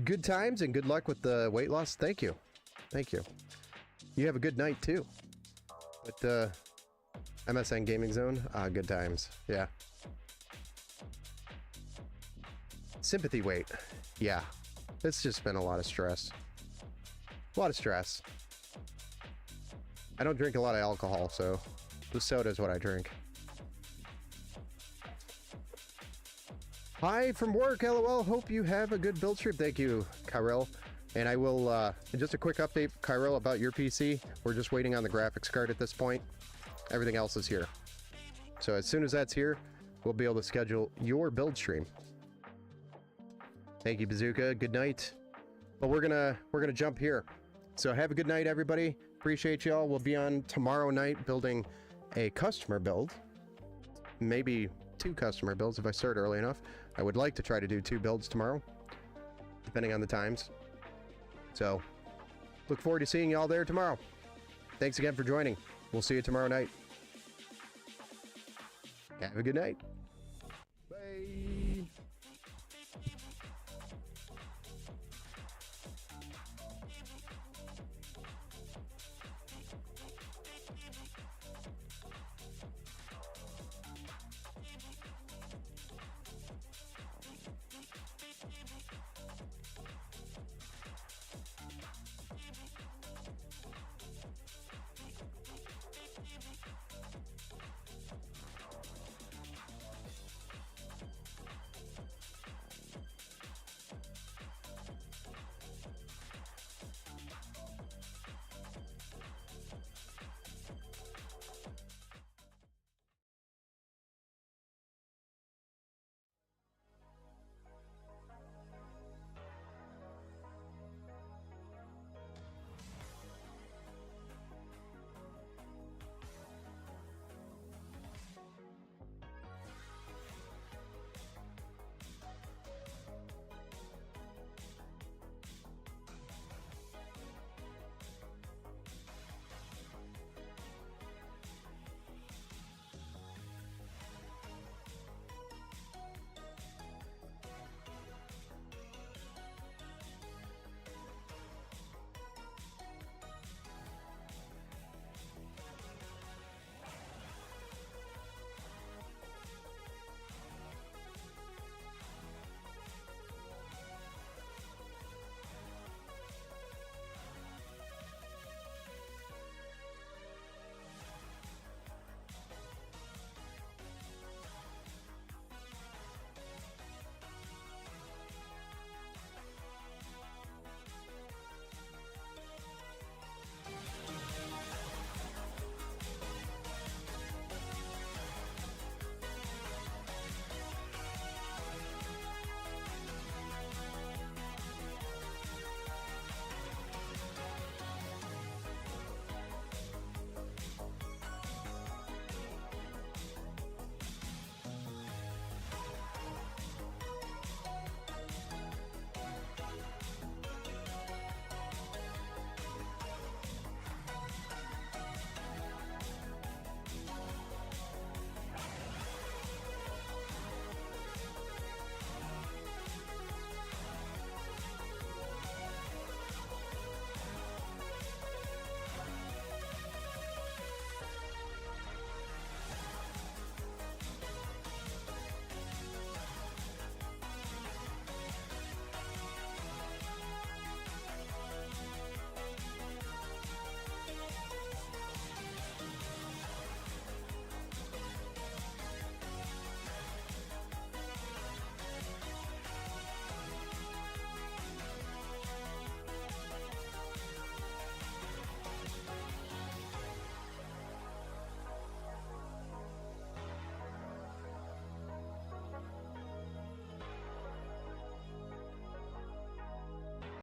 S1: Good times and good luck with the weight loss. Thank you. Thank you. You have a good night too. With MSN Gaming Zone. Good times. Yeah. Sympathy weight. Yeah. It's just been a lot of stress. A lot of stress. I don't drink a lot of alcohol, so the soda is what I drink. Hi from work, LOL. Hope you have a good build stream. Thank you, Kyrell. And I will, just a quick update, Kyrell, about your PC. We're just waiting on the graphics card at this point. Everything else is here. So as soon as that's here, we'll be able to schedule your build stream. Thank you, Bazooka. Good night. But we're gonna jump here. So have a good night, everybody. Appreciate y'all. We'll be on tomorrow night building a customer build. Maybe 2 customer builds if I start early enough. I would like to try to do 2 builds tomorrow, depending on the times. So look forward to seeing y'all there tomorrow. Thanks again for joining. We'll see you tomorrow night. Have a good night.